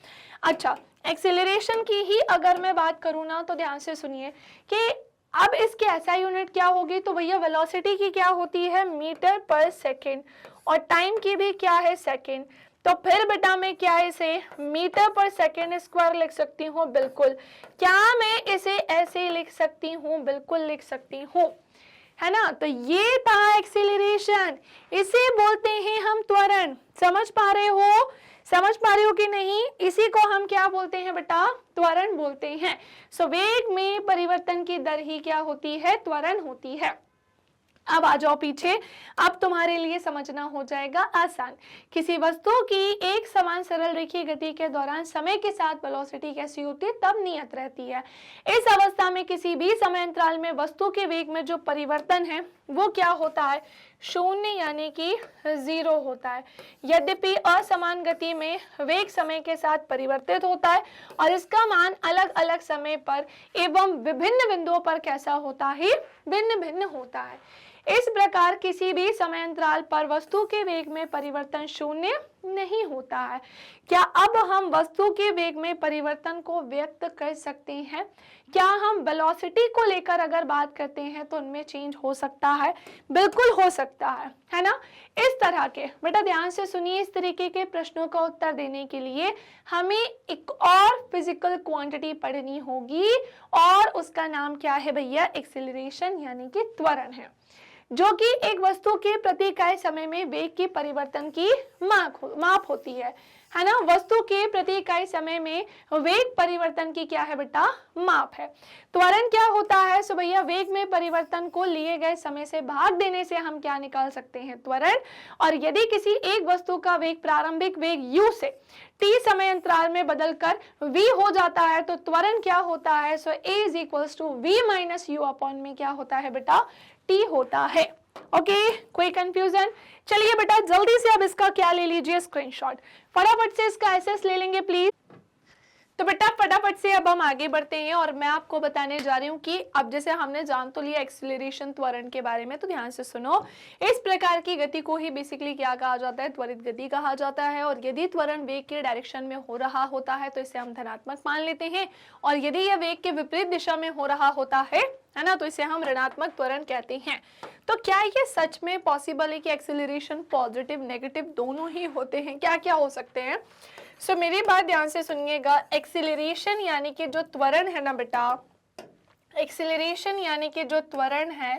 अच्छा, एक्सेलरेशन की ही अगर मैं बात करूं ना तो ध्यान से सुनिए कि अब इसकी ऐसा यूनिट क्या होगी? तो भैया वेलोसिटी की क्या होती है? मीटर पर सेकेंड, और टाइम की भी क्या है? सेकेंड। तो फिर बेटा मैं क्या इसे मीटर पर सेकेंड स्क्वायर लिख सकती हूँ? बिल्कुल। क्या मैं इसे ऐसे लिख सकती हूँ? बिल्कुल लिख सकती हूँ, है ना। तो ये था एक्सीलरेशन, इसे बोलते हैं हम त्वरण। समझ पा रहे हो? समझ पा रहे हो कि नहीं? इसी को हम क्या बोलते हैं बेटा? त्वरण बोलते हैं। सो वेग में परिवर्तन की दर ही क्या होती है? त्वरण होती है। अब आ जाओ पीछे, अब तुम्हारे लिए समझना हो जाएगा आसान। किसी वस्तु की एक समान सरल रेखीय गति के दौरान समय के साथ वेलोसिटी कैसी होती है? तब नियत रहती है। इस अवस्था में किसी भी समय अंतराल में वस्तु के वेग में जो परिवर्तन है वो क्या होता है? शून्य यानी कि जीरो होता है। यद्यपि असमान गति में वेग समय के साथ परिवर्तित होता है और इसका मान अलग अलग समय पर एवं विभिन्न बिंदुओं पर कैसा होता है? भिन्न भिन्न होता है। इस प्रकार किसी भी समय अंतराल पर वस्तु के वेग में परिवर्तन शून्य नहीं होता है। क्या अब हम वस्तु के वेग में परिवर्तन को व्यक्त कर सकते हैं? क्या हम वेलोसिटी को लेकर अगर बात करते हैं तो उनमें चेंज हो सकता है? बिल्कुल हो सकता है ना। इस तरह के बेटा ध्यान से सुनिए, इस तरीके के प्रश्नों का उत्तर देने के लिए हमें एक और फिजिकल क्वांटिटी पढ़नी होगी, और उसका नाम क्या है भैया? एक्सेलरेशन यानी कि त्वरण है, जो कि एक वस्तु के प्रति इकाई समय में वेग की परिवर्तन की माप होती है ना। वस्तु के प्रति इकाई समय में वेग परिवर्तन की क्या है बेटा? माप है। त्वरण क्या होता है? सो भैया वेग में परिवर्तन को लिए गए समय से भाग देने से हम क्या निकाल सकते हैं? त्वरण। और यदि किसी एक वस्तु का वेग प्रारंभिक वेग u से t समय अंतराल में बदलकर v हो जाता है तो त्वरण क्या होता है? So a is equals to v minus u upon में क्या होता है बेटा? t होता है। ओके, कोई कंफ्यूजन? चलिए बेटा जल्दी से अब इसका क्या ले लीजिए? स्क्रीनशॉट। फटाफट से इसका एसएस ले लेंगे प्लीज। तो बेटा फटाफट से अब हम आगे बढ़ते हैं, और मैं आपको बताने जा रही हूँ कि अब जैसे हमने जान तो लिया एक्सीलरेशन त्वरण के बारे में, तो ध्यान से सुनो। इस प्रकार की गति को ही बेसिकली क्या कहा जाता है? त्वरित गति कहा जाता है। और यदि त्वरण वेग के डायरेक्शन में हो रहा होता है तो इसे हम धनात्मक मान लेते हैं, और यदि यह वेग के विपरीत दिशा में हो रहा होता है ना, तो इसे हम ऋणात्मक त्वरण कहते हैं। तो क्या ये सच में पॉसिबल है कि एक्सीलरेशन पॉजिटिव नेगेटिव दोनों ही होते हैं? क्या क्या हो सकते हैं? सो मेरी बात ध्यान से सुनिएगा। एक्सीलरेशन यानी कि जो त्वरण है ना बेटा, एक्सीलरेशन यानी कि जो त्वरण है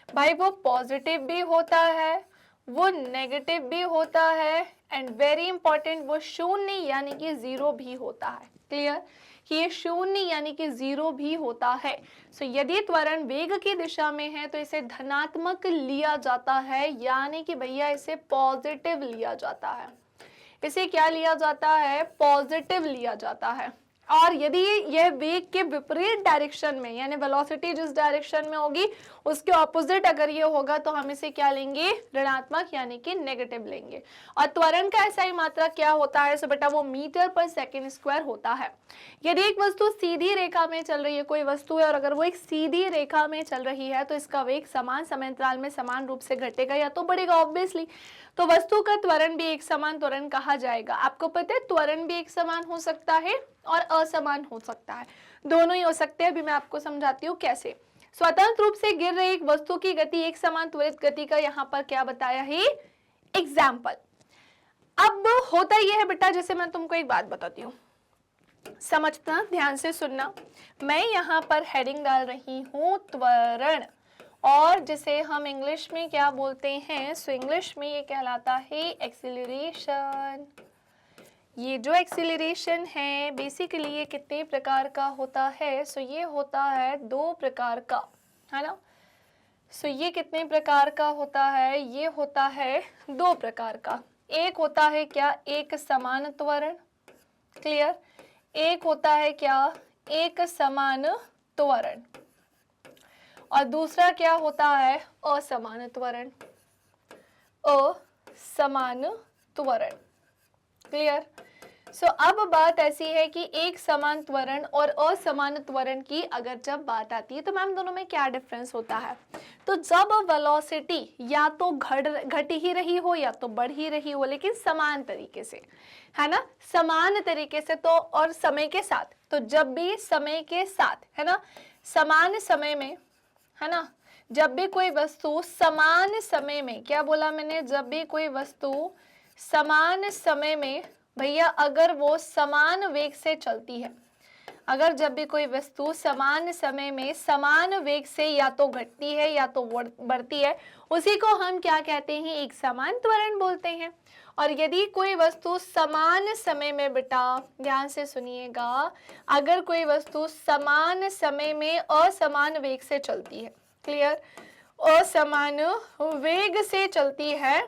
भाई वो पॉजिटिव भी होता है, वो नेगेटिव भी होता है, एंड वेरी इंपॉर्टेंट वो शून्य यानी कि जीरो भी होता है। क्लियर? कि ये शून्य यानी कि 0 भी होता है। सो यदि त्वरण वेग की दिशा में है तो इसे धनात्मक लिया जाता है, यानी कि भैया इसे पॉजिटिव लिया जाता है। इसे क्या लिया जाता है? पॉजिटिव लिया जाता है। और यदि यह वेग के विपरीत डायरेक्शन में, यानी वेलोसिटी जिस डायरेक्शन में होगी उसके ऑपोजिट अगर ये होगा तो हम इसे क्या लेंगे? ऋणात्मक यानी कि नेगेटिव लेंगे। और त्वरण का SI मात्रा क्या होता है? सो बेटा वो मीटर पर सेकेंड स्क्वायर होता है। यदि एक वस्तु सीधी रेखा में चल रही है, कोई वस्तु है और अगर वो एक सीधी रेखा में चल रही है तो इसका वेग समान समयांतराल में समान रूप से घटेगा या तो बढ़ेगा ऑब्वियसली। तो वस्तु का त्वरण भी एक समान त्वरण कहा जाएगा। आपको पता है त्वरण भी एक समान हो सकता है और असमान हो सकता है, दोनों ही हो सकते हैं। अभी मैं आपको समझाती हूँ कैसे। स्वतंत्र रूप से गिर रही एक वस्तु की गति एक समान त्वरित गति का यहाँ पर क्या बताया है? एग्जाम्पल। अब होता यह है बेटा, जैसे मैं तुमको एक बात बताती हूँ, समझना, ध्यान से सुनना। मैं यहाँ पर हेडिंग डाल रही हूँ त्वरण, और जिसे हम इंग्लिश में क्या बोलते हैं? सो इंग्लिश में ये कहलाता है एक्सीलरेशन। ये जो एक्सीलरेशन है बेसिकली ये कितने प्रकार का होता है? सो ये होता है 2 प्रकार का, है ना। सो ये कितने प्रकार का होता है? ये होता है 2 प्रकार का। एक होता है क्या? एक समान त्वरण, क्लियर। एक होता है क्या? एक समान त्वरण। और दूसरा क्या होता है? असमान त्वरण। असमान त्वरण, क्लियर। सो अब बात ऐसी है कि एक समान त्वरण और असमान त्वरण की अगर जब बात आती है तो मैम दोनों में क्या डिफरेंस होता है? तो जब वेलोसिटी या तो घट ही रही हो या तो बढ़ ही रही हो, लेकिन समान तरीके से, है ना, समान तरीके से, तो और समय के साथ, तो जब भी समय के साथ, है ना, समान समय में, है ना, जब भी कोई वस्तु समान समय में, क्या बोला मैंने? जब भी कोई वस्तु समान समय में भैया अगर वो समान वेग से चलती है, अगर जब भी कोई वस्तु समान समय में समान वेग से या तो घटती है या तो बढ़ती है, उसी को हम क्या कहते हैं? एक समान त्वरण बोलते हैं। और यदि कोई वस्तु समान समय में, बेटा ध्यान से सुनिएगा, अगर कोई वस्तु समान समय में असमान वेग से चलती है, क्लियर, असमान वेग से चलती है,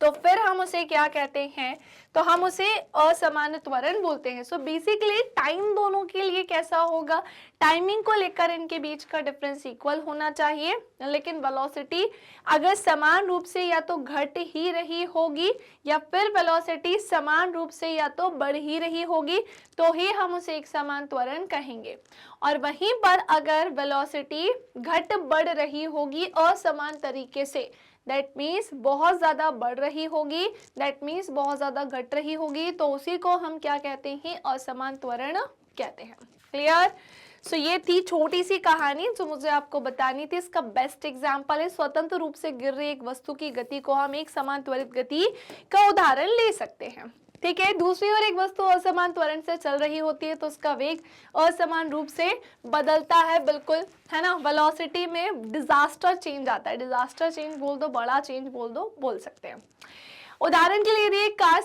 तो फिर हम उसे क्या कहते हैं? तो हम उसे असमान त्वरण बोलते हैं। सो बेसिकली टाइम दोनों के लिए कैसा होगा? टाइमिंग को लेकर इनके बीच का डिफरेंस इक्वल होना चाहिए, लेकिन वेलोसिटी अगर समान रूप से या तो घट ही रही होगी या फिर वेलोसिटी समान रूप से या तो बढ़ ही रही होगी तो ही हम उसे एक समान त्वरण कहेंगे। और वहीं पर अगर वेलोसिटी घट बढ़ रही होगी असमान तरीके से, दैट मीन्स बहुत ज़्यादा बढ़ रही होगी, दैट मीन्स बहुत ज़्यादा घट रही होगी, तो उसी को हम क्या कहते हैं? असमान त्वरण कहते हैं, क्लियर। सो ये थी छोटी सी कहानी जो मुझे आपको बतानी थी। इसका बेस्ट एग्जाम्पल है स्वतंत्र रूप से गिर रही एक वस्तु की गति को हम एक समान त्वरित गति का उदाहरण ले सकते हैं, ठीक है। दूसरी ओर एक वस्तु असमान त्वरण से चल रही होती है तो उसका वेग असमान रूप से बदलता है, बिल्कुल, है ना। वेलोसिटी में डिजास्टर चेंज आता है, डिजास्टर चेंज बोल दो, बड़ा चेंज बोल दो, बोल सकते हैं। उदाहरण के लिए यदि एक कार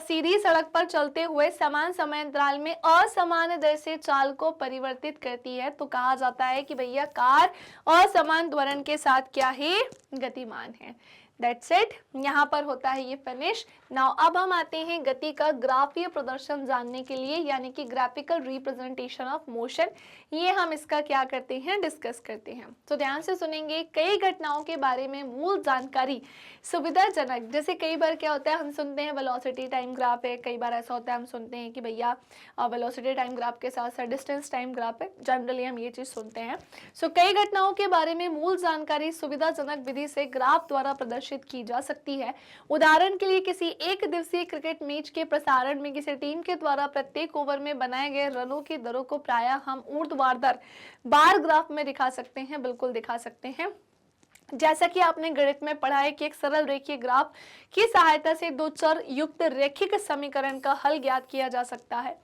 सीधी सड़क पर चलते हुए समान समयांतराल में असमान दर से चाल को परिवर्तित करती है तो कहा जाता है कि भैया कार असमान त्वरण के साथ क्या है? गतिमान है। That's it, यहाँ पर होता है ये फिनिश। नाउ अब हम आते हैं गति का ग्राफीय प्रदर्शन जानने के लिए, यानी कि ग्राफिकल रिप्रेजेंटेशन ऑफ मोशन। ये हम इसका क्या करते हैं? डिस्कस करते हैं। तो ध्यान से सुनेंगे। कई घटनाओं के बारे में मूल जानकारी सुविधाजनक, जैसे कई बार क्या होता है हम सुनते हैं वेलोसिटी टाइम ग्राफ है, कई बार ऐसा होता है हम सुनते हैं कि भैया वेलोसिटी टाइम ग्राफ के साथ साथ डिस्टेंस टाइम ग्राफ है, जनरली हम ये चीज़ सुनते हैं। सो कई घटनाओं के बारे में मूल जानकारी सुविधाजनक विधि से ग्राफ द्वारा प्रदर्शित की जा सकती है। उदाहरण के लिए किसी एक दिवसीय क्रिकेट मैच के प्रसारण में किसी टीम के द्वारा प्रत्येक ओवर में बनाए गए रनों की दरों को प्रायः हम ऊर्ध्वाधर बार ग्राफ में दिखा सकते हैं, बिल्कुल दिखा सकते हैं। जैसा कि आपने गणित में पढ़ा है कि एक सरल रेखीय ग्राफ की सहायता से दो चर युक्त रैखिक समीकरण का हल ज्ञात किया जा सकता है,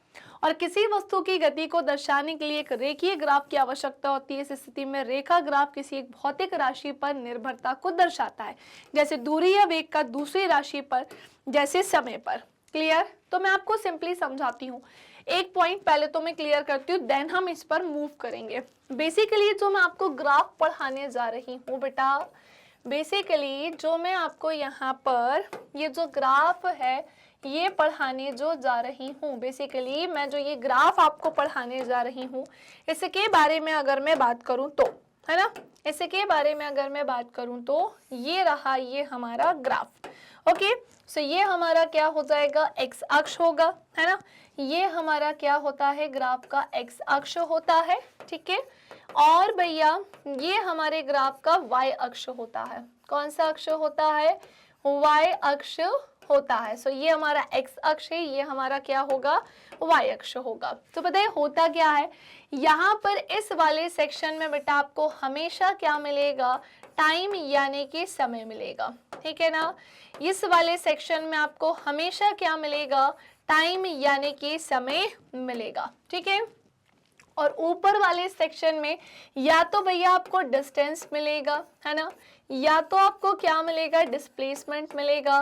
और किसी वस्तु की गति को दर्शाने के लिए एक रेखीय ग्राफ की आवश्यकता होती है। इस स्थिति में रेखा ग्राफ किसी एक भौतिक राशि पर निर्भरता को दर्शाता है, जैसे दूरी या वेग का दूसरी राशि पर, जैसे समय पर, क्लियर। तो मैं आपको सिंपली समझाती हूँ। एक पॉइंट पहले तो मैं क्लियर करती हूँ, देन हम इस पर मूव करेंगे। बेसिकली जो मैं आपको ग्राफ पढ़ाने जा रही हूँ बेटा, बेसिकली जो मैं आपको यहाँ पर ये जो ग्राफ है ये पढ़ाने जो जा रही हूँ, बेसिकली मैं जो ये ग्राफ आपको पढ़ाने जा रही हूँ इसके बारे में अगर मैं बात करूँ तो, है ना, इसके बारे में अगर मैं बात करूँ तो ये रहा ये हमारा ग्राफ। ओके, सो ये हमारा क्या हो जाएगा, एक्स अक्ष होगा, है ना, ये हमारा क्या होता है, ग्राफ का एक्स अक्ष होता है, ठीक है। और भैया ये हमारे ग्राफ का वाई अक्ष होता है। कौन सा अक्ष होता है, वाई अक्ष होता है। सो ये हमारा एक्स अक्ष है, ये हमारा क्या होगा, वाई अक्ष होगा। तो पता है होता क्या है, यहाँ पर इस वाले सेक्शन में बेटा आपको हमेशा क्या मिलेगा, टाइम यानी कि समय मिलेगा, ठीक है ना। इस वाले सेक्शन में आपको हमेशा क्या मिलेगा, टाइम यानी कि समय मिलेगा, ठीक है। और ऊपर वाले सेक्शन में या तो भैया आपको डिस्टेंस मिलेगा, है ना, या तो आपको क्या मिलेगा, डिस्प्लेसमेंट मिलेगा,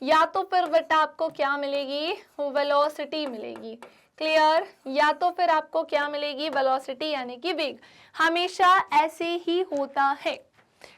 या तो फिर बेटा आपको क्या मिलेगी, वेलोसिटी मिलेगी। क्लियर, या तो फिर आपको क्या मिलेगी, वेलोसिटी यानी कि वेग। हमेशा ऐसे ही होता है,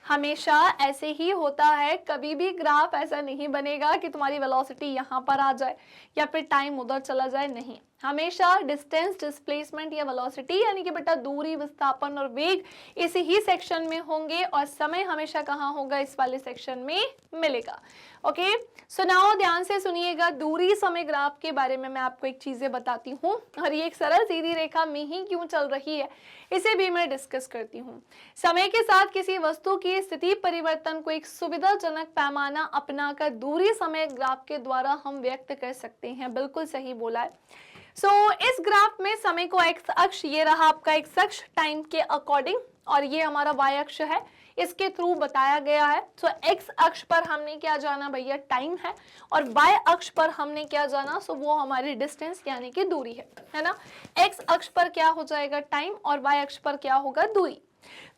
हमेशा ऐसे ही होता है। कभी भी ग्राफ ऐसा नहीं बनेगा कि तुम्हारी वेलोसिटी यहाँ पर आ जाए या फिर टाइम उधर चला जाए, नहीं। हमेशा डिस्टेंस, डिस्प्लेसमेंट या वेलोसिटी यानी कि बेटा दूरी, विस्थापन और वेग इस ही सेक्शन में होंगे और समय हमेशा कहाँ होगा, इस वाले सेक्शन में मिलेगा। ओके, सो नाउ ध्यान से सुनिएगा, दूरी समय ग्राफ के बारे में मैं आपको एक चीजें बताती हूँ और ये एक सरल सीधी रेखा में ही क्यों चल रही है इसे भी मैं डिस्कस करती हूँ। समय के साथ किसी वस्तु की स्थिति परिवर्तन को एक सुविधाजनक पैमाना अपनाकर दूरी समय ग्राफ के द्वारा हम व्यक्त कर सकते हैं। बिल्कुल सही बोला है। इस ग्राफ में समय को एक्स अक्ष, ये रहा आपका एक्स अक्ष टाइम के अकॉर्डिंग, और ये हमारा वाई अक्ष है, इसके थ्रू बताया गया है। एक्स अक्ष पर हमने क्या जाना भैया, टाइम है, और वाई अक्ष पर हमने क्या जाना, वो हमारी डिस्टेंस यानी कि दूरी है ना। एक्स अक्ष पर क्या हो जाएगा, टाइम, और वाई अक्ष पर क्या होगा, दूरी।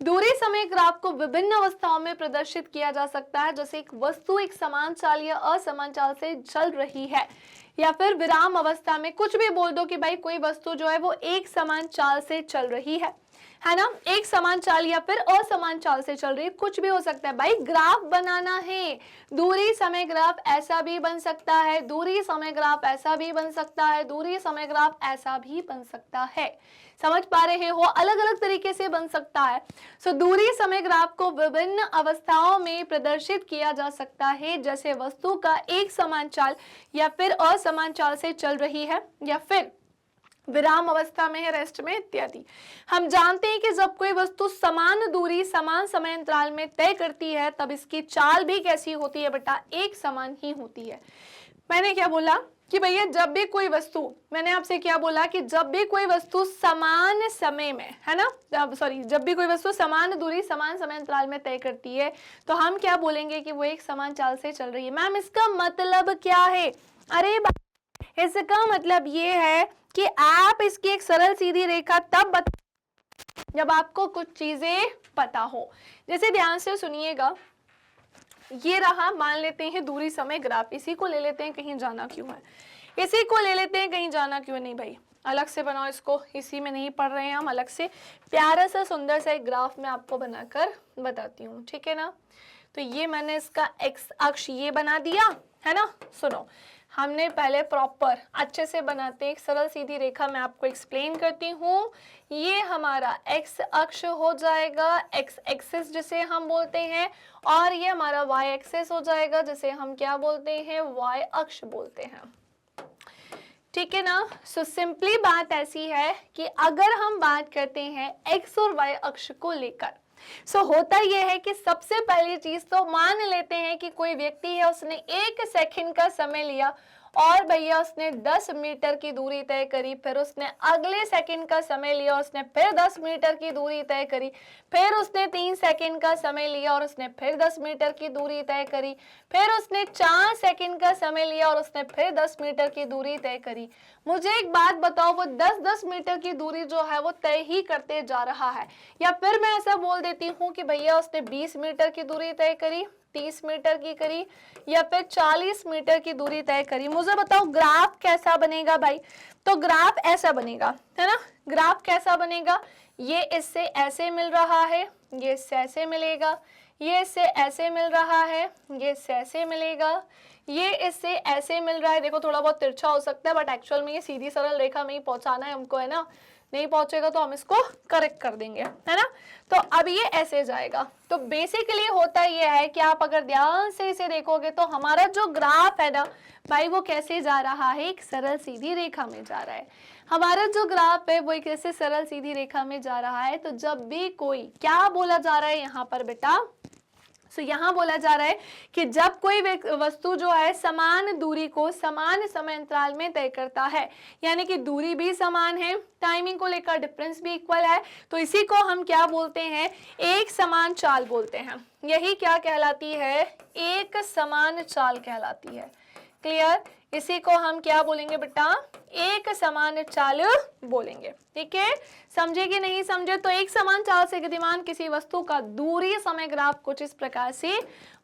दूरी समय ग्राफ को विभिन्न अवस्थाओं में प्रदर्शित किया जा सकता है, जैसे एक वस्तु एक समान चाल या असमान चाल से चल रही है, या फिर विराम अवस्था में। कुछ भी बोल दो कि भाई कोई वस्तु जो है वो एक समान चाल से चल रही है ना, एक समान चाल या फिर असमान चाल से चल रही है, कुछ भी हो सकता है। भाई ग्राफ बनाना है, दूरी समय ग्राफ ऐसा भी बन सकता है, दूरी समय ग्राफ ऐसा भी बन सकता है, दूरी समय ग्राफ ऐसा भी बन सकता है। समझ पा रहे हो, अलग अलग तरीके से बन सकता है। दूरी समय ग्राफ को विभिन्न अवस्थाओं में प्रदर्शित किया जा सकता है, जैसे वस्तु का एक समान चाल या फिर असमान चाल से चल रही है, या फिर विराम अवस्था में है, रेस्ट में, इत्यादि। हम जानते हैं कि जब कोई वस्तु समान दूरी समान समय अंतराल में तय करती है तब इसकी चाल भी कैसी होती है बेटा, एक समान ही होती है। मैंने क्या बोला कि भैया जब भी कोई वस्तु, मैंने आपसे क्या बोला कि जब भी कोई वस्तु समान समय में, है ना, जब भी कोई वस्तु समान दूरी समान समय अंतराल में तय करती है तो हम क्या बोलेंगे कि वो एक समान चाल से चल रही है। मैम इसका मतलब क्या है, अरे इसका मतलब ये है कि आप इसकी एक सरल सीधी रेखा तब बता जब आपको कुछ चीजें पता हो। जैसे ध्यान से सुनिएगा, ये रहा, मान लेते हैं दूरी समय ग्राफ, इसी को ले लेते हैं, कहीं जाना क्यों है, इसी को ले लेते हैं, कहीं जाना क्यों नहीं भाई, अलग से बनाओ इसको, इसी में नहीं पढ़ रहे हैं हम, अलग से प्यारा सा सुंदर सा एक ग्राफ मैं आपको बनाकर बताती हूँ, ठीक है ना। तो ये मैंने इसका एक्स अक्ष ये बना दिया, है ना। सुनो, हमने पहले प्रॉपर अच्छे से बनाते हैं, एक सरल सीधी रेखा मैं आपको एक्सप्लेन करती हूँ। ये हमारा एक्स अक्ष हो जाएगा, एक्स एक्सिस जिसे हम बोलते हैं, और ये हमारा वाई एक्सिस हो जाएगा, जिसे हम क्या बोलते हैं, वाई अक्ष बोलते हैं, ठीक है ना। सिंपली बात ऐसी है कि अगर हम बात करते हैं एक्स और वाई अक्ष को लेकर, होता यह है कि सबसे पहली चीज तो मान लेते हैं कि कोई व्यक्ति है, उसने 1 सेकंड का समय लिया और भैया उसने 10 मीटर की दूरी तय करी, फिर उसने अगले सेकंड का समय लिया, उसने फिर 10 मीटर की दूरी तय करी, फिर उसने 3 सेकंड का समय लिया और उसने फिर 10 मीटर की दूरी तय करी, फिर उसने 4 सेकंड का समय लिया और उसने फिर 10 मीटर की दूरी तय करी। मुझे एक बात बताओ, वो 10-10 मीटर की दूरी जो है वो तय ही करते जा रहा है, या फिर मैं ऐसा बोल देती हूँ कि भैया उसने 20 मीटर की दूरी तय करी, 30 मीटर की करी या फिर 40 मीटर की दूरी तय करी। मुझे बताओ ग्राफ कैसा बनेगा भाई? तो ग्राफ ऐसा बनेगा, है ना। ग्राफ कैसा बनेगा? ये इससे ऐसे मिल रहा है, ये इससे ऐसे मिलेगा, ये इससे ऐसे मिल रहा है, ये इससे ऐसे मिलेगा, ये इससे ऐसे मिल रहा है। देखो थोड़ा बहुत तिरछा हो सकता है बट एक्चुअल में ये सीधी सरल रेखा में ही पहुंचाना है हमको, है ना। नहीं पहुंचेगा तो हम इसको करेक्ट कर देंगे, है ना। तो अब ये ऐसे जाएगा। तो बेसिकली होता ये है कि आप अगर ध्यान से इसे देखोगे तो हमारा जो ग्राफ है ना भाई वो कैसे जा रहा है? एक सरल सीधी रेखा में जा रहा है। हमारा जो ग्राफ है वो एक ऐसे सरल सीधी रेखा में जा रहा है। तो जब भी कोई क्या बोला जा रहा है यहाँ पर बेटा? सो यहाँ बोला जा रहा है कि जब कोई वस्तु जो है समान दूरी को समान समय अंतराल में तय करता है, यानी कि दूरी भी समान है, टाइमिंग को लेकर डिफरेंस भी इक्वल है, तो इसी को हम क्या बोलते हैं? एक समान चाल बोलते हैं। यही क्या कहलाती है? एक समान चाल कहलाती है। क्लियर? इसी को हम क्या बोलेंगे बेटा? एक समान चाल बोलेंगे। ठीक है, समझे कि नहीं समझे? तो एक समान चाल से गतिमान किसी वस्तु का दूरी समय ग्राफ कुछ इस प्रकार से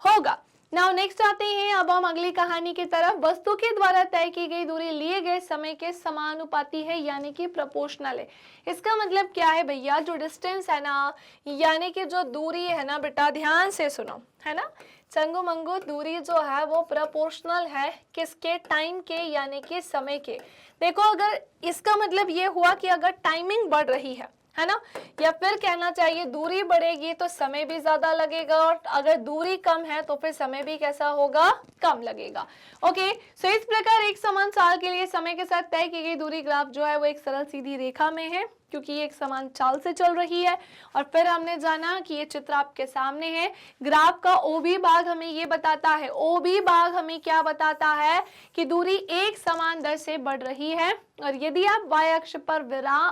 होगा। नाउ नेक्स्ट आते हैं अब हम अगली कहानी की तरफ। वस्तु के द्वारा तय की गई दूरी लिए गए समय के समानुपाती है, यानी कि प्रोपोर्शनल है। इसका मतलब क्या है भैया? जो डिस्टेंस है ना, यानी कि जो दूरी है ना बेटा, ध्यान से सुनो, है ना। चंगू मंगू दूरी जो है वो प्रोपोर्शनल है किसके? टाइम के, यानी कि समय के। देखो अगर इसका मतलब ये हुआ कि अगर टाइमिंग बढ़ रही है ना, या फिर कहना चाहिए दूरी बढ़ेगी तो समय भी ज्यादा लगेगा, और अगर दूरी कम है तो फिर समय भी कैसा होगा? कम लगेगा। ओके, सो इस प्रकार एक समान चाल के लिए समय के साथ तय की गई दूरी ग्राफ जो है वो एक सरल सीधी रेखा में है, क्योंकि ये एक समान चाल से चल रही है। और फिर हमने जाना कि ये चित्र आपके सामने है। ग्राफ का ओबी भाग हमें ये बताता है, ओबी भाग हमें क्या बताता है? कि दूरी एक समान दर से बढ़ रही है। और यदि आप y अक्ष पर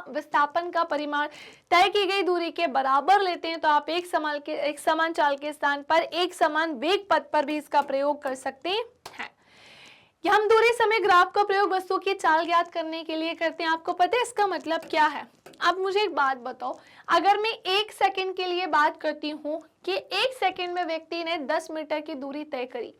विस्थापन का परिमाण तय की गई दूरी के बराबर लेते हैं तो आप एक समान चाल के स्थान पर एक समान वेग पथ पर भी इसका प्रयोग कर सकते हैं। हम दूरी समय ग्राफ का प्रयोग वस्तु की चाल ज्ञात करने के लिए करते हैं। आपको पता है इसका मतलब क्या है? अब मुझे एक बात बताओ, अगर मैं एक सेकंड के लिए बात करती हूँ कि एक सेकंड में व्यक्ति ने 10 मीटर की दूरी तय करी,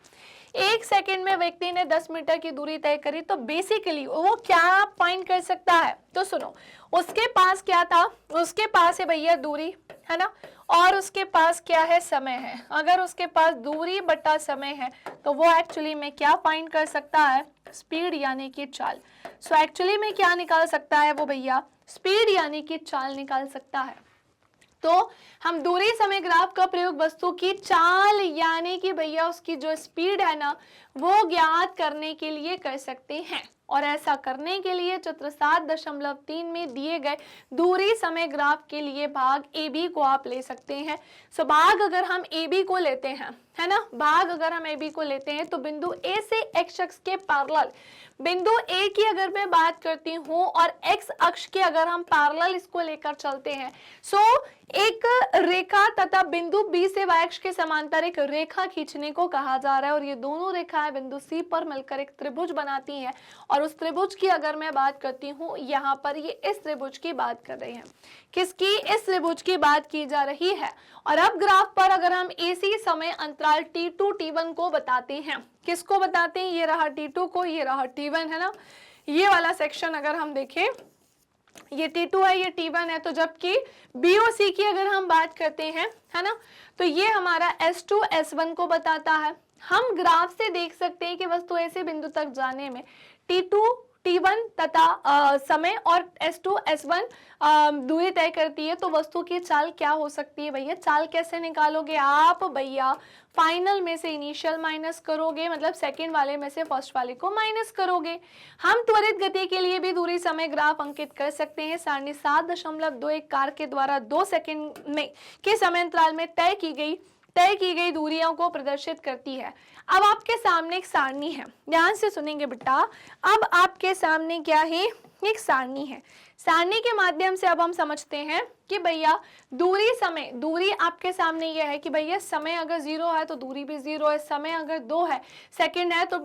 एक सेकंड में व्यक्ति ने 10 मीटर की दूरी तय करी, तो बेसिकली वो क्या पॉइंट कर सकता है? तो सुनो, उसके पास क्या था? उसके पास है भैया दूरी, है ना, और उसके पास क्या है? समय है। अगर उसके पास दूरी बटा समय है तो वो एक्चुअली में क्या फाइंड कर सकता है? स्पीड यानी कि चाल। सो एक्चुअली में क्या निकाल सकता है वो भैया? स्पीड यानी कि चाल निकाल सकता है। तो हम दूरी समय ग्राफ का प्रयोग वस्तु की चाल यानी कि भैया उसकी जो स्पीड है ना वो ज्ञात करने के लिए कर सकते हैं। और ऐसा करने के लिए चित्र 7.3 में दिए गए दूरी समय ग्राफ के लिए भाग ए बी को आप ले सकते हैं। सो भाग अगर हम ए बी को लेते हैं, है ना, भाग अगर हम ए बी को लेते हैं तो बिंदु ए से एक्स अक्ष के पैरेलल, बिंदु ए की अगर मैं बात करती हूँ और एक्स अक्ष के अगर हम पैरेलल इसको लेकर चलते हैं, सो एक रेखा तथा बिंदु बी से वाई अक्ष के समांतर एक रेखा खींचने को कहा जा रहा है। और ये दोनों रेखाएं बिंदु सी पर मिलकर एक त्रिभुज बनाती हैं। और उस त्रिभुज की अगर मैं बात करती हूँ, यहाँ पर ये इस त्रिभुज की बात कर रही है। किसकी? इस त्रिभुज की बात की जा रही है। और अब ग्राफ पर अगर हम एसी समय अंतराल T2 T1 को बताते हैं, किसको बताते हैं? ये रहा T2 को, ये रहा T1, है ना। ये वाला सेक्शन अगर हम देखें, ये T2 है, ये T1 है। तो जबकि बी और सी की अगर हम बात करते हैं, है ना, तो ये हमारा S2 S1 को बताता है। हम ग्राफ से देख सकते हैं कि वस्तु ऐसे बिंदु तक जाने में T2 T1 तथा समय और S2 S1 दूरी तय करती है। तो वस्तु की चाल क्या हो सकती है भैया? चाल कैसे निकालोगे आप भैया? फाइनल में से इनिशियल माइनस करोगे, मतलब सेकंड वाले में से फर्स्ट वाले को माइनस करोगे। हम त्वरित गति के लिए भी दूरी समय ग्राफ अंकित कर सकते हैं। सारणी 7.21 कार के द्वारा 2 सेकंड में के समय अंतराल में तय की गई दूरियों को प्रदर्शित करती है। अब आपके सामने एक सारणी है, ध्यान से सुनेंगे बेटा। अब आपके सामने क्या है? एक सारणी है। सारणी के माध्यम से अब हम समझते हैं कि भैया दूरी, समय, दूरी आपके सामने ये है कि भैया समय अगर 0 है तो दूरी भी 0 है, समय अगर 2 है सेकंड है तो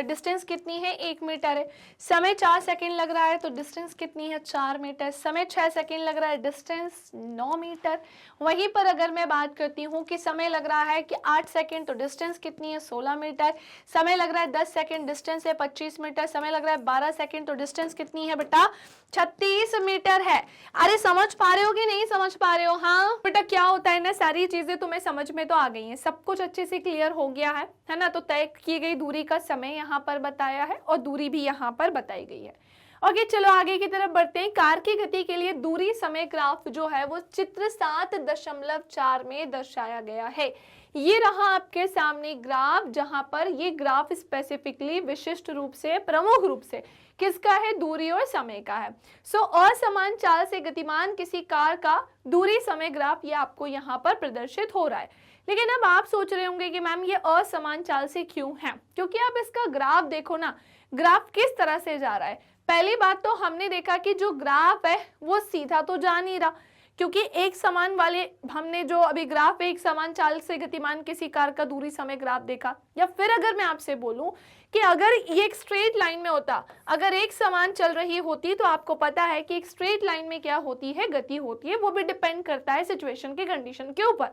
डिस्टेंस कितनी है 1 मीटर है, समय 4 सेकंड लग रहा है तो डिस्टेंस कितनी है 4 मीटर, समय 6 सेकंड लग रहा है डिस्टेंस 9 मीटर। वहीं पर अगर मैं बात करती हूँ कि समय लग रहा है कि 8 सेकंड तो डिस्टेंस कितनी है 16 मीटर, समय लग रहा है 10 सेकंड डिस्टेंस है 25 मीटर, समय लग रहा है 12 सेकंड तो डिस्टेंस कितनी है बेटा 36 मीटर है। अरे समझ पा रहे हो कि नहीं समझ पा रहे हो? हाँ बेटा क्या होता है ना, सारी चीजें तुम्हें समझ में तो आ गई हैं, सब कुछ अच्छे से क्लियर हो गया है ना। तो तय की गई दूरी का समय यहाँ पर बताया है और दूरी भी यहाँ पर बताई गई है। ओके चलो आगे की तरफ बढ़ते हैं। कार की गति के लिए दूरी समय ग्राफ जो है वो चित्र 7.4 में दर्शाया गया है। ये रहा आपके सामने ग्राफ, जहां पर ये ग्राफ स्पेसिफिकली विशिष्ट रूप से, प्रमुख रूप से किसका है, दूरी और समय का है। सो असमान चाल से गतिमान किसी कार का दूरी समय ग्राफ ये आपको यहाँ पर प्रदर्शित हो रहा है। लेकिन अब आप सोच रहे होंगे कि मैम ये असमान चाल से क्यों है, क्योंकि आप इसका ग्राफ देखो ना, ग्राफ किस तरह से जा रहा है। पहली बात तो हमने देखा कि जो ग्राफ है वो सीधा तो जा नहीं रहा, क्योंकि एक समान वाले, हमने जो अभी ग्राफ एक समान चाल से गतिमान किसी कार का दूरी समय ग्राफ देखा। या फिर अगर मैं आपसे बोलूं कि अगर ये एक स्ट्रेट लाइन में होता, अगर एक समान चल रही होती, तो आपको पता है कि एक स्ट्रेट लाइन में क्या होती है, गति होती है, वो भी डिपेंड करता है सिचुएशन के, कंडीशन के ऊपर।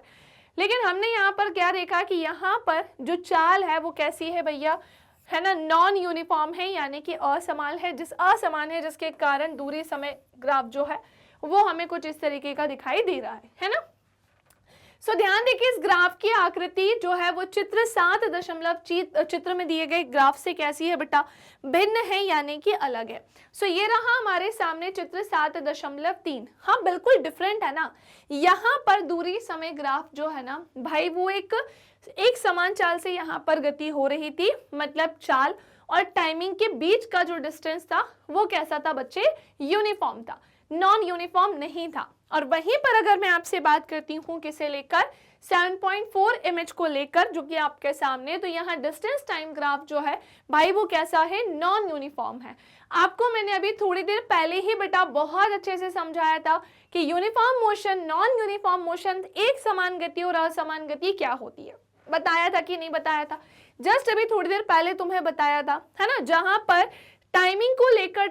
लेकिन हमने यहाँ पर क्या देखा कि यहाँ पर जो चाल है वो कैसी है भैया, है ना, नॉन यूनिफॉर्म है, यानी कि असमान है, असमान है, जिसके कारण दूरी समय ग्राफ जो है वो हमें कुछ इस तरीके का दिखाई दे रहा है ना। सो ध्यान देखिए, इस ग्राफ की आकृति जो है वो चित्र 7 चित्र में दिए गए ग्राफ से कैसी है बेटा, भिन्न है, यानी कि अलग है। सो ये रहा हमारे सामने चित्र 7.3। हाँ बिल्कुल डिफरेंट है ना। यहाँ पर दूरी समय ग्राफ जो है ना भाई, वो एक समान चाल से यहाँ पर गति हो रही थी, मतलब चाल और टाइमिंग के बीच का जो डिस्टेंस था वो कैसा था बच्चे, यूनिफॉर्म था, नॉन यूनिफॉर्म नहीं था। और वहीं पर अगर मैं आपसे बात करती हूँ किसे लेकर, 7.4 इमेज को लेकर, जो कि आपके सामने, तो यहाँ डिस्टेंस टाइम ग्राफ जो है भाई वो कैसा है, नॉन यूनिफॉर्म है। आपको मैंने अभी थोड़ी देर पहले ही बेटा बहुत अच्छे से समझाया था कि uniform motion, non uniform motion, एक समान गति और असमान गति क्या होती है, बताया था कि नहीं बताया था? जस्ट अभी थोड़ी देर पहले तुम्हें बताया था, है ना। जहां पर टाइमिंग को लेकर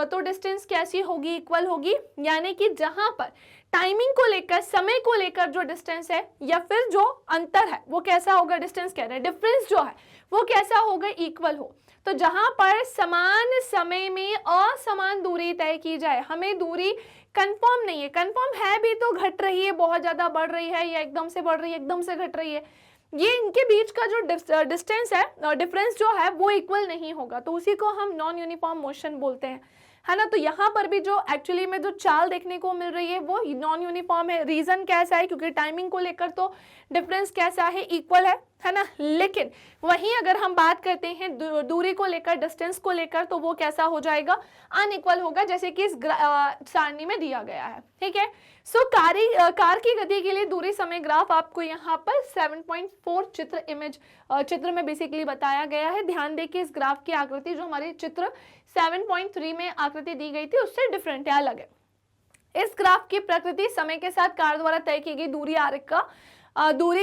तो डिस्टेंस कैसी होगी, इक्वल होगी, यानी कि जहां पर टाइमिंग को लेकर, समय को लेकर जो डिस्टेंस है या फिर जो अंतर है वो कैसा होगा, डिस्टेंस कह रहे हैं, डिफरेंस जो है वो कैसा होगा, इक्वल हो। तो जहां पर समान समय में असमान दूरी तय की जाए, हमें दूरी कंफर्म नहीं है, कंफर्म है भी तो घट रही है, बहुत ज्यादा बढ़ रही है, या एकदम से बढ़ रही है, एकदम से घट रही है, ये इनके बीच का जो डिस्टेंस है, डिफरेंस जो है वो इक्वल नहीं होगा, तो उसी को हम नॉन यूनिफॉर्म मोशन बोलते हैं, है ना। तो यहाँ पर भी जो एक्चुअली में जो चाल देखने को मिल रही है वो नॉन यूनिफॉर्म है। रीजन कैसा है, क्योंकि टाइमिंग को लेकर तो डिफरेंस कैसा है, इक्वल है ना। लेकिन वहीं अगर हम बात करते हैं दूरी को लेकर, डिस्टेंस को लेकर, तो वो कैसा हो जाएगा, अनइक्वल होगा, जैसे कि इस सारणी में दिया गया है, ठीक है। सो कार की गति के लिए दूरी समय ग्राफ आपको यहाँ पर 7.4 चित्र में बेसिकली बताया गया है। ध्यान देखिए, इस ग्राफ की आकृति जो हमारे चित्र 7.3 में आकृति दी गई थी उससे डिफरेंट है, अलग है। इस ग्राफ की प्रकृति समय के साथ कार द्वारा तय की गई दूरी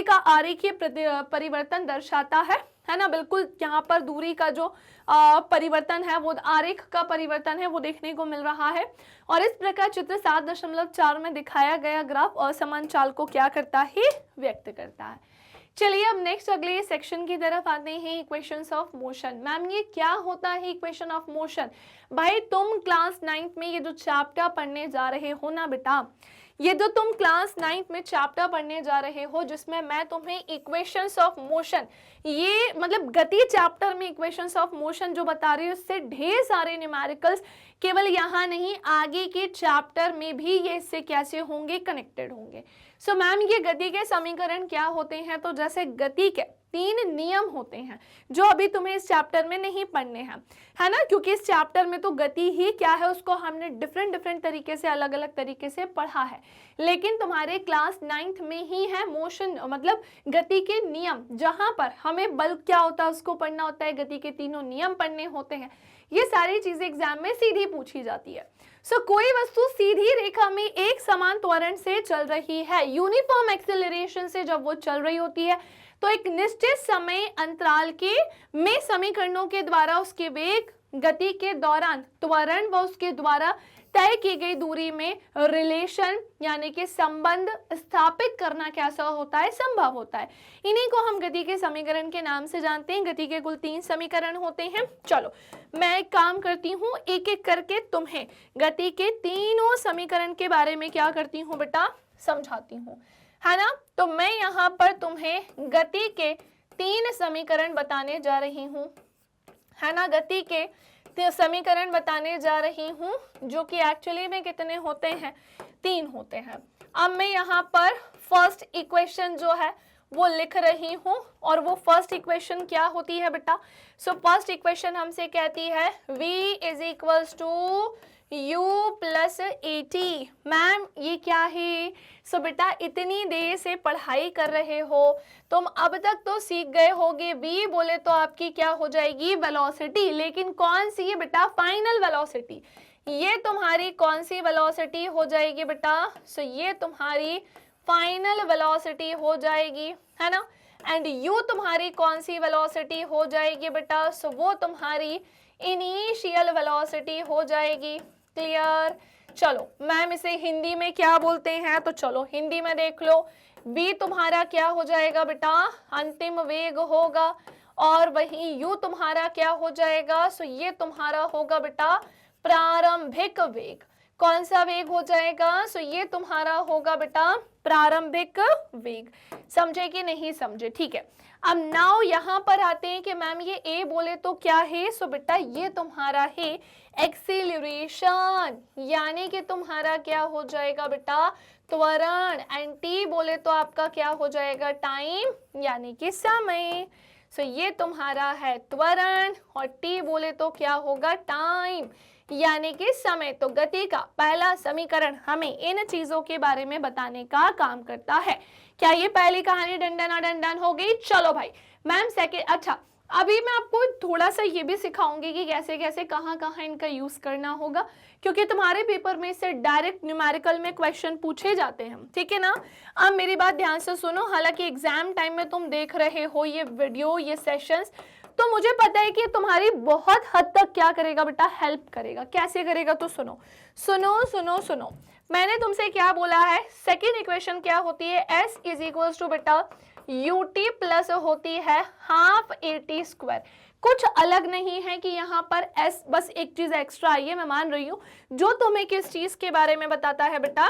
का आरेखीय परिवर्तन दर्शाता है ना। बिल्कुल यहाँ पर दूरी का जो परिवर्तन है वो आरेख का परिवर्तन है वो देखने को मिल रहा है। और इस प्रकार चित्र 7.4 में दिखाया गया ग्राफ असमान चाल को क्या करता है, व्यक्त करता है। चलिए अब नेक्स्ट अगले सेक्शन की तरफ आते हैं, इक्वेशंस ऑफ मोशन। मैम ये क्या होता है इक्वेशन ऑफ मोशन? भाई तुम क्लास 9th में ये जो चैप्टर पढ़ने जा रहे हो ना बेटा, ये जो तुम क्लास 9th में चैप्टर पढ़ने जा रहे हो, जिसमें मैं तुम्हें इक्वेशंस ऑफ मोशन, ये मतलब गति चैप्टर में इक्वेशंस ऑफ मोशन जो बता रही हूँ, उससे ढेर सारे न्यूमेरिकल्स केवल यहाँ नहीं, आगे के चैप्टर में भी ये इससे कैसे होंगे, कनेक्टेड होंगे। सो मैम ये गति के समीकरण क्या होते हैं? तो जैसे गति के 3 नियम होते हैं जो अभी तुम्हें इस चैप्टर में नहीं पढ़ने हैं, है ना, क्योंकि इस चैप्टर में तो गति ही क्या है उसको हमने डिफरेंट तरीके से, अलग अलग तरीके से पढ़ा है, लेकिन तुम्हारे क्लास 9th में ही है मोशन मतलब गति के नियम, जहां पर हमें बल क्या होता है उसको पढ़ना होता है, गति के तीनों नियम पढ़ने होते हैं। ये सारी चीजें एग्जाम में सीधी पूछी जाती है। कोई वस्तु सीधी रेखा में एक समान त्वरण से चल रही है, यूनिफॉर्म एक्सेलरेशन से जब वो चल रही होती है, तो एक निश्चित समय अंतराल के में समीकरणों के द्वारा उसके वेग, गति के दौरान त्वरण व उसके द्वारा तय की गई दूरी में रिलेशन यानी कि संबंध स्थापित करना कैसा होता है, संभव होता है। इन्हीं को हम गति के समीकरण के नाम से जानते हैं। गति के कुल 3 समीकरण होते हैं। चलो मैं एक काम करती हूँ, एक एक करके तुम्हें गति के तीनों समीकरण के बारे में क्या करती हूँ बेटा, समझाती हूँ, है ना। तो मैं यहाँ पर तुम्हें गति के 3 समीकरण बताने जा रही हूँ, है ना, गति के समीकरण बताने जा रही हूँ, जो कि एक्चुअली में कितने होते हैं, 3 होते हैं। अब मैं यहाँ पर फर्स्ट इक्वेशन जो है वो लिख रही हूँ, और वो फर्स्ट इक्वेशन क्या होती है बेटा, फर्स्ट इक्वेशन हमसे कहती है v is equals to u plus AT। Ma'am ये क्या है? बेटा इतनी देर से पढ़ाई कर रहे हो तुम, अब तक तो सीख गए होगे v बोले तो आपकी क्या हो जाएगी, वेलोसिटी, लेकिन कौन सी है बेटा, फाइनल वेलोसिटी। ये तुम्हारी कौन सी वेलोसिटी हो जाएगी बेटा, ये तुम्हारी फाइनल वेलोसिटी हो जाएगी, है ना। एंड u तुम्हारी कौन सी वेलोसिटी हो जाएगी बेटा, वो तुम्हारी इनिशियल वेलोसिटी हो जाएगी। क्लियर? चलो मैम इसे हिंदी में क्या बोलते हैं, तो चलो हिंदी में देख लो। v तुम्हारा क्या हो जाएगा बेटा, अंतिम वेग होगा, और वही u तुम्हारा क्या हो जाएगा, ये तुम्हारा होगा बेटा प्रारंभिक वेग। कौन सा वेग हो जाएगा, ये तुम्हारा होगा बेटा प्रारंभिक वेग। समझे कि नहीं समझे? ठीक है। अब नाउ यहाँ पर आते हैं कि मैम ये a बोले तो क्या है, बेटा ये तुम्हारा है एक्सीलरेशन, यानी कि तुम्हारा क्या हो जाएगा बेटा, त्वरण। एंड t बोले तो आपका क्या हो जाएगा, टाइम, यानी कि समय। ये तुम्हारा है त्वरण, और t बोले तो क्या होगा, टाइम, यानी कि समय। तो गति का पहला समीकरण हमें इन चीजों के बारे में बताने का काम करता है। क्या ये पहली कहानी डन हो गई? चलो भाई मैम सेकंड। अच्छा अभी मैं आपको थोड़ा सा ये भी सिखाऊंगी कि कैसे कैसे कहाँ कहाँ इनका यूज करना होगा, क्योंकि तुम्हारे पेपर में से डायरेक्ट न्यूमेरिकल में क्वेश्चन पूछे जाते हैं, ठीक है ना। अब मेरी बात ध्यान से सुनो, हालांकि एग्जाम टाइम में तुम देख रहे हो ये वीडियो, ये सेशंस, तो मुझे पता है कि तुम्हारी बहुत हद तक क्या करेगा बेटा, हेल्प करेगा। कैसे करेगा, तो सुनो सुनो सुनो सुनो। मैंने तुमसे क्या बोला है, सेकेंड इक्वेशन क्या होती है, s इज इक्वल्स टू बेटा ut प्लस होती है हाफ AT स्क्वायर। कुछ अलग नहीं है कि यहाँ पर s, बस एक चीज एक्स्ट्रा आई है, मैं मान रही हूँ, जो तुम्हें किस चीज के बारे में बताता है बेटा।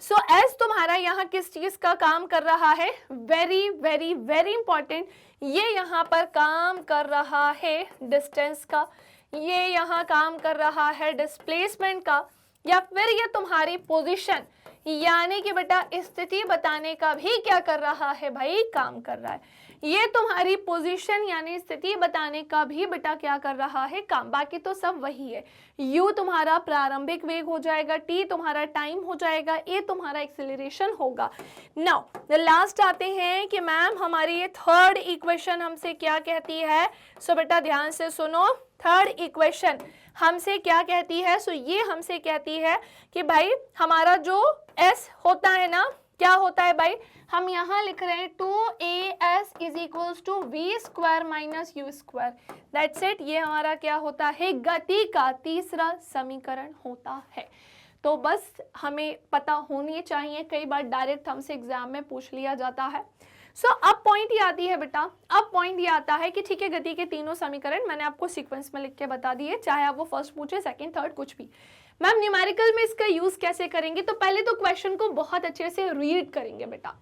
s तुम्हारा यहाँ किस चीज का काम कर रहा है, वेरी वेरी वेरी इंपॉर्टेंट, ये यहाँ पर काम कर रहा है डिस्टेंस का, ये यहाँ काम कर रहा है डिस्प्लेसमेंट का, या फिर ये तुम्हारी पोजीशन यानी कि बेटा स्थिति बताने का भी क्या कर रहा है भाई, काम कर रहा है। ये तुम्हारी पोजीशन यानी स्थिति बताने का भी बेटा क्या कर रहा है, काम। बाकी तो सब वही है। u तुम्हारा प्रारंभिक वेग हो जाएगा, t तुम्हारा टाइम हो जाएगा, a तुम्हारा एक्सेलरेशन होगा। नाउ लास्ट आते हैं कि मैम हमारी ये थर्ड इक्वेशन हमसे क्या कहती है। बेटा ध्यान से सुनो, थर्ड इक्वेशन हमसे क्या कहती है, ये हमसे कहती है कि भाई हमारा जो s होता है ना, क्या होता है भाई, हम यहाँ लिख रहे हैं 2as is equals to v square minus u square. That's it. ये हमारा क्या होता है, गति का तीसरा समीकरण होता है। तो बस हमें पता होनी चाहिए, कई बार डायरेक्ट हमसे एग्जाम में पूछ लिया जाता है। अब पॉइंट ये आती है बेटा, अब पॉइंट ये आता है कि ठीक है, गति के तीनों समीकरण मैंने आपको सीक्वेंस में लिख के बता दिए, चाहे आप वो फर्स्ट पूछे, सेकंड, थर्ड, कुछ भी। मैम न्यूमेरिकल में इसका यूज कैसे करेंगे, तो पहले तो क्वेश्चन को बहुत अच्छे से रीड करेंगे बेटा।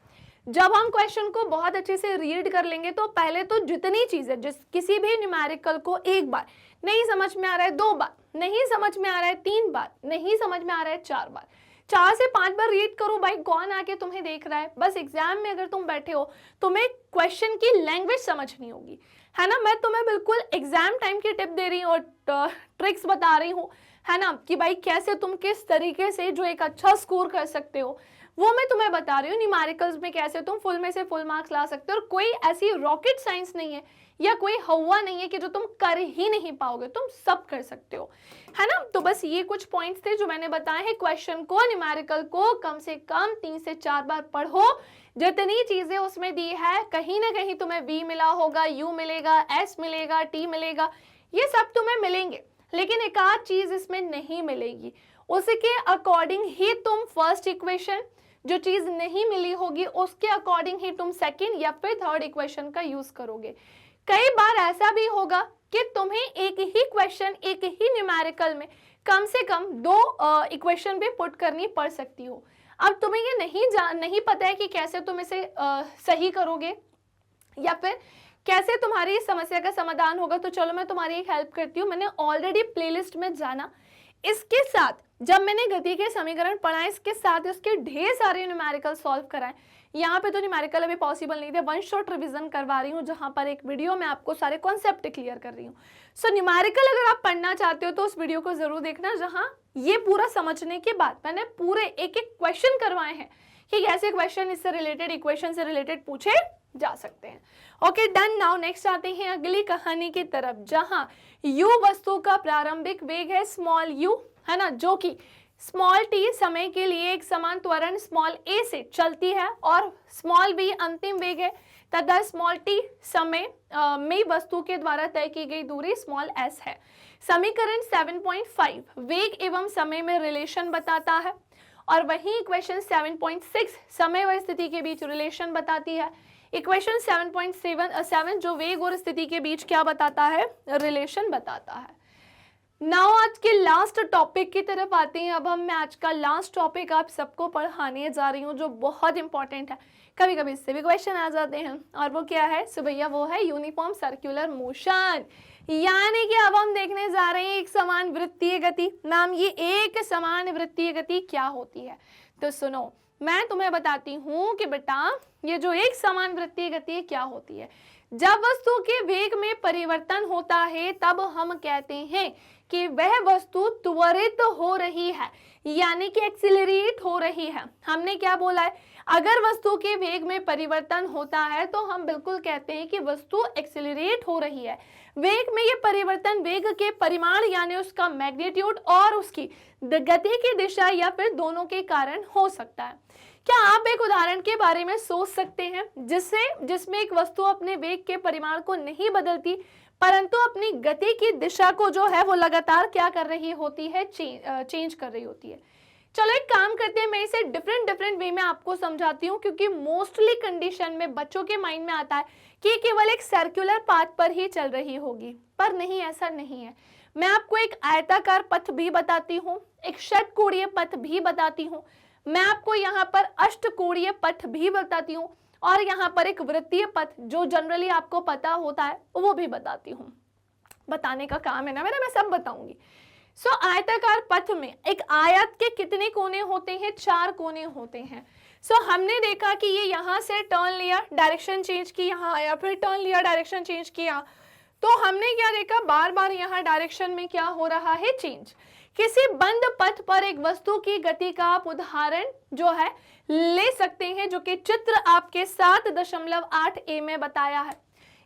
जब हम क्वेश्चन को बहुत अच्छे से रीड कर लेंगे तो पहले तो जितनी चीजें, जिस किसी भी न्यूमेरिकल को एक बार नहीं समझ में आ रहा है, 2 बार नहीं समझ में आ रहा है, 3 बार नहीं समझ में आ रहा है, 4 बार, 4 से 5 बार रीड करो भाई, कौन आके तुम्हें देख रहा है। बस एग्जाम में अगर तुम बैठे हो तुम्हें क्वेश्चन की लैंग्वेज समझनी होगी, है ना। मैं तुम्हें बिल्कुल एग्जाम टाइम की टिप दे रही हूँ और ट्रिक्स बता रही हूँ, है ना, कि भाई कैसे तुम किस तरीके से जो एक अच्छा स्कोर कर सकते हो वो मैं तुम्हें बता रही हूँ। न्यूमेरिकल्स में कैसे तुम फुल में से फुल मार्क्स ला सकते हो, और कोई ऐसी रॉकेट साइंस नहीं है या कोई हवा नहीं है कि जो तुम कर ही नहीं पाओगे, तुम सब कर सकते हो, है ना। तो बस ये कुछ पॉइंट्स थे जो मैंने बताए हैं। क्वेश्चन को, न्यूमेरिकल को कम से कम 3 से 4 बार पढ़ो। जितनी चीजें उसमें दी है कहीं ना कहीं तुम्हें V मिला होगा, U मिलेगा, S मिलेगा, T मिलेगा, ये सब तुम्हें मिलेंगे, लेकिन एक आध चीज इसमें नहीं मिलेगी। उसके अकॉर्डिंग ही तुम फर्स्ट इक्वेशन, जो चीज नहीं मिली होगी उसके अकॉर्डिंग ही तुम सेकंड या फिर थर्ड इक्वेशन का यूज करोगे। कई बार ऐसा भी होगा कि तुम्हें एक ही क्वेश्चन, एक ही न्यूमेरिकल में कम से कम 2 इक्वेशन भी पुट करनी पड़ सकती हो। अब तुम्हें ये नहीं पता है कि कैसे तुम इसे सही करोगे या फिर कैसे तुम्हारी इस समस्या का समाधान होगा, तो चलो मैं तुम्हारी एक हेल्प करती हूँ। मैंने ऑलरेडी प्लेलिस्ट में जाना, इसके साथ जब मैंने गति के समीकरण पढ़ाए, इसके साथ इसके ढेर सारे न्यूमेरिकल सॉल्व कराए। यहाँ पे तो न्यूमेरिकल अभी पॉसिबल नहीं थे, वन शॉट रिवीजन करवा रही हूँ जहाँ पर एक वीडियो में आपको सारे कॉन्सेप्ट क्लियर कर रही हूँ। सो न्यूमेरिकल अगर आप पढ़ना चाहते हो तो उस वीडियो को जरूर देखना, जहाँ ये पूरा समझने के बाद मैंने पूरे एक एक क्वेश्चन करवाए हैं कि कैसे क्वेश्चन इससे रिलेटेड, इक्वेशन से रिलेटेड पूछे जा सकते हैं। Okay done. नाउ नेक्स्ट आते हैं अगली कहानी की तरफ, जहां u वस्तु का प्रारंभिक वेग है स्मॉल u, है ना, जो कि स्मॉल t समय के लिए एक समान त्वरण स्मॉल a से चलती है, और स्मॉल v अंतिम वेग है तथा स्मॉल t समय में वस्तु के द्वारा तय की गई दूरी स्मॉल s है। समीकरण 7.5 वेग एवं समय में रिलेशन बताता है, और वही इक्वेशन 7.6 समय व स्थिति के बीच रिलेशन बताती है। इक्वेशन 7.7 जो वेग और स्थिति के बीच क्या बताता है, रिलेशन बताता है। नाउ आज के लास्ट टॉपिक की तरफ आते हैं। अब मैं आज का लास्ट टॉपिक आप सबको पढ़ाने जा रही हूँ जो बहुत इंपॉर्टेंट है, कभी कभी इससे भी क्वेश्चन आ जाते हैं, और वो क्या है, सो भैया वो है यूनिफॉर्म सर्कुलर मोशन। यानी कि अब हम देखने जा रहे हैं एक समान वृत्तीय गति। नाम ये एक समान वृत्तीय गति क्या होती है, तो सुनो मैं तुम्हें बताती हूँ कि बेटा ये जो एक समान वृत्तीय गति है क्या होती है। जब वस्तु के वेग में परिवर्तन होता है तब हम कहते हैं कि वह वस्तु त्वरित हो रही है, यानी कि एक्सिलरेट हो रही है। हमने क्या बोला है, अगर वस्तु के वेग में परिवर्तन होता है तो हम बिल्कुल कहते हैं कि वस्तु एक्सिलरेट हो रही है। वेग में ये परिवर्तन वेग के परिमाण यानी उसका मैग्नीट्यूड और उसकी गति की दिशा या फिर दोनों के कारण हो सकता है। क्या आप एक उदाहरण के बारे में सोच सकते हैं जिसमें एक वस्तु अपने वेग के परिमाण को नहीं बदलती परंतु अपनी गति की दिशा को जो है वो लगातार क्या कर रही होती है, चेंज कर रही होती है। चलो एक काम करते हैं, मैं इसे डिफरेंट वे में आपको समझाती हूँ, क्योंकि मोस्टली कंडीशन में बच्चों के माइंड में आता है कि केवल एक सर्कुलर पाथ पर ही चल रही होगी, पर नहीं, ऐसा नहीं है। मैं आपको एक आयताकार पथ भी बताती हूँ, एक षटकोणीय पथ भी बताती हूँ, मैं आपको यहाँ पर अष्टकोणीय पथ भी बताती हूँ, और यहाँ पर एक वृत्तीय पथ जो जनरली आपको पता होता है वो भी बताती हूँ। बताने का काम है ना मेरा, मैं सब बताऊंगी। सो आयताकार पथ में एक आयत के कितने कोने होते हैं, 4 कोने होते हैं। सो हमने देखा कि ये यहाँ से टर्न लिया, डायरेक्शन चेंज की, यहाँ आया, फिर टर्न लिया, डायरेक्शन चेंज किया, तो हमने क्या देखा, बार बार यहाँ डायरेक्शन में क्या हो रहा है, चेंज। किसी बंद पथ पर एक वस्तु की गति का आप उदाहरण जो है ले सकते हैं, जो कि चित्र आपके 7.8 ए में बताया है।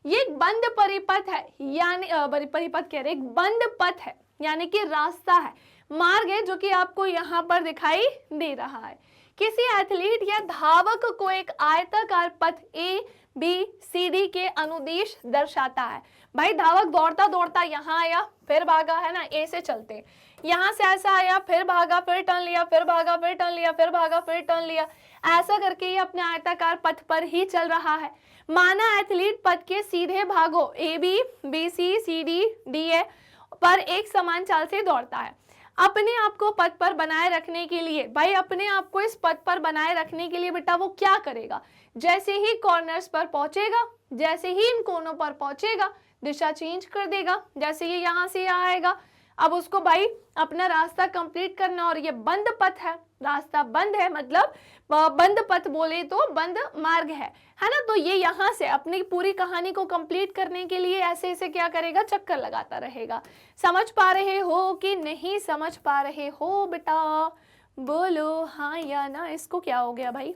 ये एक बंद परिपथ है, यानी परिपथ कह रहे, एक बंद पथ है यानी कि रास्ता है, मार्ग है, जो कि आपको यहाँ पर दिखाई दे रहा है। किसी एथलीट या धावक को एक आयताकार पथ ए बी सी डी के अनुदेश दर्शाता है। भाई धावक दौड़ता दौड़ता यहाँ आया, फिर भागा, है ना, ए से चलते, यहाँ से ऐसा आया, फिर भागा, फिर टर्न लिया, फिर भागा, फिर टर्न लिया, फिर भागा, फिर टर्न लिया, ऐसा करके ये अपने आयताकार पथ पर ही चल रहा है। माना एथलीट पथ के सीधे भागों A B B C C D D A पर एक समान चाल से दौड़ता है। अपने आप को पथ पर बनाए रखने के लिए, भाई अपने आप को इस पथ पर बनाए रखने के लिए बेटा वो क्या करेगा, जैसे ही कॉर्नर्स पर पहुंचेगा, जैसे ही इन कोनों पर पहुंचेगा, दिशा चेंज कर देगा। जैसे ये यहाँ से यहाँ आएगा, अब उसको भाई अपना रास्ता कंप्लीट करना, और ये बंद पथ है, रास्ता बंद है मतलब बंद पथ बोले तो बंद मार्ग है ना। तो ये यहाँ से अपनी पूरी कहानी को कंप्लीट करने के लिए ऐसे ऐसे क्या करेगा, चक्कर लगाता रहेगा। समझ पा रहे हो कि नहीं समझ पा रहे हो बेटा, बोलो हाँ या ना। इसको क्या हो गया भाई?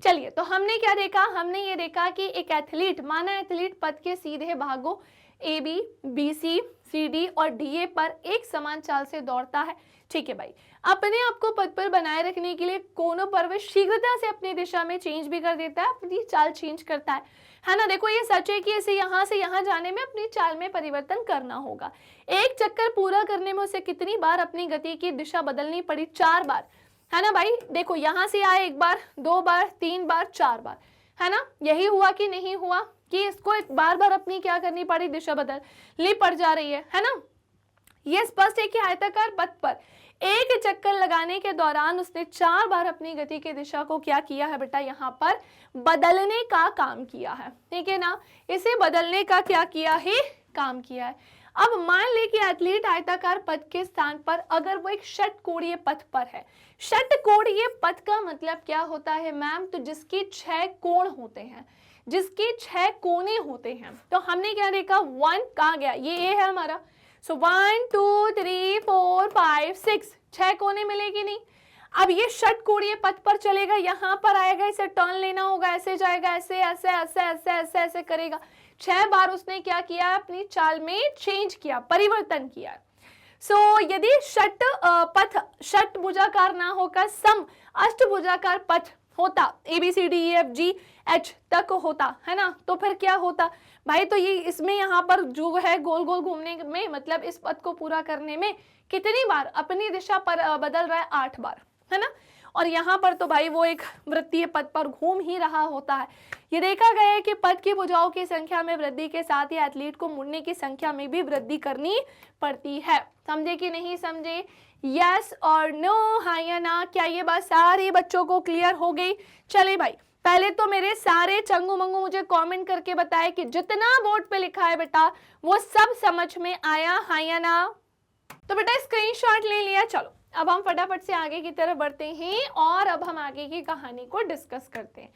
चलिए, तो हमने क्या देखा, हमने ये देखा कि एक एथलीट, माना एथलीट पथ के सीधे भागों A B, B C, C D और डी ए पर एक समान चाल से दौड़ता है। ठीक है भाई, अपने आप को पथ पर बनाए रखने के लिए कोनों पर वह शीघ्रता से अपनी दिशा में चेंज भी कर देता है, अपनी चाल चेंज करता है ना। देखो ये सच है कि इसे यहाँ से यहाँ जाने में अपनी चाल में परिवर्तन करना होगा। एक चक्कर पूरा करने में उसे कितनी बार अपनी गति की दिशा बदलनी पड़ी? 4 बार, है ना भाई। देखो यहाँ से आए 1 बार, 2 बार, 3 बार, 4 बार, है ना। यही हुआ कि नहीं हुआ कि इसको बार बार अपनी क्या करनी पड़ी, दिशा बदलनी पड़ जा रही है ना। यह स्पष्ट है कि आयताकार पथ पर एक चक्कर लगाने के दौरान उसने 4 बार अपनी गति की दिशा को क्या किया है बेटा, यहाँ पर बदलने का काम किया है, ठीक है ना। इसे बदलने का क्या किया है, काम किया है। अब मान ले कि एथलीट आयताकार पथ के स्थान पर अगर वो एक षटकोणीय पथ पर है। षटकोणीय पथ का मतलब क्या होता है मैम? तो जिसके 6 कोण होते हैं, जिसके 6 कोने होते हैं। तो हमने क्या देखा, 1 कहाँ गया, ये ए है हमारा। सो 1 2 3 4 5 6, 6 कोने मिलेगी नहीं। अब ये षटकोणीय पथ पर चलेगा, यहाँ पर आएगा, इसे टर्न लेना होगा, ऐसे जाएगा, ऐसे ऐसे ऐसे ऐसे ऐसे ऐसे करेगा। 6 बार उसने क्या किया, अपनी चाल में चेंज किया, परिवर्तन किया। यदि पथ षटभुजाकार ना होकर सम अष्टभुजाकार पथ होता, A B C D E F G H तक होता, है ना, तो फिर क्या होता भाई? तो ये इसमें यहाँ पर जो है गोल गोल घूमने में, मतलब इस पथ को पूरा करने में कितनी बार अपनी दिशा पर बदल रहा है? 8 बार, है ना। और यहाँ पर तो भाई वो एक वृत्तीय पथ पर घूम ही रहा होता है। ये देखा गया है कि पथ की भुजाओं की संख्या में वृद्धि के साथ ही एथलीट को मुड़ने की संख्या में भी वृद्धि करनी पड़ती है। समझे कि नहीं समझे? यस और नो, हाँ या ना? क्या ये बात सारे बच्चों को क्लियर हो गई? चले भाई, पहले तो मेरे सारे चंगू मंगू मुझे कमेंट करके बताए कि जितना बोर्ड पे लिखा है बेटा वो सब समझ में आया, हाँ या ना? तो बेटा स्क्रीनशॉट ले लिया। चलो अब हम फटाफट से आगे की तरफ बढ़ते हैं और अब हम आगे की कहानी को डिस्कस करते हैं।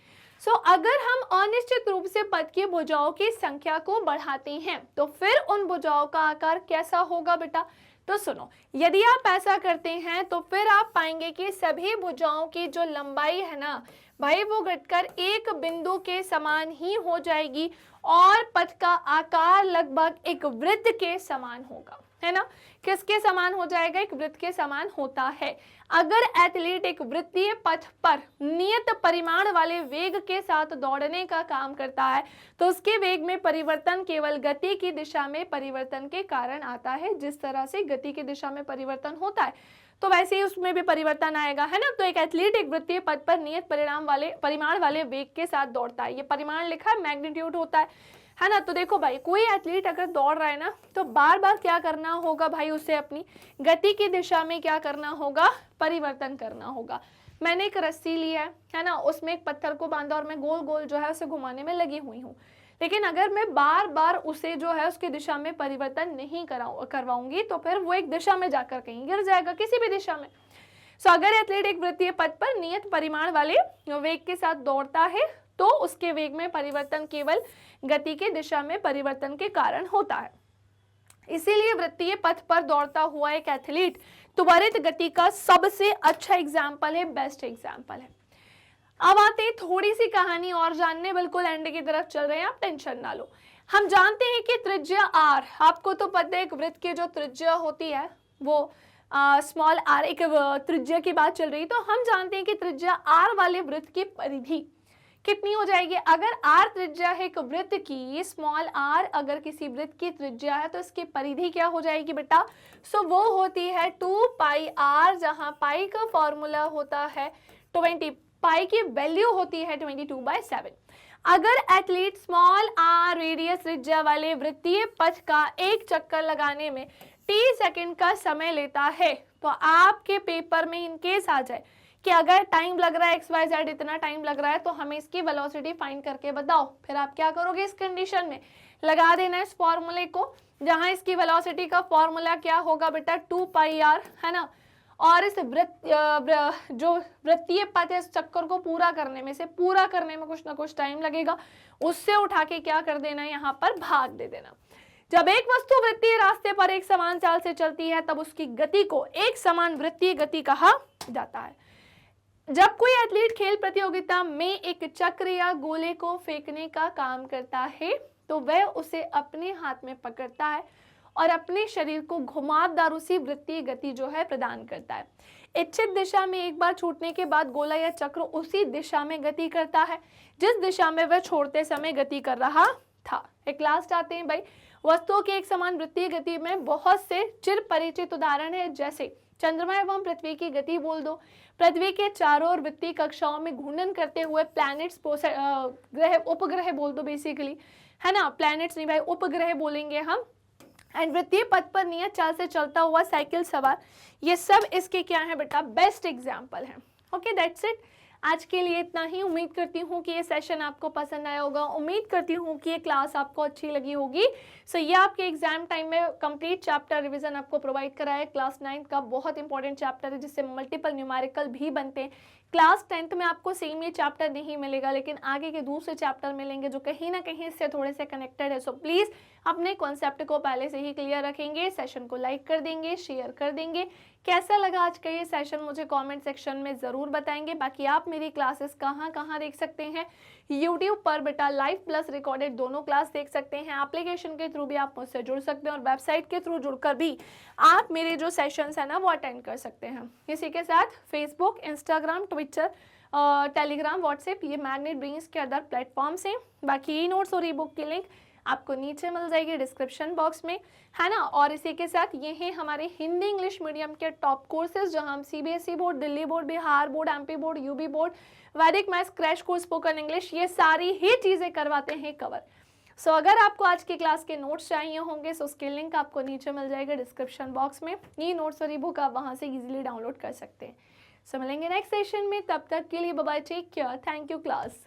अगर हम अनिश्चित रूप से पथ की भुजाओं की संख्या को बढ़ाते हैं तो फिर उन भुजाओं का आकार कैसा होगा बेटा? तो सुनो, यदि आप ऐसा करते हैं तो फिर आप पाएंगे कि सभी भुजाओं की जो लंबाई है ना भाई, वो घटकर एक बिंदु के समान ही हो जाएगी और पथ का आकार लगभग एक वृत्त के समान होगा, है ना। किसके समान हो जाएगा? एक वृत्त के समान होता है। अगर एथलीट एक वृत्तीय पथ पर नियत परिमाण वाले वेग के साथ दौड़ने का काम करता है तो उसके वेग में परिवर्तन केवल गति की दिशा में परिवर्तन के कारण आता है। जिस तरह से गति की दिशा में परिवर्तन होता है तो वैसे ही उसमें भी परिवर्तन आएगा, है ना। तो एक एथलीट एक वृत्तीय पथ पर नियत परिमाण वाले वेग के साथ दौड़ता है। ये परिमाण लिखा है, मैग्नीट्यूड होता है ना। तो देखो भाई, कोई एथलीट अगर दौड़ रहा है ना तो बार बार क्या करना होगा भाई, उसे अपनी गति की दिशा में क्या करना होगा, परिवर्तन करना होगा। मैंने एक रस्सी ली है ना, उसमें एक पत्थर को बांधा और मैं गोल गोल जो है उसे घुमाने में लगी हुई हूँ। लेकिन अगर मैं बार बार उसे जो है उसकी दिशा में परिवर्तन नहीं करवाऊंगी तो फिर वो एक दिशा में जाकर कहीं गिर जाएगा, किसी भी दिशा में। अगर एथलीट एक वृत्तीय पथ पर नियत परिमाण वाले वेग के साथ दौड़ता है तो उसके वेग में परिवर्तन केवल गति की दिशा में परिवर्तन के कारण होता है। इसीलिए वृत्तीय पथ पर दौड़ता हुआ एक एथलीट त्वरित गति का सबसे अच्छा एग्जाम्पल है, बेस्ट एग्जाम्पल है। अब आते हैं थोड़ी सी कहानी और जानने, बिल्कुल एंड की तरफ चल रहे हैं, आप टेंशन ना लो। हम जानते हैं कि त्रिज्या r, आपको तो पता है एक वृत्त की जो त्रिज्या होती है वो स्मॉल r, एक त्रिज्या की बात चल रही, तो हम जानते हैं कि त्रिज्या r वाले वृत्त की परिधि कितनी हो जाएगी। अगर r त्रिज्या है एक वृत्त की, स्मॉल r अगर किसी वृत्त की त्रिज्या है तो इसकी परिधि क्या हो जाएगी बेटा? वो होती है 2 पाई r, जहां पाई का फॉर्मूला होता है 20, पाई की वैल्यू होती है 22/7। अगर एथलीट स्मॉल r रेडियस त्रिज्या वाले वृत्तीय पथ का एक चक्कर लगाने में t सेकंड का समय लेता है तो आपके पेपर में इनकेस आ जाए कि अगर टाइम लग रहा है XYZ इतना टाइम लग रहा है तो हमें इसकी वेलोसिटी फाइंड करके बताओ, फिर आप क्या करोगे? इस कंडीशन में लगा देना इस फॉर्मूले को जहां इसकी वेलोसिटी का फॉर्मूला क्या होगा बेटा 2πr, है ना। और इस जो वृत्तीय पथ है, इस चक्कर को पूरा करने में कुछ ना कुछ टाइम लगेगा, उससे उठा के क्या कर देना, यहाँ पर भाग दे देना। जब एक वस्तु वृत्तीय रास्ते पर एक समान चाल से चलती है तब उसकी गति को एक समान वृत्तीय गति कहा जाता है। जब कोई एथलीट खेल प्रतियोगिता में एक चक्र या गोले को फेंकने का काम करता है तो वह उसे अपने हाथ में पकड़ता है और अपने शरीर को घुमावदार उसी वृत्तीय गति जो है प्रदान करता है। इच्छित दिशा में एक बार छूटने के बाद गोला या चक्र उसी दिशा में गति करता है जिस दिशा में वह छोड़ते समय गति कर रहा था। एक लास्ट आते हैं भाई, वस्तुओं की एक समान वृत्तीय गति में बहुत से चिर परिचित उदाहरण है, जैसे चंद्रमा एवं पृथ्वी की गति बोल दो, पृथ्वी के चारों ओर वृत्तीय कक्षाओं में घूर्णन करते हुए प्लैनेट्स, ग्रह, उपग्रह बोल दो बेसिकली, है ना, प्लैनेट्स नहीं भाई, उपग्रह बोलेंगे हम। एंड वृत्तीय पथ पर नियत चाल से चलता हुआ साइकिल सवार, ये सब इसके क्या है बेटा, बेस्ट एग्जाम्पल है। Okay, that's it. आज के लिए इतना ही। उम्मीद करती हूँ कि ये सेशन आपको पसंद आया होगा, उम्मीद करती हूँ कि ये क्लास आपको अच्छी लगी होगी। सो ये आपके एग्जाम टाइम में कंप्लीट चैप्टर रिवीजन आपको प्रोवाइड करा है। क्लास 9 का बहुत इंपॉर्टेंट चैप्टर है जिससे मल्टीपल न्यूमेरिकल भी बनते हैं। क्लास 10th में आपको सेम ये चैप्टर नहीं मिलेगा, लेकिन आगे के दूसरे चैप्टर मिलेंगे जो कहीं ना कहीं इससे थोड़े से कनेक्टेड है। सो प्लीज़ अपने कॉन्सेप्ट को पहले से ही क्लियर रखेंगे, सेशन को लाइक कर देंगे, शेयर कर देंगे। कैसा लगा आज का ये सेशन मुझे कमेंट सेक्शन में ज़रूर बताएंगे। बाकी आप मेरी क्लासेस कहाँ कहाँ देख सकते हैं, यूट्यूब पर बेटा लाइव प्लस रिकॉर्डेड दोनों क्लास देख सकते हैं। एप्लीकेशन के थ्रू भी आप मुझसे जुड़ सकते हैं और वेबसाइट के थ्रू जुड़कर भी आप मेरे जो सेशंस हैं ना वो अटेंड कर सकते हैं। इसी के साथ Facebook, Instagram, Twitter, Telegram, WhatsApp, ये मैग्नेट ब्रेन्स के अदर प्लेटफॉर्म्स हैं। बाकी ई नोट्स और ई बुक की लिंक आपको नीचे मिल जाएगी डिस्क्रिप्शन बॉक्स में, है ना। और इसी के साथ ये हैं हमारे हिंदी इंग्लिश मीडियम के टॉप कोर्सेज जहां हम CBSE board, Delhi board, Bihar board, MP board, UP board, Vedic maths, crash course, spoken English, ये सारी ही चीज़ें करवाते हैं कवर। सो अगर आपको आज की क्लास के नोट्स चाहिए होंगे तो उसके लिंक आपको नीचे मिल जाएगा डिस्क्रिप्शन बॉक्स में। ये नोट्स और ई बुक आप वहाँ से ईजिली डाउनलोड कर सकते हैं। सो मिलेंगे नेक्स्ट सेशन में, तब तक के लिए bye bye, take care, thank you class.